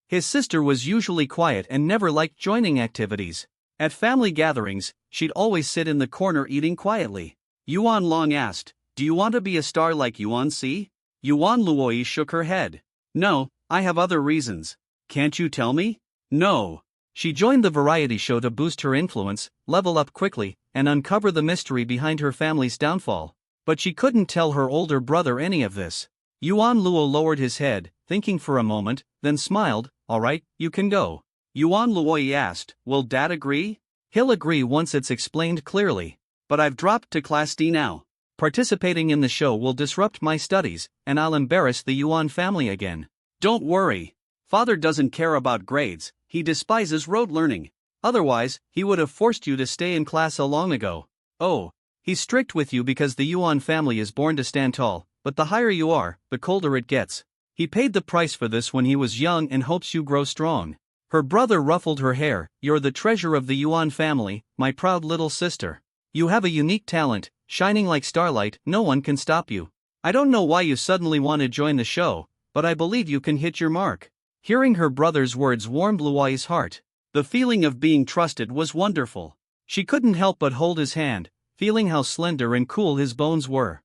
His sister was usually quiet and never liked joining activities. At family gatherings, she'd always sit in the corner eating quietly. Yuan Long asked, "Do you want to be a star like Yuan Si?" Yuan Luoyi shook her head. "No, I have other reasons." "Can't you tell me?" "No." She joined the variety show to boost her influence, level up quickly, and uncover the mystery behind her family's downfall. But she couldn't tell her older brother any of this. Yuan Luo lowered his head, thinking for a moment, then smiled. "All right, you can go." Yuan Luoyi asked, "Will Dad agree?" "He'll agree once it's explained clearly. But I've dropped to Class D now. Participating in the show will disrupt my studies, and I'll embarrass the Yuan family again." "Don't worry. Father doesn't care about grades, he despises rote learning. Otherwise, he would have forced you to stay in class long ago." "Oh, he's strict with you because the Yuan family is born to stand tall, but the higher you are, the colder it gets. He paid the price for this when he was young and hopes you grow strong." Her brother ruffled her hair. "You're the treasure of the Yuan family, my proud little sister. You have a unique talent, shining like starlight, no one can stop you. I don't know why you suddenly want to join the show, but I believe you can hit your mark." Hearing her brother's words warmed Luoyi's heart. The feeling of being trusted was wonderful. She couldn't help but hold his hand, feeling how slender and cool his bones were.